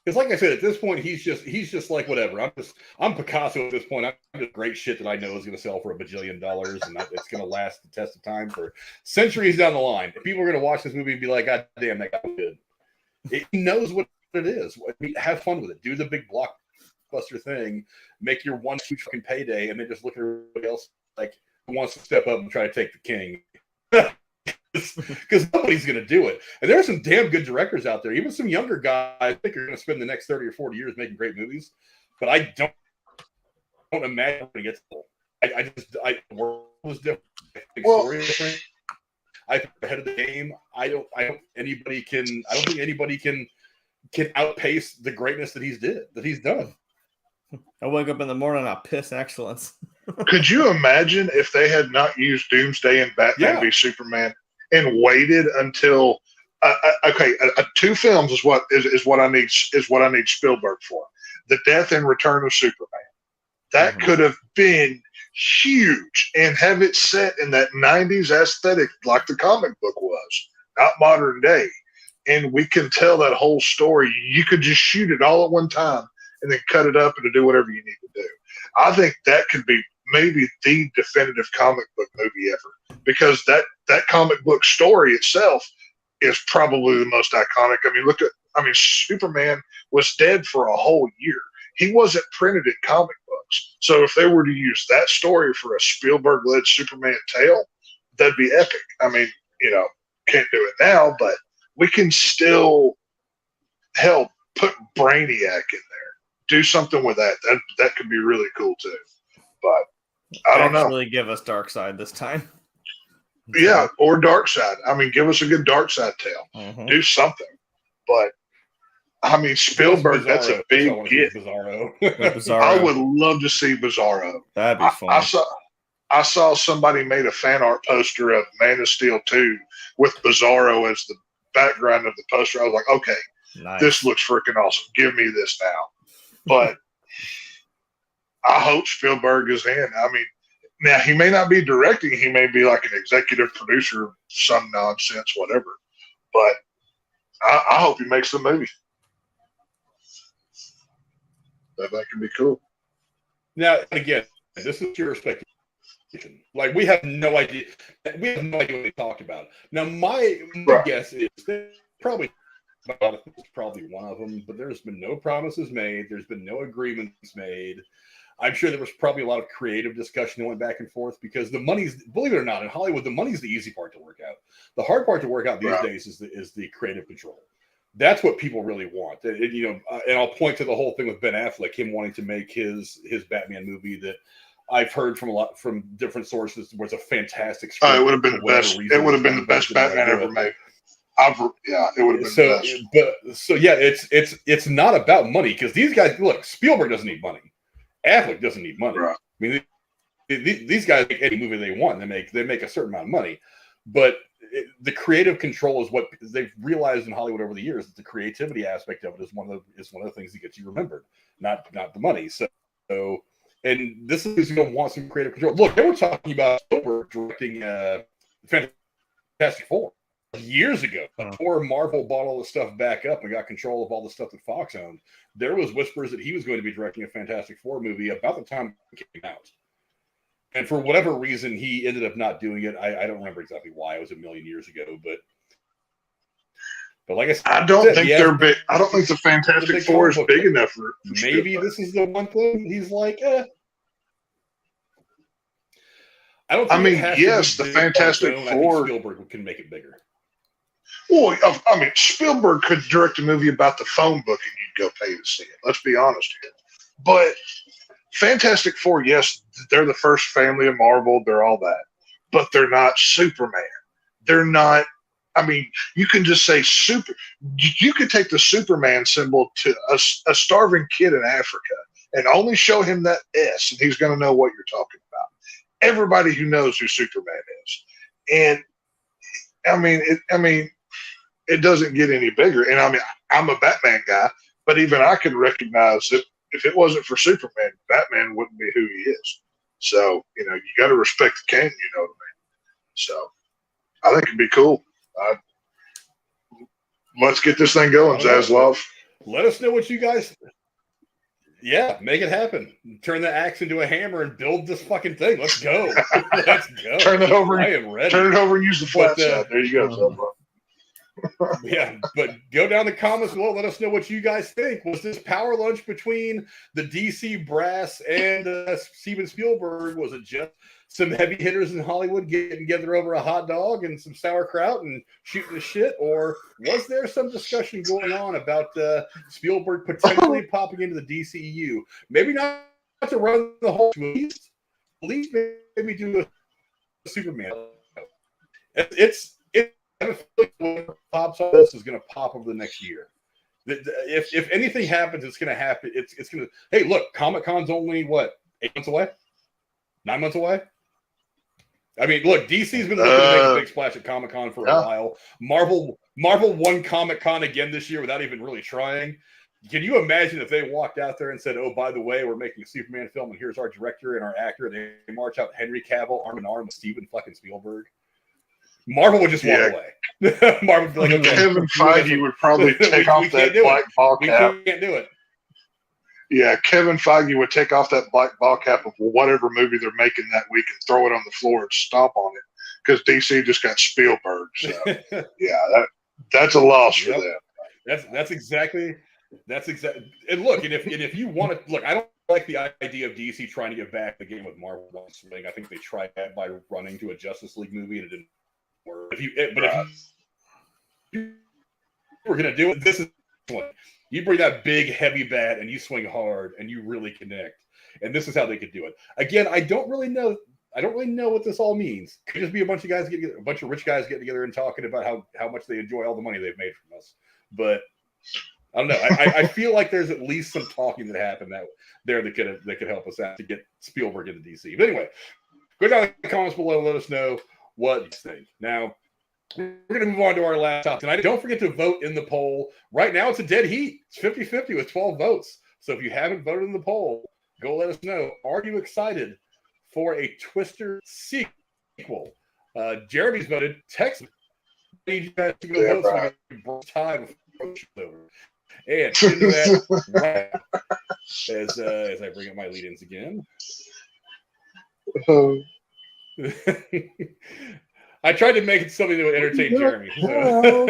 Because, like I said, at this point, he's just like whatever. I'm Picasso at this point. I'm just great shit that I know is going to sell for $1 bajillion, and it's going to last the test of time for centuries down the line. And people are going to watch this movie and be like, "God damn, that guy was good." He knows what it is. I mean, have fun with it. Do the big blockbuster thing. Make your one huge fucking payday, and then just look at everybody else like who wants to step up and try to take the king. Because nobody's going to do it. And there are some damn good directors out there. Even some younger guys, I think, are going to spend the next 30 or 40 years making great movies. But I don't imagine it gets old. The world was different. Story is different. I think ahead of the game. I don't think anybody can outpace the greatness that he's done. I wake up in the morning and I piss excellence. Could you imagine if they had not used Doomsday and Batman v Superman and waited until 2 films is what I need Spielberg for. The Death and Return of Superman. That could have been huge and have it set in that 90s aesthetic like the comic book was, not modern day. And we can tell that whole story. You could just shoot it all at one time and then cut it up and do whatever you need to do. I think that could be maybe the definitive comic book movie ever, because that comic book story itself is probably the most iconic. I mean, Superman was dead for a whole year. He wasn't printed in comic books. So if they were to use that story for a Spielberg-led Superman tale, that'd be epic. I mean, can't do it now, but we can still help put Brainiac in there. Do something with that. That could be really cool too. But I don't know. Actually give us Darkseid this time. Yeah, or Darkseid. I mean, give us a good Darkseid tale. Mm-hmm. Do something. But I mean, Spielberg, that's a big get. Bizarro. I would love to see Bizarro. That'd be fun. I saw somebody made a fan art poster of Man of Steel 2 with Bizarro as the background of the poster. I was like, okay, nice. This looks freaking awesome. Give me this now. But I hope Spielberg is in. I mean, now he may not be directing. He may be like an executive producer, some nonsense, whatever. But I hope he makes the movie. That can be cool. Now, again, this is pure speculation. Like, we have no idea. We have no idea what they talked about. Now, my guess is that probably one of them, but there's been no promises made. There's been no agreements made. I'm sure there was probably a lot of creative discussion that went back and forth because the money's, believe it or not, in Hollywood, the money's the easy part to work out. The hard part to work out these days is the creative control. That's what people really want. And I'll point to the whole thing with Ben Affleck, him wanting to make his Batman movie that I've heard from different sources was a fantastic script. It would have been the best. It would have been the best Batman ever made. It would have been the best. It's not about money because these guys, look, Spielberg doesn't need money. Affleck doesn't need money. Right. I mean, these guys make any movie they want. They make a certain amount of money, but the creative control is what they've realized in Hollywood over the years. That the creativity aspect of it is one of the things that gets you remembered, not the money. So, and this is going to want some creative control. Look, they were talking about Spielberg directing Fantastic Four years ago, before Marvel bought all the stuff back up and got control of all the stuff that Fox owned. There was whispers that he was going to be directing a Fantastic Four movie about the time it came out. And for whatever reason, he ended up not doing it. I don't remember exactly why. It was a million years ago, but like I said, I don't think they're big. I don't think the Fantastic Four is big enough for maybe this is the one thing he's like, I don't think I mean, yes, the Fantastic Four. Spielberg can make it bigger. Well, I mean, Spielberg could direct a movie about the phone book and you'd go pay to see it. Let's be honest here. But Fantastic Four, yes, they're the first family of Marvel. They're all that. But they're not Superman. They're not, I mean, you can just say you could take the Superman symbol to a starving kid in Africa and only show him that S, and he's going to know what you're talking about. Everybody who knows who Superman is. And, I mean, it doesn't get any bigger. And I mean, I'm a Batman guy, but even I can recognize that if it wasn't for Superman, Batman wouldn't be who he is. So, you got to respect the king, you know what I mean? So, I think it'd be cool. Let's get this thing going, Zaslav. Let us know what you guys. Yeah, make it happen. Turn the axe into a hammer and build this fucking thing. Let's go. Let's go. Turn it over. I am ready. Turn it over and use the flat side. There you go. Yeah, but go down the comments below. Let us know what you guys think. Was this power lunch between the DC brass and Steven Spielberg? Was it just some heavy hitters in Hollywood getting together over a hot dog and some sauerkraut and shooting the shit? Or was there some discussion going on about Spielberg potentially popping into the DCEU? Maybe not to run the whole, at least maybe do a Superman. I have a feeling what pops on this is going to pop over the next year. If anything happens, it's going to happen. It's going to. Hey, look, Comic-Con's only what, 8 months away, 9 months away. I mean, look, DC's been looking to make a big splash at Comic-Con for a while. Marvel won Comic-Con again this year without even really trying. Can you imagine if they walked out there and said, "Oh, by the way, we're making a Superman film, and here's our director and our actor." They march out Henry Cavill arm in arm with Steven fucking Spielberg. Marvel would just walk away. Marvel would be like, okay, Kevin Feige would probably take off that black ball cap. We can't do it. Yeah, Kevin Feige would take off that black ball cap of whatever movie they're making that week and throw it on the floor and stomp on it because DC just got Spielberg. So, yeah, that's a loss for them. That's exactly. And look, and if you want to look, I don't like the idea of DC trying to get back the game with Marvel. I think they tried that by running to a Justice League movie and it didn't. If you were going to do it, this is one. You bring that big, heavy bat and you swing hard and you really connect. And this is how they could do it. Again, I don't really know what this all means. Could just be a bunch of rich guys getting together and talking about how much they enjoy all the money they've made from us. But I don't know. I feel like there's at least some talking that happened that could help us out to get Spielberg into DC. But anyway, go down in the comments below and let us know what you think. Now, we're going to move on to our last topic tonight. Don't forget to vote in the poll. Right now, it's a dead heat. It's 50-50 with 12 votes. So if you haven't voted in the poll, go let us know. Are you excited for a Twister sequel? Jeremy's voted. Text me. I need you guys to go vote so we can break time before the show's over. And into that, as I bring up my lead-ins again. I tried to make it something that would entertain Jeremy. So.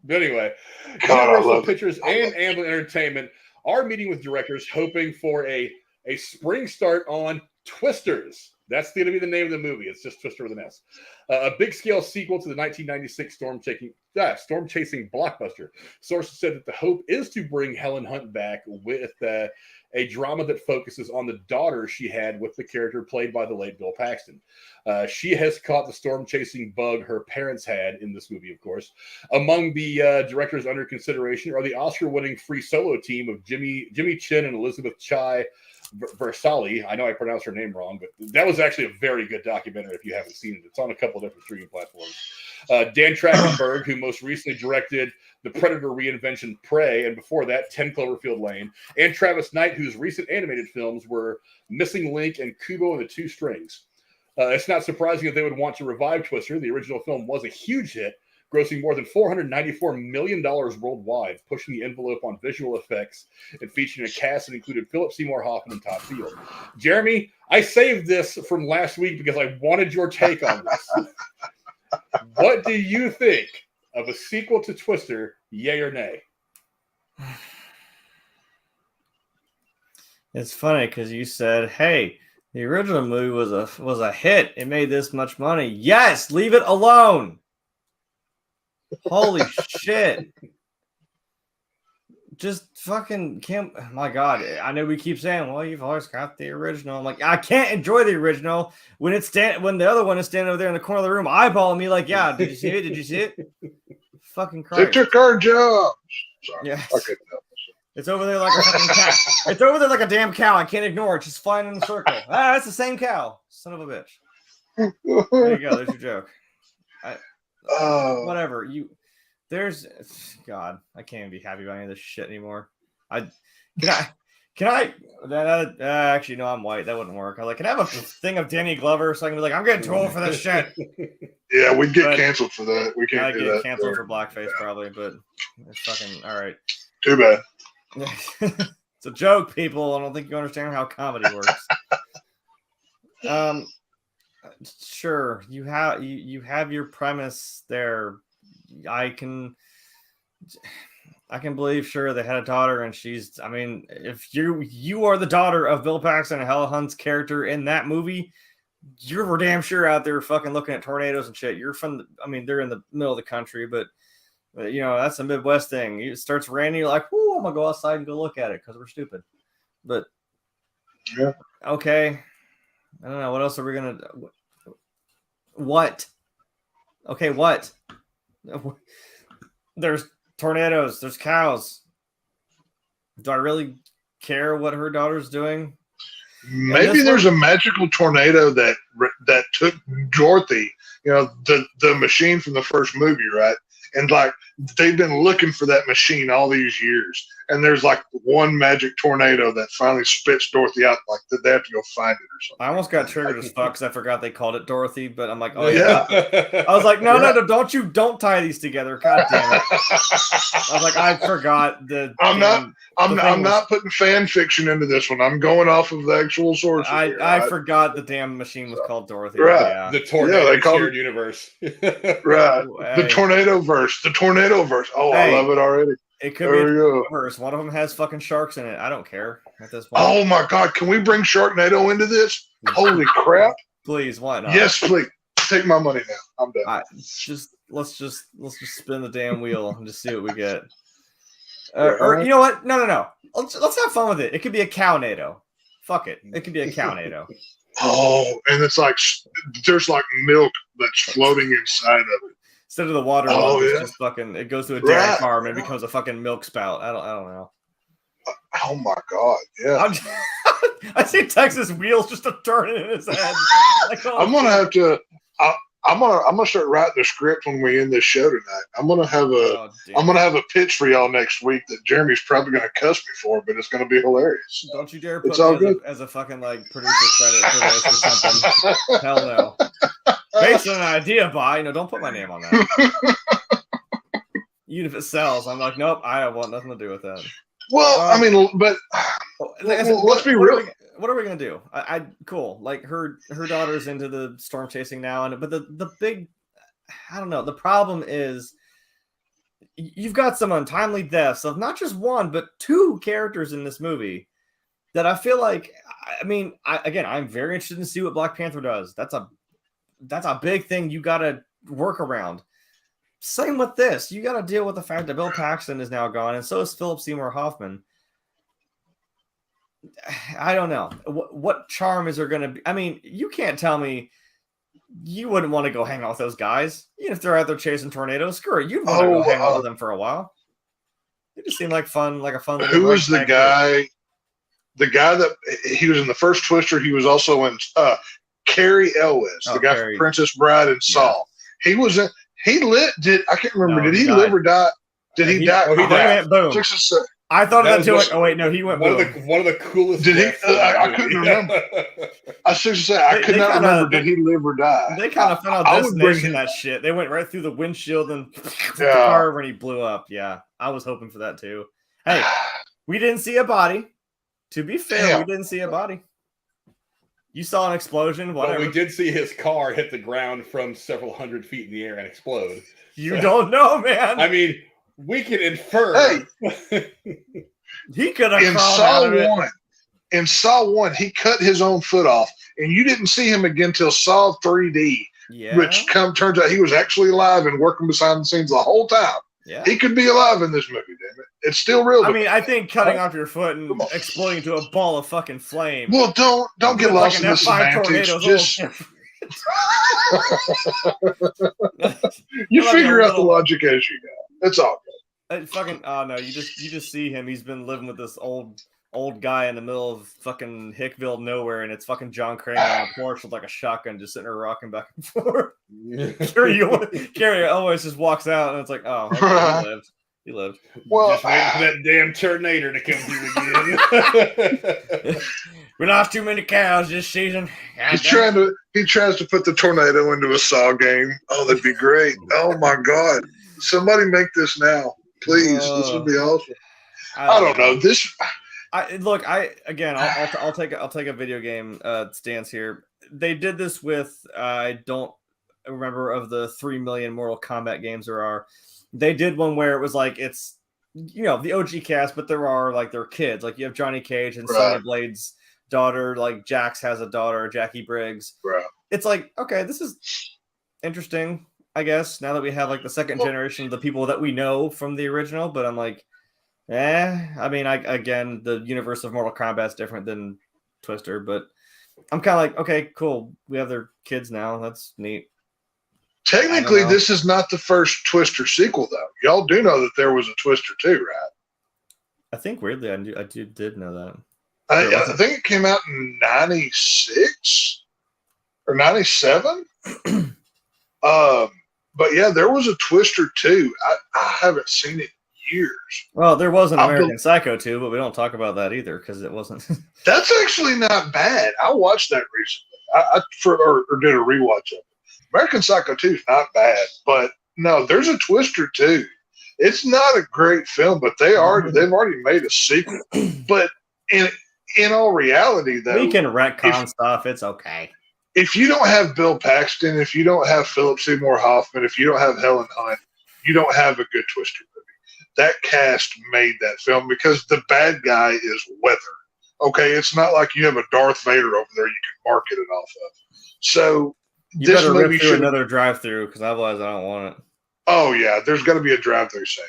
But anyway, Universal Pictures and Amblin Entertainment are meeting with directors, hoping for a spring start on Twisters. That's going to be the name of the movie. It's just Twister with an S. A big-scale sequel to the 1996 storm-chasing blockbuster. Sources said that the hope is to bring Helen Hunt back with a drama that focuses on the daughter she had with the character played by the late Bill Paxton. She has caught the storm-chasing bug her parents had in this movie, of course. Among the directors under consideration are the Oscar-winning Free Solo team of Jimmy Chin and Elizabeth Chai Versali. I know I pronounced her name wrong, but that was actually a very good documentary if you haven't seen it. It's on a couple different streaming platforms. Dan Trachtenberg, who most recently directed the Predator reinvention Prey, and before that, 10 Cloverfield Lane, and Travis Knight, whose recent animated films were Missing Link and Kubo and the Two Strings. It's not surprising that they would want to revive Twister. The original film was a huge hit, grossing more than $494 million worldwide, pushing the envelope on visual effects and featuring a cast that included Philip Seymour Hoffman and Todd Field. Jeremy, I saved this from last week because I wanted your take on this. What do you think of a sequel to Twister, yay or nay? It's funny because you said, hey, the original movie was a hit. It made this much money. Yes, leave it alone. Holy shit. Just fucking can't. My God. I know we keep saying, well, you've always got the original. I'm like, I can't enjoy the original when when the other one is standing over there in the corner of the room eyeballing me like, yeah, did you see it? Did you see it? Fucking Christ. They took our jobs. Sorry. Yes. Okay. It's over there like a fucking cow. It's over there like a damn cow. I can't ignore it. Just flying in a circle. Ah, that's the same cow. Son of a bitch. There you go. There's your joke. Whatever. God, I can't even be happy about any of this shit anymore. Actually, no, I'm white. That wouldn't work. I can I have a thing of Danny Glover so I can be like, I'm getting too old for this shit. Yeah, we'd get canceled for that. We can't do that. I'd get canceled for blackface probably, but it's fucking all right. Too bad. It's a joke, people. I don't think you understand how comedy works. Sure, you have your premise there. I can believe, sure, they had a daughter, and she's. I mean, if you are the daughter of Bill Paxton and Helen Hunt's character in that movie, you're for damn sure out there fucking looking at tornadoes and shit. You're from. They're in the middle of the country, but that's a Midwest thing. It starts raining, you're like, "Whoo, I'm gonna go outside and go look at it because we're stupid." But yeah, okay. I don't know what else are we gonna. What? Okay, what? There's tornadoes. There's cows. Do I really care what her daughter's doing? Maybe there's a magical tornado that took Dorothy, the machine from the first movie, right? And they've been looking for that machine all these years. And there's one magic tornado that finally spits Dorothy out. Did they have to go find it or something? I almost got triggered as fuck because I forgot they called it Dorothy, but I'm like, oh yeah. I was like, no, don't tie these together. God damn it. I was like, I forgot I'm not putting fan fiction into this one. I'm going off of the actual source. I forgot the damn machine was called Dorothy. Right. Yeah. The tornado shared universe. Right. The tornado verse. The tornado verse. Oh, hey. I love it already. It could be a verse. One of them has fucking sharks in it. I don't care at this point. Oh my God. Can we bring Sharknado into this? Holy crap. Please, why not? Yes, please. Take my money now. I'm done. Let's just spin the damn wheel and just see what we get. Or you know what? No. Let's have fun with it. It could be a cow-nado. Fuck it. It could be a cow-nado. Oh, and it's there's milk that's floating inside of it. Instead of the water, it's just fucking. It goes to a dairy farm and it becomes a fucking milk spout. I don't know. Oh my God! Yeah. I see Texas wheels just turning in his head. I'm gonna have to. I'm gonna start writing the script when we end this show tonight. I'm gonna have a pitch for y'all next week that Jeremy's probably gonna cuss me for, but it's gonna be hilarious. Don't you dare put me as a fucking producer credit for this or something. Hell no. Based on an idea by, don't put my name on that. Even if it sells, I'm like, nope, I want nothing to do with that. Well, I mean, but like I said, let's be real. What are we gonna do? I cool. Like her daughter's into the storm chasing now, but the big, I don't know. The problem is you've got some untimely deaths of not just one but two characters in this movie that I feel like. I mean, I'm very interested to see what Black Panther does. That's a big thing you got to work around. Same with this. You got to deal with the fact that Bill Paxton is now gone, and so is Philip Seymour Hoffman. I don't know. What charm is there going to be? I mean, you can't tell me you wouldn't want to go hang out with those guys. Even if they're out there chasing tornadoes, screw it. You'd want to go hang out with them for a while. They just seem like fun, like a fun little. Who was the guy? Group. The guy that he was in the first Twister. He was also in Cary Elwes, the guy from Princess Bride and Saw. Yeah. He was in. He lit. I can't remember. Did he live or die? Did he die? Oh, he died. Boom. I thought of that too. Oh wait, no, he went. One of the coolest. Did he? I couldn't remember. I should say I could not remember. Did he live or die? They kind of found out destination that shit. They went right through the windshield and the car when he blew up. Yeah, I was hoping for that too. Hey, we didn't see a body. To be fair, we didn't see a body. You saw an explosion, whatever. Well, we did see his car hit the ground from several hundred feet in the air and explode. You don't know, man. I mean, we can infer. Hey, he could have crawled out of it. In Saw 1, he cut his own foot off, and you didn't see him again till Saw 3D, which turns out he was actually alive and working behind the scenes the whole time. Yeah. He could be alive in this movie, damn it. It's still real. I mean, I think cutting off your foot and exploding into a ball of fucking flame. Well, don't get lost in the semantics. Just you figure out the logic as you go. It's all good. No, you just see him. He's been living with this old guy in the middle of fucking Hickville nowhere, and it's fucking John Kramer on a porch with like a shotgun just sitting there rocking back and forth. Carrie always just walks out, and it's like, oh, okay, he lived. Well, just waiting for that damn tornado to come through again. We lost too many cows this season. He tries to put the tornado into a Saw game. Oh, that'd be great. Oh my God. Somebody make this now. Please. This would be awesome. I don't know. I'll take a video game stance here. They did this with I don't remember of the 3 million Mortal Kombat games there are. They did one where it was like it's the OG cast, but there are like their kids. Like you have Johnny Cage and Sonya Blade's daughter. Like Jax has a daughter, Jackie Briggs. Right. It's like, okay, this is interesting, I guess. Now that we have like the second generation of the people that we know from the original, but I'm like. I mean, again, the universe of Mortal Kombat is different than Twister, but I'm kind of like, okay, cool. We have their kids now. That's neat. Technically, this is not the first Twister sequel, though. Y'all do know that there was a Twister 2, right? I think weirdly, I did know that. I think it came out in 96 or 97. But yeah, there was a Twister 2. I haven't seen it. Years. Well, there was an American Psycho 2, but we don't talk about that either because it wasn't. That's actually not bad. I watched that recently. I did a rewatch of it. American Psycho 2 is not bad, but no, there's a Twister 2. It's not a great film, but they've already made a sequel. But in all reality, though, we can retcon stuff. It's okay. If you don't have Bill Paxton, if you don't have Philip Seymour Hoffman, if you don't have Helen Hunt, you don't have a good Twister movie. That cast made that film because the bad guy is weather. Okay, it's not like you have a Darth Vader over there you can market it off of. So you better rip through another drive-through because otherwise I don't want it. Oh yeah, there's got to be a drive-through scene.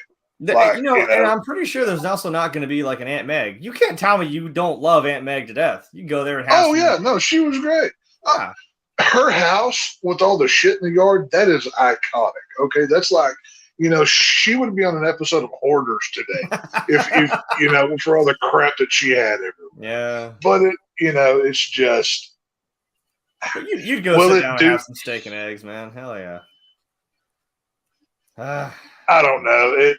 And I'm pretty sure there's also not going to be like an Aunt Meg. You can't tell me you don't love Aunt Meg to death. You can go there and have. Oh yeah, no, she was great. Yeah. Her house with all the shit in the yard, that is iconic. Okay, that's like. She would be on an episode of Hoarders today if for all the crap that she had everywhere. Yeah. But it's just. You'd go sit down and have some steak and eggs, man. Hell yeah. I don't know.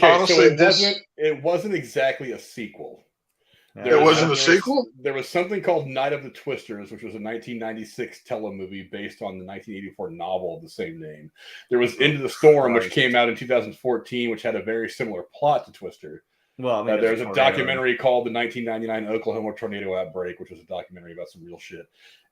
Honestly, so it wasn't exactly a sequel. It wasn't a sequel? There was something called Night of the Twisters, which was a 1996 telemovie based on the 1984 novel of the same name. There was Into the Storm, which came out in 2014, which had a very similar plot to Twister. Well, I mean, there's a documentary called The 1999 Oklahoma Tornado Outbreak, which was a documentary about some real shit.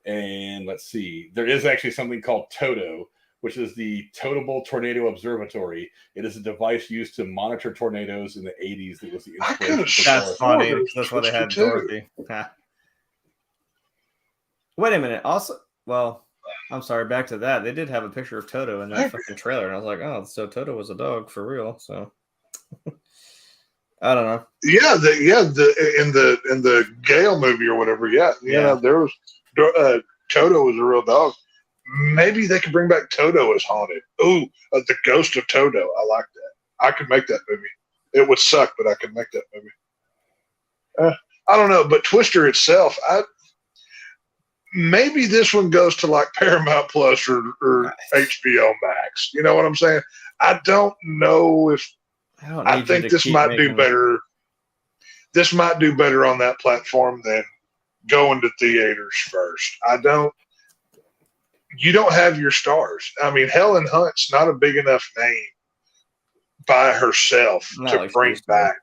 And let's see, there is actually something called TOTO, which is the Totable Tornado Observatory. It is a device used to monitor tornadoes in the 80s. That was the inspiration. That's funny. That's why they had Dorothy. Wait a minute. Also, well, I'm sorry. Back to that. They did have a picture of Toto in that fucking trailer, and I was like, oh, so Toto was a dog for real. So I don't know. Yeah, in the Gale movie or whatever. Yeah. There was Toto was a real dog. Maybe they could bring back Toto as haunted. Ooh, the ghost of Toto. I like that. I could make that movie. It would suck, but I could make that movie. I don't know, but Twister itself, maybe this one goes to like Paramount Plus or HBO Max. You know what I'm saying? I don't know if I think this might do better. This might do better on that platform than going to theaters first. You don't have your stars. I mean, Helen Hunt's not a big enough name by herself to bring back.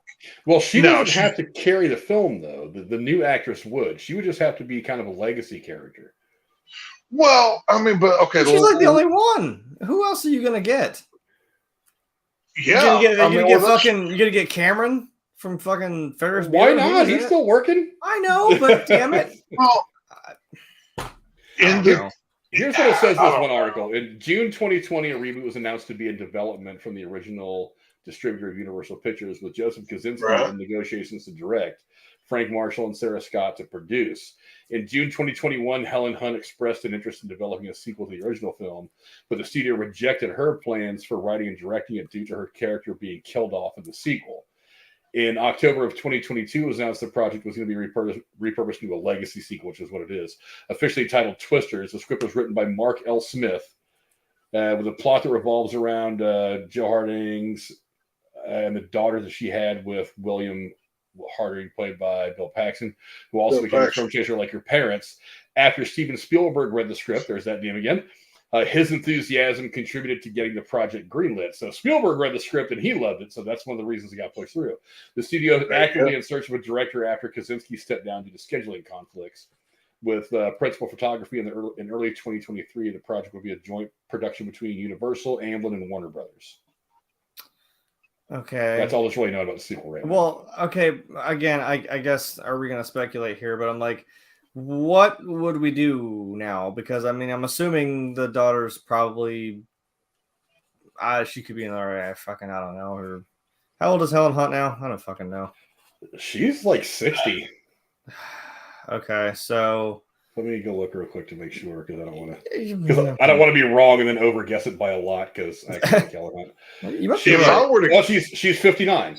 Well, she doesn't have to carry the film, though. The new actress would. She would just have to be kind of a legacy character. Well, I mean, but okay. She's like the only one. Who else are you going to get? Yeah. You're going to get Cameron from fucking Ferris Bueller? Why not? He's still working. I know, but damn it. Well, here's what it says in this one article. In June 2020, a reboot was announced to be in development from the original distributor of Universal Pictures, with Joseph Kosinski in negotiations to direct, Frank Marshall and Sarah Scott to produce. In June 2021, Helen Hunt expressed an interest in developing a sequel to the original film, but the studio rejected her plans for writing and directing it due to her character being killed off in the sequel. In October of 2022, it was announced the project was going to be repurposed into a legacy sequel, which is what it is. Officially titled Twisters, the script was written by Mark L. Smith, with a plot that revolves around Joe Harding's and the daughter that she had with William Harding, played by Bill Paxton, who also became a storm chaser like her parents. After Steven Spielberg read the script, there's that name again, his enthusiasm contributed to getting the project greenlit. So Spielberg read the script and he loved it, so that's one of the reasons it got pushed through. The studio is actively in search of a director after Kosinski stepped down due to scheduling conflicts. With principal photography in early 2023, the project will be a joint production between Universal, Amblin, and Warner Brothers. Okay. That's all that's really known about the sequel right now. Well, okay. Again, I guess, are we going to speculate here? But I'm like, what would we do now? Because, I mean, I'm assuming the daughter's probably, she could be in I don't know her. How old is Helen Hunt now? I don't fucking know. She's like 60. Okay, so let me go look real quick to make sure, because I don't want to be wrong and then over guess it by a lot, because I can't like Helen Hunt. You must be right. She's 59.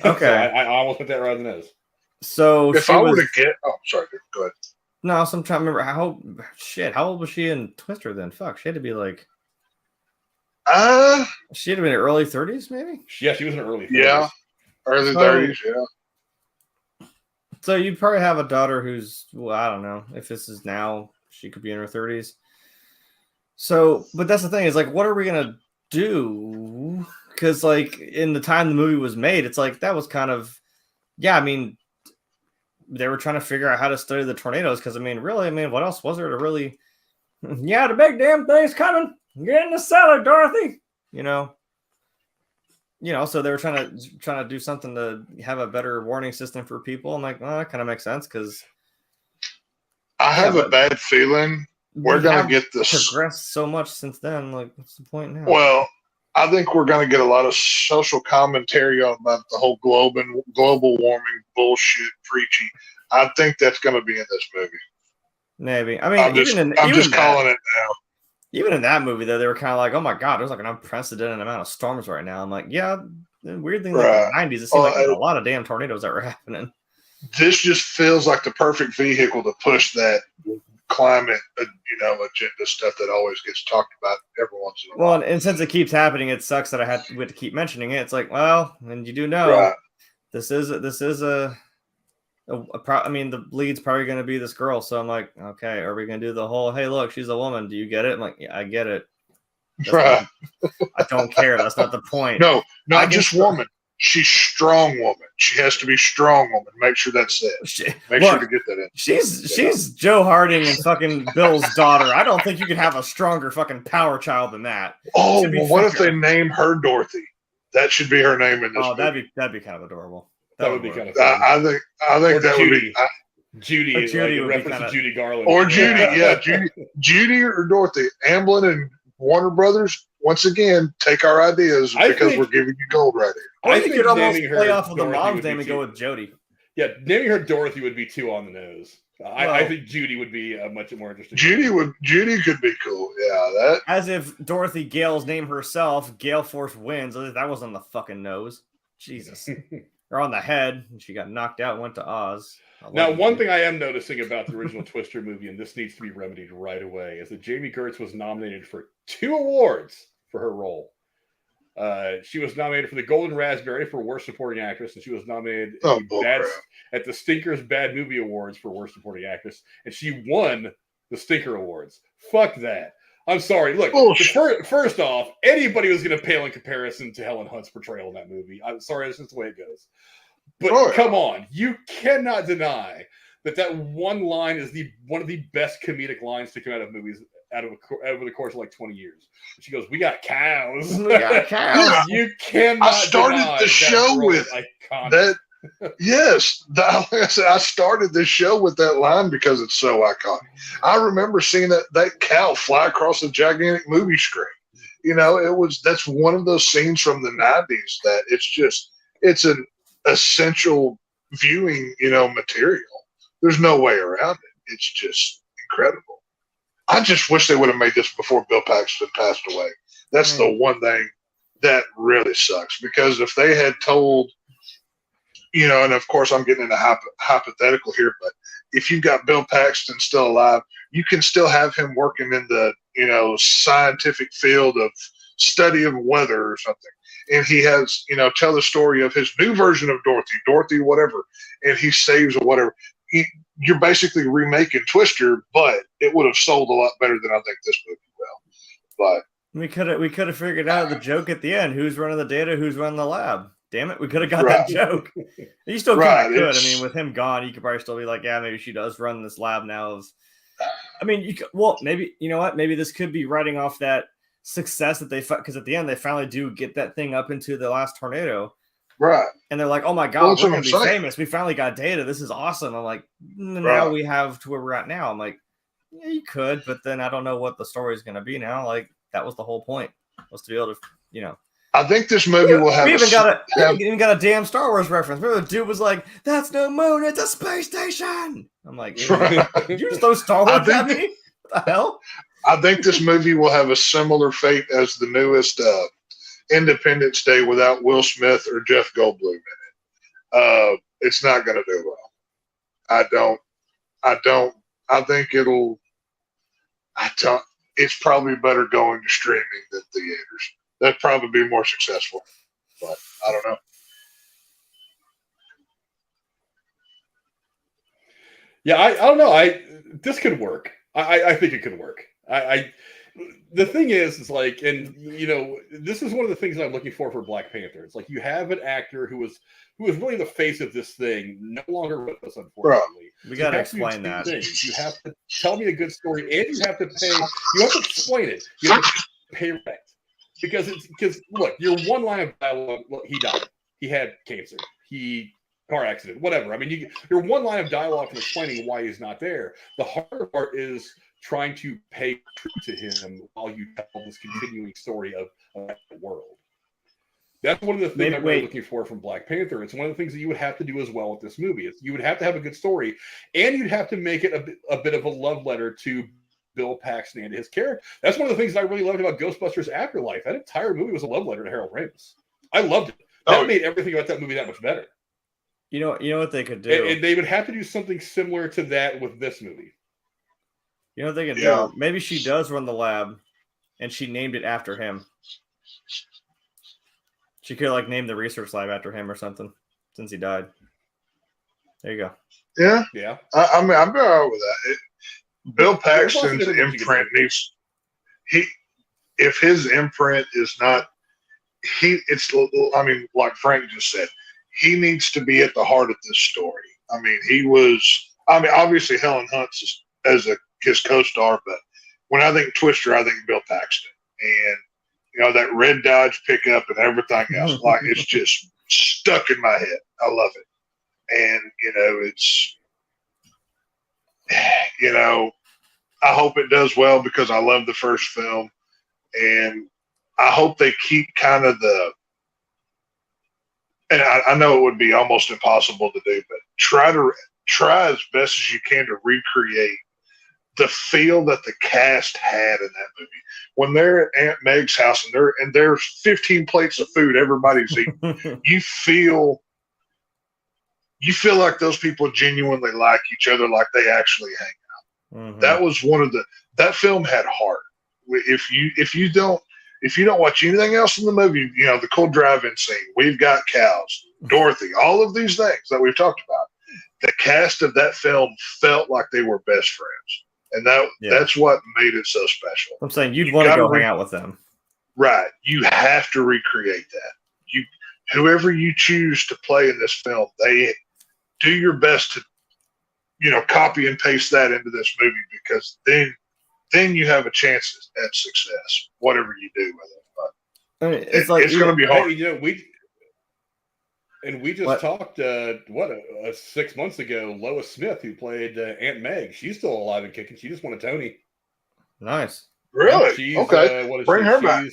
Okay, so I almost put that right in the nose. So if I were to get, sorry, go ahead. No, so I'm trying to remember how old was she in Twister then? Fuck, she had to be like, she had to be in her early 30s, maybe. Yeah, she was in her early 30s. Yeah, early 30s. Yeah. So you probably have a daughter who's, well, I don't know if this is now, she could be in her 30s. So, but that's the thing is like, what are we going to do? Because like in the time the movie was made, it's like, that was kind of, I mean, they were trying to figure out how to study the tornadoes. Because I mean, really, what else was there to really, the big damn thing's coming. Get in the cellar, Dorothy. So they were trying to do something to have a better warning system for people. I'm like, that kind of makes sense because I have a bad feeling we're going to get this progressed so much since then. Like, what's the point now? Well, I think we're going to get a lot of social commentary about the whole global warming bullshit preachy. I think that's going to be in this movie. Maybe. I mean, I'm just calling it now. Even in that movie, though, they were kind of like, oh my God, there's like an unprecedented amount of storms right now. I'm like, the weird thing, like in the 90s, it seemed like there was a lot of damn tornadoes that were happening. This just feels like the perfect vehicle to push that climate, agenda stuff that always gets talked about every once in a while. Well, and since it keeps happening, it sucks that we had to keep mentioning it. It's like, well, and you do know, this is the lead's probably going to be this girl. So I'm like, okay, are we going to do the whole, hey, look, she's a woman. Do you get it? I'm like, yeah, I get it. I don't care. That's not the point. No, not just woman. She's strong woman. She has to be strong woman. Make sure that's it. Make sure to get that in. She's Joe Harding and fucking Bill's daughter. I don't think you can have a stronger fucking power child than that. Oh, well, what if they name her Dorothy? That should be her name in this. Oh, movie. that'd be kind of adorable. That would be kind of fun. I think that Judy. would be Judy is like a reference to Judy Garland. Or Judy, Judy or Dorothy. Amblin and Warner Brothers, once again, take our ideas because we're giving you gold right here. I think you'd almost play off of the mom's name and go with Jody. Yeah, naming her Dorothy would be too on the nose. I think Judy would be much more interesting. Judy could be cool. Yeah, that. As if Dorothy Gale's name herself, Gale Force wins. That was on the fucking nose. Jesus. Or on the head. And she got knocked out and went to Oz. Now, one thing I am noticing about the original Twister movie, and this needs to be remedied right away, is that Jamie Gertz was nominated for 2 awards for her role. She was nominated for the Golden Raspberry for Worst Supporting Actress, and she was nominated at the Stinkers Bad Movie Awards for Worst Supporting Actress, and she won the Stinker Awards. Fuck that. I'm sorry. Look, first off, anybody was going to pale in comparison to Helen Hunt's portrayal in that movie. I'm sorry, that's just the way it goes. But come on, you cannot deny that one line is one of the best comedic lines to come out of movies over the course of like 20 years. She goes, "We got cows." We got cows. You cannot. I started the show with that. Yes, like I said, I started this show with that line because it's so iconic. I remember seeing that cow fly across a gigantic movie screen. You know, that's one of those scenes from the 90s that it's an essential viewing, material. There's no way around it. It's just incredible. I just wish they would have made this before Bill Paxton passed away. That's the one thing that really sucks, because if they had told, and of course I'm getting into hypothetical here, but if you've got Bill Paxton still alive, you can still have him working in the, scientific field of study of weather or something. And he has, tell the story of his new version of Dorothy, whatever, and he saves or whatever. You're basically remaking Twister, but it would have sold a lot better than I think this movie will. But we could have figured out the joke at the end. Who's running the data? Who's running the lab? Damn it, we could have got that joke. You still kind of could. I mean, with him gone, you could probably still be like, yeah, maybe she does run this lab now. Maybe, you know what? Maybe this could be writing off that success that because at the end they finally do get that thing up into the last tornado, right? And they're like, oh my god, we're gonna be famous. We finally got data. This is awesome. I'm like, now we have to where we're at now. I'm like, yeah, you could, but then I don't know what the story is gonna be now. Like, that was the whole point, was to be able to, I think this movie will have. We even got a damn Star Wars reference. Remember, the dude was like, "That's no moon, it's a space station." I'm like, did you just throw Star Wars at me? What the hell? I think this movie will have a similar fate as the newest Independence Day without Will Smith or Jeff Goldblum in it. It's not going to do well. I think it's probably better going to streaming than theaters. That'd probably be more successful, but I don't know. Yeah, I don't know. This could work. I think it could work. The thing is like, and this is one of the things that I'm looking for Black Panther. It's like, you have an actor who was really the face of this thing, no longer with us, unfortunately. We got to explain that. You have to tell me a good story, and you have to pay. You have to explain it. You have to pay rent. Because look, your one line of dialogue, look, he died. He had cancer. Car accident, whatever. I mean, your one line of dialogue and explaining why he's not there. The harder part is trying to pay tribute to him while you tell this continuing story of the world. That's one of the things I'm really looking for from Black Panther. It's one of the things that you would have to do as well with this movie. You would have to have a good story, and you'd have to make it a bit of a love letter to Bill Paxton and his character. That's one of the things I really loved about Ghostbusters Afterlife. That entire movie was a love letter to Harold Ramis. I loved it. That made everything about that movie that much better. You know what they could do? And they would have to do something similar to that with this movie. You know what they could do? Maybe she does run the lab, and she named it after him. She could name the research lab after him or something, since he died. There you go. Yeah. I mean, I'm all right with that. Bill Paxton's imprint if his imprint is not I mean, like Frank just said, he needs to be at the heart of this story. I mean, obviously Helen Hunt's as his co-star, but when I think Twister, I think Bill Paxton. And, that red Dodge pickup and everything else, like, it's just stuck in my head. I love it. And, I hope it does well because I love the first film. And I hope they keep kind of and I know it would be almost impossible to do, but try as best as you can to recreate the feel that the cast had in that movie. When they're at Aunt Meg's house and there's 15 plates of food everybody's eating, you feel like those people genuinely like each other, like they actually hang out. Mm-hmm. That was that film had heart. If you don't watch anything else in the movie, the cool drive-in scene, We've Got Cows, Dorothy, all of these things that we've talked about, the cast of that film felt like they were best friends. And that's what made it so special. I'm saying you'd want to go hang out with them. Right. You have to recreate that. Whoever you choose to play in this film, they do your best to, copy and paste that into this movie, because then you have a chance at success, whatever you do with it. But I mean, it's going to be hard. We just talked 6 months ago. Lois Smith, who played Aunt Meg, she's still alive and kicking. She just won a Tony. Nice. Really? Okay. Bring her back.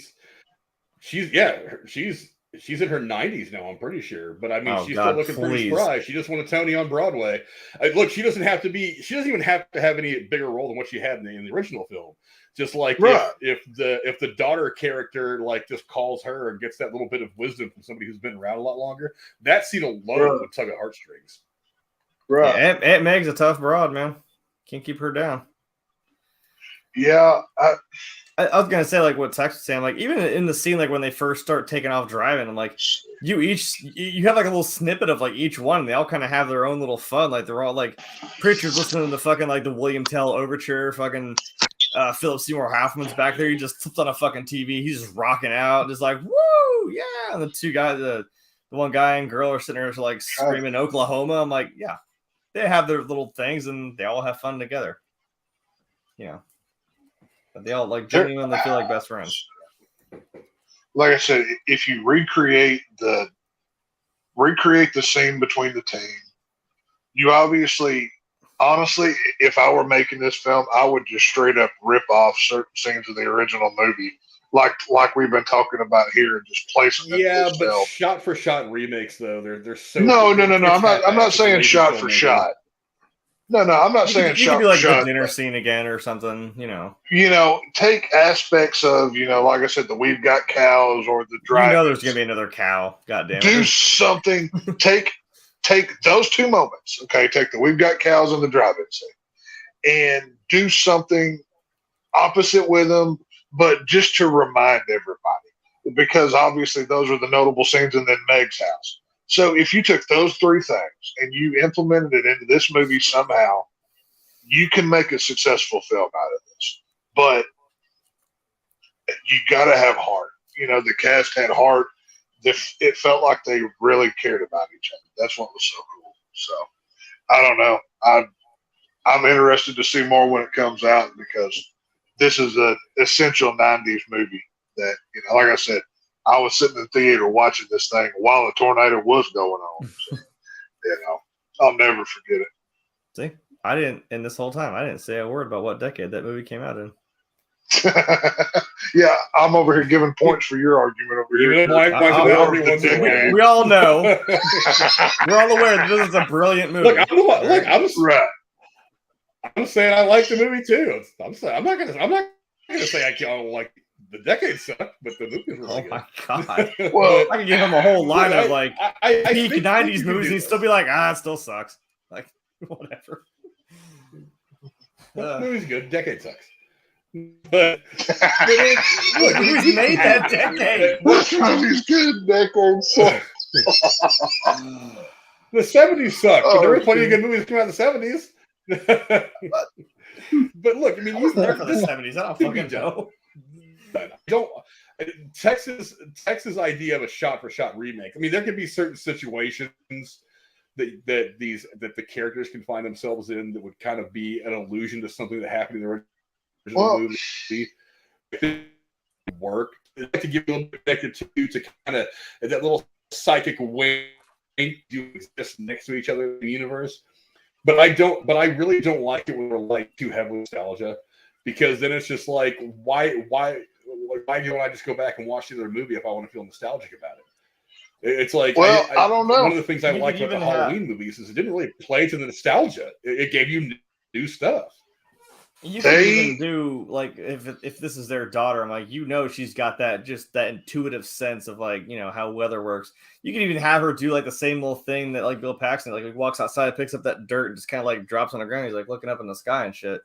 She's in her 90s now, I'm pretty sure. But I mean, she's still looking pretty spry. She just won a Tony on Broadway. Look, she doesn't even have to have any bigger role than what she had in the original film. Just like if the daughter character just calls her and gets that little bit of wisdom from somebody who's been around a lot longer, that scene alone would tug at heartstrings. Right. Yeah, Aunt Meg's a tough broad, man. Can't keep her down. Yeah. I was gonna say, like what Tex was saying, like even in the scene, like when they first start taking off driving, I'm like, you have like a little snippet of like each one, and they all kind of have their own little fun. Like they're all like Pritchard's listening to fucking like the William Tell overture, fucking Philip Seymour Hoffman's back there. He just flipped on a fucking TV. He's just rocking out, just like woo, yeah. And the two guys, the one guy and girl are sitting there like screaming Oklahoma. I'm like, yeah, they have their little things and they all have fun together. But they all like genuinely feel like best friends. Like I said, if you recreate the scene between the team, you honestly, if I were making this film, I would just straight up rip off certain scenes of the original movie, like we've been talking about here, and just place them. Yeah, but shot for shot remakes though, they're so. No. I'm not saying shot for shot. No, I'm not saying shot for shot. The dinner scene again or something, take aspects of, like I said, the We've Got Cows or the drive. There's going to be another cow. God damn it. Do something. Take those two moments, okay? Take the We've Got Cows and the drive-in scene and do something opposite with them, but just to remind everybody, because obviously those are the notable scenes, and then Meg's house. So if you took those three things and you implemented it into this movie somehow, you can make a successful film out of this. But you got to have heart. The cast had heart. It felt like they really cared about each other. That's what was so cool. So I don't know. I'm interested to see more when it comes out, because this is an essential 90s movie that, like I said, I was sitting in the theater watching this thing while a tornado was going on. So, I'll never forget it. See, in this whole time, I didn't say a word about what decade that movie came out in. Yeah, I'm over here giving points for your argument over here. We all know. We're all aware that this is a brilliant movie. I'm saying I like the movie too. I'm not gonna say I don't like. The decade sucked, but the movie's really good. Oh my god! Well, I can give him a whole line of like peak '90s movies, and he'd still be like, it still sucks. Like, whatever. The movie's good. Decade sucks. But look, who's made that decade? This movie's good. Decade sucks. The '70s sucked. But there were plenty of good movies that came out in the '70s. But look, I mean, you there for the '70s. I don't fucking know. Tex's idea of a shot-for-shot remake. I mean, there could be certain situations that the characters can find themselves in that would kind of be an allusion to something that happened in the original movie. If it worked, I'd like to give you a little bit connected to kind of that little psychic wink do exist next to each other in the universe. But I really don't like it when we're like too heavily nostalgia, because then it's just like, why don't I just go back and watch the other movie if I want to feel nostalgic about it? It's like, well, I don't know. One of the things I liked about the Halloween movies is it didn't really play to the nostalgia. It gave you new stuff. You can even do, like, if this is their daughter, I'm like, she's got that intuitive sense of, like, how weather works. You can even have her do like the same little thing that like Bill Paxton, like, he walks outside, picks up that dirt, and just kind of like drops on the ground. He's like looking up in the sky and shit,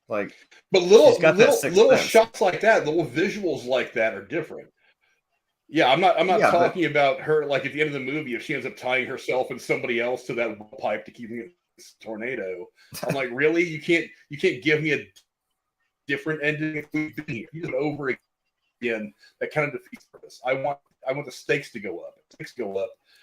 like. But little shots like that, little visuals like that are different. Yeah, I'm not talking about her like at the end of the movie if she ends up tying herself and somebody else to that pipe to keep it tornado. I'm like, really? You can't give me a different ending if we've been here. You do it over again. That kind of defeats the purpose. I want the stakes to go up.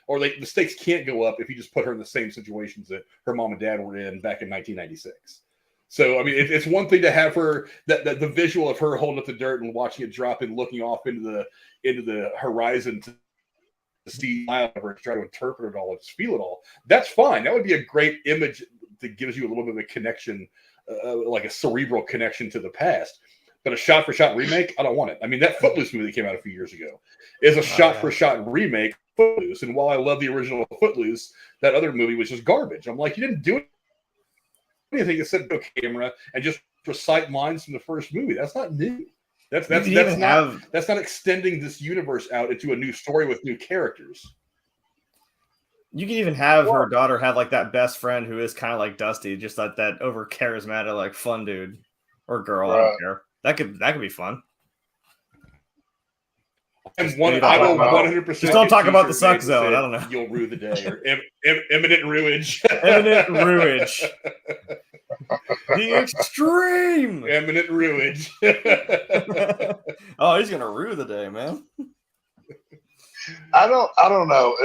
Or like the stakes can't go up if you just put her in the same situations that her mom and dad were in back in 1996. So I mean, it's one thing to have her that the visual of her holding up the dirt and watching it drop and looking off into the horizon to see to try to interpret it all and feel it all. That's fine. That would be a great image that gives you a little bit of a connection, like a cerebral connection to the past. But a shot-for-shot remake, I don't want it. I mean, that Footloose movie that came out a few years ago is a shot-for-shot remake of Footloose. And while I love the original Footloose, that other movie was just garbage. I'm like, you didn't do anything except go camera and just recite lines from the first movie. That's not new. That's not extending this universe out into a new story with new characters. You can even have her daughter have like that best friend who is kind of like Dusty, just like that over charismatic, like fun dude or girl. I don't care. That could be fun. And I will 100%. Just don't talk about the suck zone. I don't know. You'll rue the day or imminent ruinage. Imminent ruinage. The extreme. Imminent ruinage. Oh, he's gonna rue the day, man. I don't know.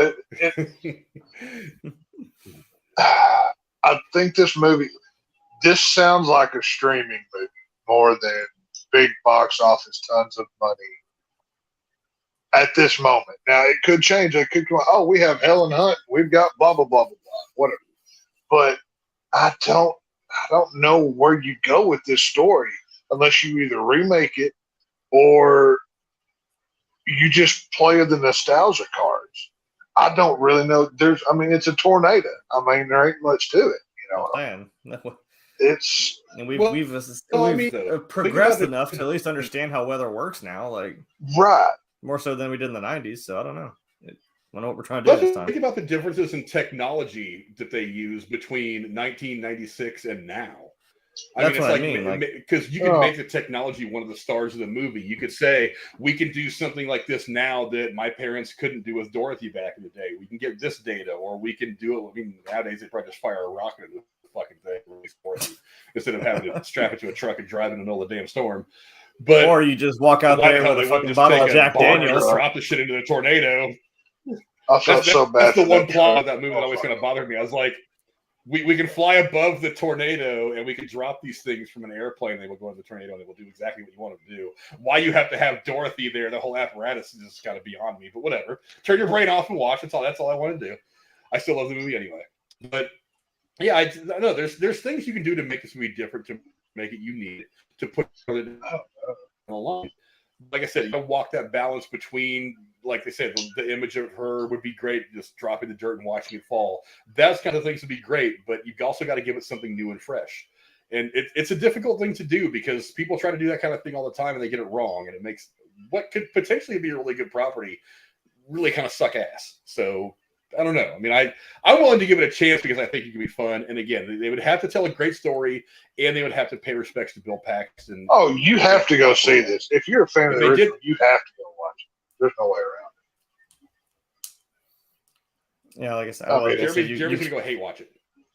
I think this sounds like a streaming movie more than big box office, tons of money at this moment. Now it could change. It could come. Oh, we have Helen Hunt. We've got blah blah blah blah blah. Whatever. But I don't know where you go with this story unless you either remake it or you just play the nostalgia cards. I don't really know. It's a tornado. I mean, there ain't much to it. Man. It's we've progressed enough to at least understand how weather works now. Like right. More so than we did in the 90s. So I don't know. I don't know what we're trying to do this time. Think about the differences in technology that they use between 1996 and now. That's what I mean. Because you can make the technology one of the stars of the movie. You could say, we can do something like this now that my parents couldn't do with Dorothy back in the day. We can get this data, or we can do it. I mean, nowadays they probably just fire a rocket into the fucking thing instead of having to strap it to a truck and drive in the middle of the damn storm. But or you just walk out there with a fucking bottle of Jack Daniels, drop the shit into the tornado. I felt so bad. That's the one plot of that movie that always kind of bothered me. I was like, we can fly above the tornado and we can drop these things from an airplane. And they will go into the tornado and they will do exactly what you want them to do. Why you have to have Dorothy there? The whole apparatus is just kind of beyond me. But whatever. Turn your brain off and watch. That's all I want to do. I still love the movie anyway. But yeah, I know there's things you can do to make this movie different, to make it unique, to put it along. Like I said, you gotta walk that balance between, like they said, the image of her would be great, just dropping the dirt and watching it fall. Those kind of things would be great, but you've also got to give it something new and fresh. And it's a difficult thing to do because people try to do that kind of thing all the time and they get it wrong, and it makes what could potentially be a really good property really kind of suck ass. So I don't know. I mean, I'm willing to give it a chance because I think it could be fun. And again, they would have to tell a great story, and they would have to pay respects to Bill Paxton. Oh, you have to go see this. If you're a fan of the original, you have to go watch it. There's no way around it. Yeah, like I said, Jeremy's going to go hate watch it.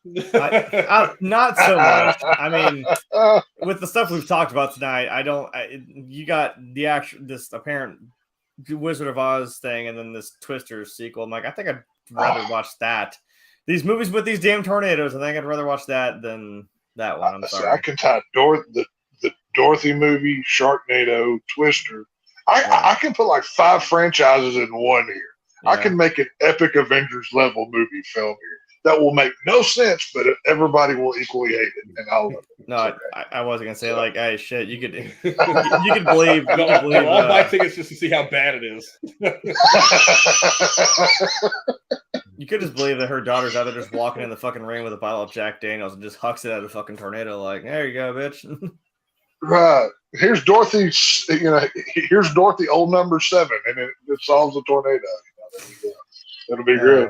Not so much. I mean, with the stuff we've talked about tonight, you got this apparent Wizard of Oz thing, and then this Twister sequel. I'm like, I think I'd rather watch that. These movies with these damn tornadoes, I think I'd rather watch that than that one. I'm sorry. I can tie the Dorothy movie, Sharknado, Twister. I can put like 5 franchises in one here. Yeah. I can make an epic Avengers level movie film here that will make no sense, but everybody will equally hate it, and I'll love it. No, okay. I wasn't gonna say like, hey, shit, you could believe. I'll buy tickets just to see how bad it is. You could just believe that her daughter's out there just walking in the fucking rain with a bottle of Jack Daniels and just hucks it at a fucking tornado. Like, there you go, bitch. Right. Here's Dorothy. Here's Dorothy, old number 7, and it solves the tornado. It'll be great.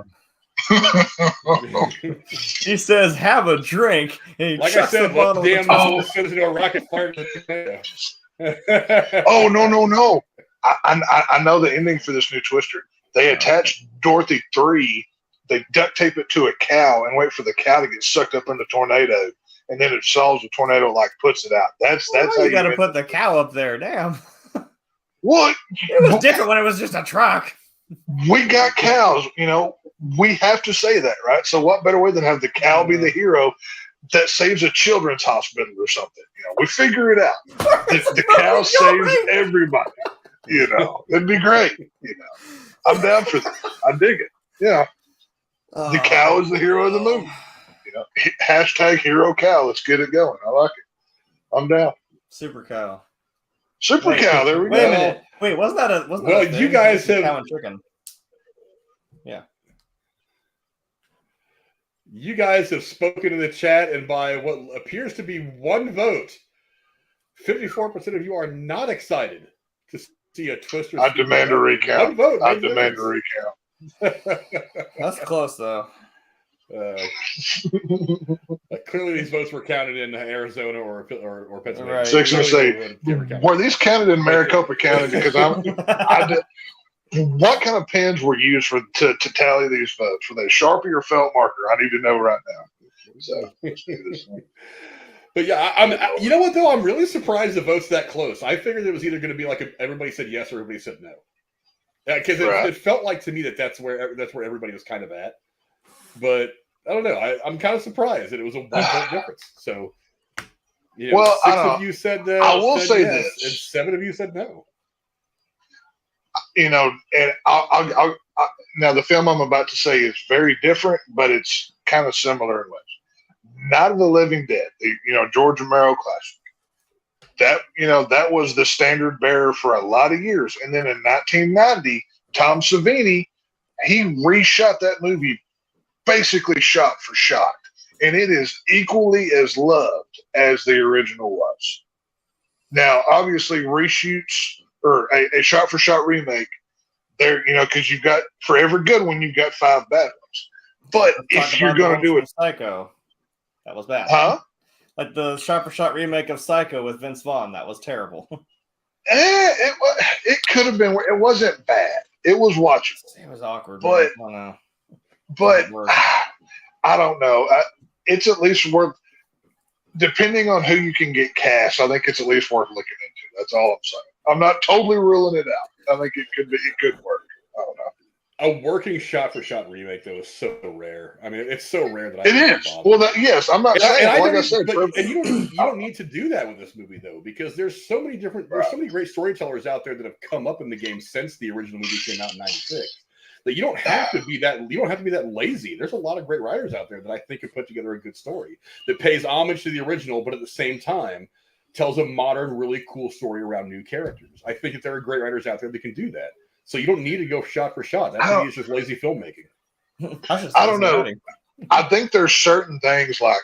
He says, "Have a drink," and he like I said, the damn sends into a rocket fire. Oh no! I know the ending for this new Twister. They attach Dorothy 3. They duct tape it to a cow and wait for the cow to get sucked up in the tornado, and then it solves the tornado, like puts it out. That's how you got to put the cow up there. Damn. What? It was different when it was just a truck. We got cows, we have to say that, right? So what better way than have the cow be the hero that saves a children's hospital or something? We figure it out. The cow saves everybody. It'd be great. I'm down for that. I dig it. Yeah. The cow is the hero of the movie. Hashtag hero cow. Let's get it going. I like it. I'm down. Super cow. Super cow. There we go. Wait a minute. Wait, wasn't that well, you guys have cow and chicken. Yeah. You guys have spoken in the chat, and by what appears to be one vote, 54% of you are not excited to see a Twister. I demand a recount. One vote. I demand a recount. That's close, though. Clearly, these votes were counted in Arizona or Pennsylvania. Right. 6 and 8. Were these counted in Maricopa County? Because what kind of pens were used to tally these votes? Were they Sharpie or felt marker? I need to know right now. So, but yeah, you know what though? I'm really surprised the vote's that close. I figured it was either going to be like everybody said yes or everybody said no. Because it felt like to me that's where everybody was kind of at. But I don't know. I'm kind of surprised that it was a 1 vote difference. So, 6 of you said I will said say yes, this, and 7 of you said no. And I'll now the film I'm about to say is very different, but it's kind of similar in ways. Night of the Living Dead, George Romero classic. That was the standard bearer for a lot of years, and then in 1990, Tom Savini, he reshot that movie basically shot for shot, and it is equally as loved as the original was. Now, obviously, reshoots or a shot for shot remake, there, because you've got for every good one, you've got 5 bad ones. But if you're going to do it, Psycho, that was bad. Huh? Like the shot for shot remake of Psycho with Vince Vaughn, that was terrible. It could have been. It wasn't bad. It was watchable. It was awkward, but I don't know. It's at least worth, depending on who you can get cast. I think it's at least worth looking into. That's all I'm saying. I'm not totally ruling it out. I think it could work. I don't know. A working shot-for-shot remake, though, is so rare. I mean, it's so rare that it is. Well, yes, I'm not saying. I said, and you don't need to do that with this movie, though, because there's so many great storytellers out there that have come up in the game since the original movie came out in '96. That you don't have to be that lazy. There's a lot of great writers out there that I think could put together a good story that pays homage to the original, but at the same time tells a modern, really cool story around new characters. I think that there are great writers out there that can do that. So you don't need to go shot for shot. That to me is just lazy filmmaking. I don't know. I think there's certain things like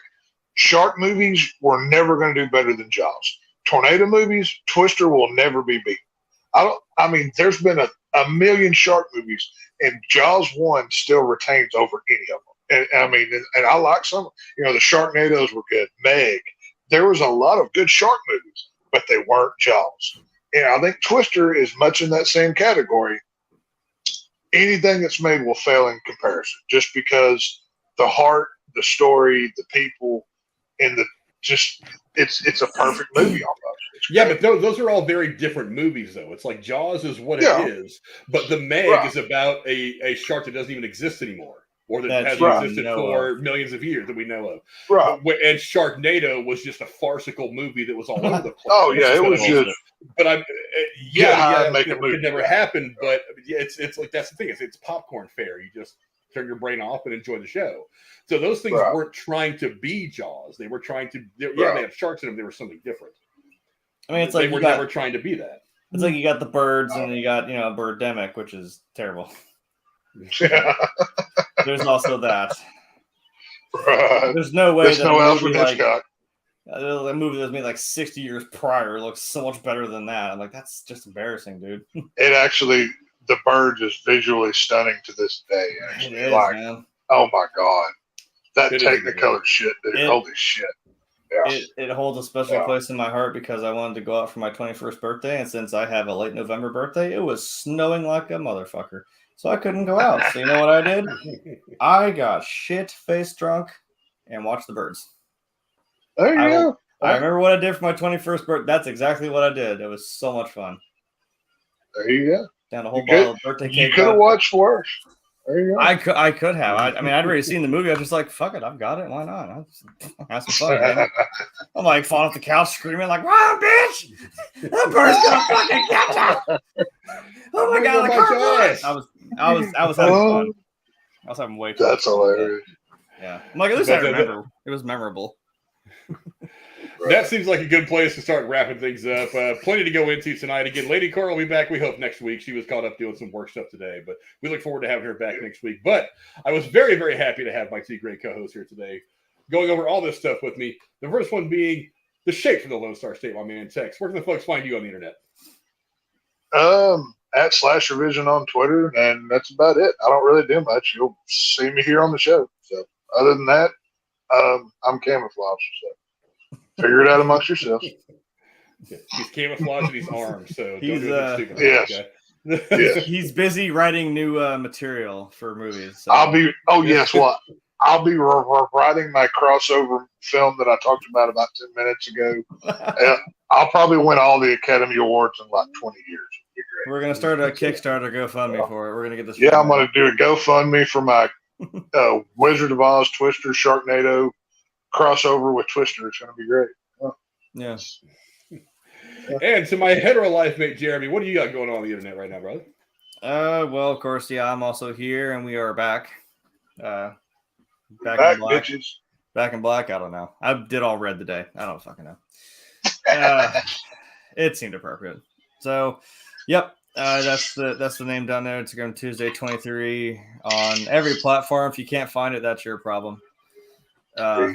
shark movies were never going to do better than Jaws. Tornado movies, Twister will never be beaten. There's been a million shark movies, and Jaws 1 still retains over any of them. And I like some. The Sharknadoes were good. Meg. There was a lot of good shark movies, but they weren't Jaws. And I think Twister is much in that same category. Anything that's made will fail in comparison, just because the heart, the story, the people, and the just it's a perfect movie almost. Yeah, but those are all very different movies, though. It's like Jaws is what Yeah. it is, but The Meg Right. is about a shark that doesn't even exist anymore, or that That hasn't you existed know for of. millions of years that we know of. Right. And Sharknado was just a farcical movie that was all over the place. Oh yeah, it was bullshit. just But I'm Get high yeah, and make a it movie. could never happen. But it's like that's the thing. It's popcorn fare. You just turn your brain off and enjoy the show. So those things Right. weren't trying to be Jaws. They were trying to. They Right. had sharks in them. They were something different. I mean, it's They like were never trying to be that. it's like you got the birds and then you got Birdemic, which is terrible. There's also that. Right. There's no way There's that no a Alfred movie like Hitchcock. a movie that's made like 60 years prior looks so much better than that. I'm like, that's just embarrassing, dude. It actually, the bird is visually stunning to this day. It Actually, is, like, man. oh my god, that It is Technicolor shit, dude. Holy shit! Yeah. It holds a special place in my heart because I wanted to go out for my 21st birthday, and since I have a late November birthday, it was snowing like a motherfucker, so I couldn't go out. So you know what I did? I got shit-faced drunk and watched the birds. There you go. I remember what I did for my 21st birthday. That's exactly what I did. It was so much fun. There you go. Down a whole You bottle of birthday You cake. could have watched worse. There you go. I could have. I mean, I'd already seen the movie. I was just like, fuck it, I've got it. Why not? Have some fun, man. I'm like falling off the couch screaming like, "Wow, bitch! The bird's gonna fucking catch us!" Oh my god, the car! I was having fun. I was having way too That's much fun. hilarious. Yeah, I'm like, at least I remember. It was memorable. That seems like a good place to start wrapping things up. Plenty to go into tonight. Again, Lady Cora will be back, we hope, next week. She was caught up doing some work stuff today, but we look forward to having her back next week. But I was very, very happy to have my two great co-hosts here today going over all this stuff with me. The first one being the shape from the Lone Star State, my man Tex. Where can the folks find you on the internet? At /Revision on Twitter, and that's about it. I don't really do much. You'll see me here on the show. So other than that, I'm camouflaged. So figure it out amongst yourselves. He's camouflaging his arms, so He's, don't do anything stupid. yes. Okay? Yes. He's busy writing new material for movies. So. I'll be. Oh yes, what? I'll be writing my crossover film that I talked about 10 minutes ago. I'll probably win all the Academy Awards in like 20 years. It'd be great. We're gonna start a Kickstarter GoFundMe for it. We're gonna get this. Yeah, I'm going to do a GoFundMe for my Wizard of Oz, Twister, Sharknado crossover with Twister. It's going to be great. Yeah. And to my hetero life mate Jeremy, what do you got going on the internet right now, brother? Well, of course, yeah, I'm also here, and we are back. Back in black. Bitches. Back in black. I don't know. I did all red today. I don't fucking know. It seemed appropriate. So, yep. That's the name down there. Instagram Tuesday 23 on every platform. If you can't find it, that's your problem. Or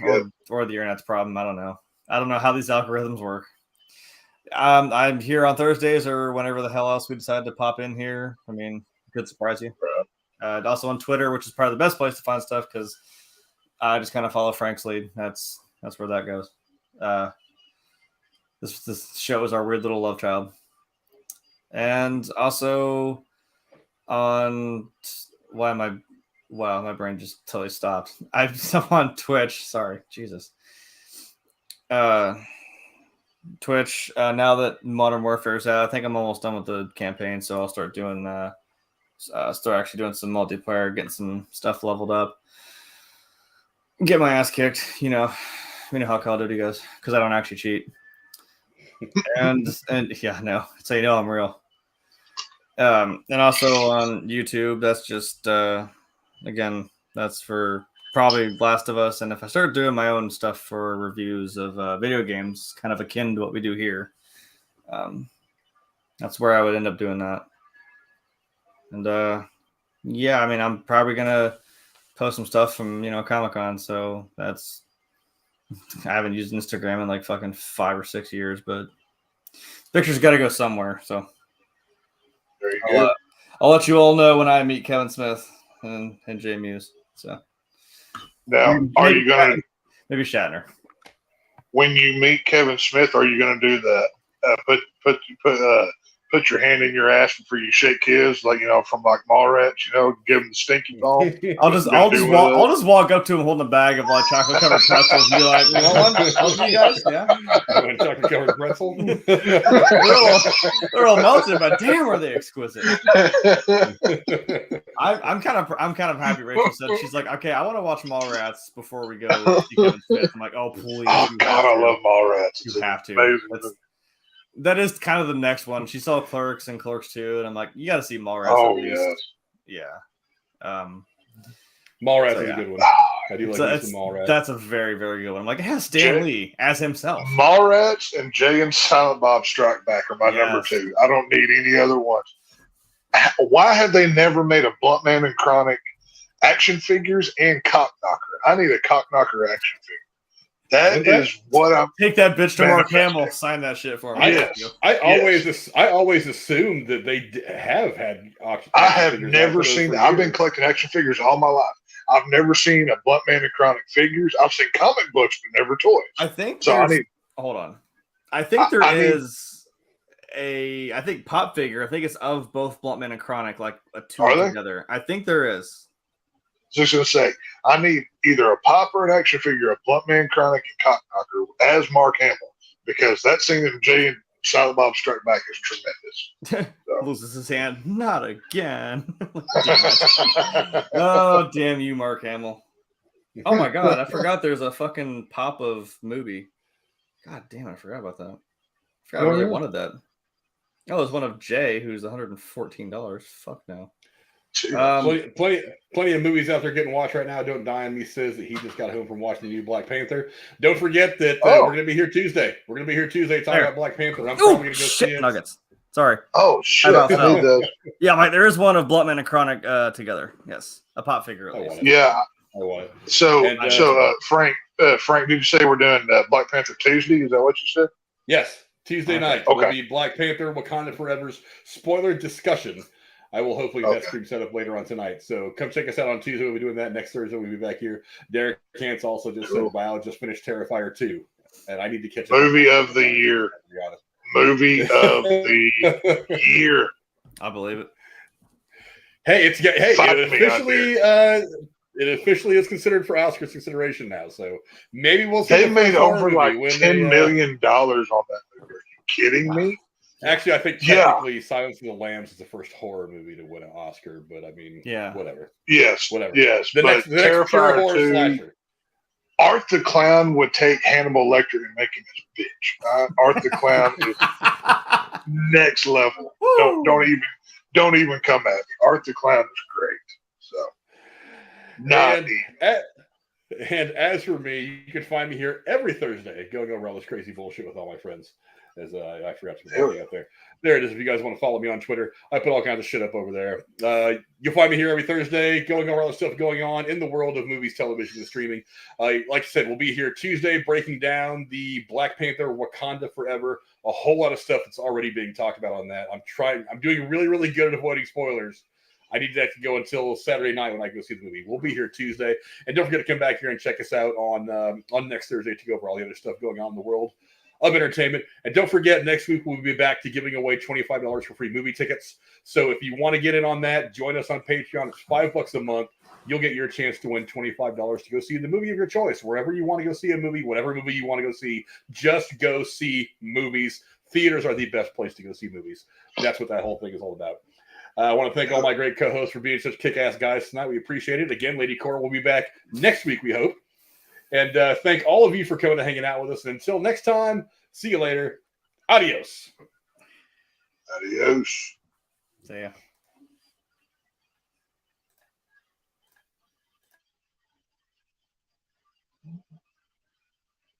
the internet's problem. I don't know. I don't know how these algorithms work. I'm here on Thursdays or whenever the hell else we decide to pop in here. I mean, could surprise you. Also on Twitter, which is probably the best place to find stuff because I just kind of follow Frank's lead. That's where that goes. This show is our weird little love child. And also on my brain just totally stopped. I'm on Twitch. Sorry, Jesus. Twitch. Now that Modern Warfare is out, I think I'm almost done with the campaign, so I'll start doing actually doing some multiplayer, getting some stuff leveled up, get my ass kicked. You know how Call of Duty goes because I don't actually cheat. and yeah, no, so you know I'm real. And also on YouTube, that's just again, that's for probably Last of Us. And if I start doing my own stuff for reviews of video games, kind of akin to what we do here, that's where I would end up doing that. And yeah, I mean, I'm probably gonna post some stuff from Comic-Con. So I haven't used Instagram in like fucking 5 or 6 years, but pictures got to go somewhere. So There you go. I'll let you all know when I meet Kevin Smith and Jay Muse. So Now, are you going to, maybe Shatner? when you meet Kevin Smith, are you going to do that? put your hand in your ass before you shake his, like, from like Mallrats, give him the stinky palm. I'll just walk up to him holding a bag of like chocolate covered pretzels and be like, "You want one? Both of you guys? Yeah, chocolate covered pretzel." they're all melted, but damn, are they exquisite. I'm kind of happy. Rachel said she's like, "Okay, I want to watch Mallrats before we go see Kevin Smith." I'm like, "Oh please!" Oh God, I love Mallrats. You have to. That is kind of the next one. She saw Clerks and Clerks 2, and I'm like, you got to see Mallrats. Oh, at least. Yeah. Mallrats is a good one. I do like some Mallrats. That's a very, very good one. I'm like, it has Stan Lee as himself. Mallrats and Jay and Silent Bob Strike Back are my number 2. I don't need any other ones. Why have they never made a Bluntman and Chronic action figures and Cock Knocker? I need a Cock Knocker action figure. That is what I'm. Take that bitch to Mark Hamill. Sign that shit for me. I always assumed that they have had. I have never seen. I've been collecting action figures all my life. I've never seen a Bluntman and Chronic figures. I've seen comic books, but never toys. I think. So hold on. I think there is a. I think pop figure. I think it's of both Bluntman and Chronic, like a two together. I think there is. Just going to say, I need either a pop or an action figure of Bluntman, Chronic, and Cock Knocker as Mark Hamill, because that scene in Jay and Silent Bob Strike Back is tremendous. So. Loses his hand. Not again. Oh, damn you, Mark Hamill. Oh, my God. I forgot there's a fucking pop of movie. God damn, I forgot about that. I forgot I really wanted that. Oh, there's one of Jay, who's $114. Fuck no. Plenty of movies out there getting watched right now. Don't Die on Me says that he just got home from watching the new Black Panther. Don't forget that we're going to be here Tuesday. We're going to be here Tuesday talking about Black Panther. I'm probably going to go see it. Nuggets. Sorry. Oh, shit. Yeah, Mike, there is one of Bluntman and Chronic together. Yes. A pop figure at least. Yeah. I want it. So, Frank, did you say we're doing Black Panther Tuesday? Is that what you said? Yes. Tuesday night will be Black Panther Wakanda Forever's spoiler discussion. I will hopefully get that stream set up later on tonight. So come check us out on Tuesday. We'll be doing that next Thursday. We'll be back here. Derek Kantz also just said, wow, just finished Terrifier 2. And I need to catch up. Movie of the year. Movie of the year. I believe it. Hey, it officially is considered for Oscars consideration now. So maybe we'll see. They made over like $10 million on that movie. Are you kidding me? Actually, I think technically Silence of the Lambs is the first horror movie to win an Oscar, but I mean, whatever. Yes, whatever. Yes, the next Terrifier horror 2, slasher. Art the Clown would take Hannibal Lecter and make him his bitch. Art the Clown is next level. Don't even come at me. Art the Clown is great. So, and as for me, you can find me here every Thursday going over all this crazy bullshit with all my friends. As I forgot to put it up there. There it is. If you guys want to follow me on Twitter, I put all kinds of shit up over there. You'll find me here every Thursday going over all the stuff going on in the world of movies, television, and streaming. Like I said, we'll be here Tuesday breaking down the Black Panther Wakanda Forever. A whole lot of stuff that's already being talked about on that. I'm doing really, really good at avoiding spoilers. I need that to go until Saturday night when I go see the movie. We'll be here Tuesday. And don't forget to come back here and check us out on next Thursday to go over all the other stuff going on in the world of entertainment. And don't forget, next week we'll be back to giving away $25 for free movie tickets. So if you want to get in on that, join us on Patreon. It's $5 a month. You'll get your chance to win $25 to go see the movie of your choice. Wherever you want to go see a movie, whatever movie you want to go see, just go see movies. Theaters are the best place to go see movies. That's what that whole thing is all about. I want to thank all my great co-hosts for being such kick-ass guys tonight. We appreciate it. Again, Lady Cora will be back next week, we hope. And thank all of you for coming and hanging out with us. And until next time, see you later. Adios. Adios. See ya.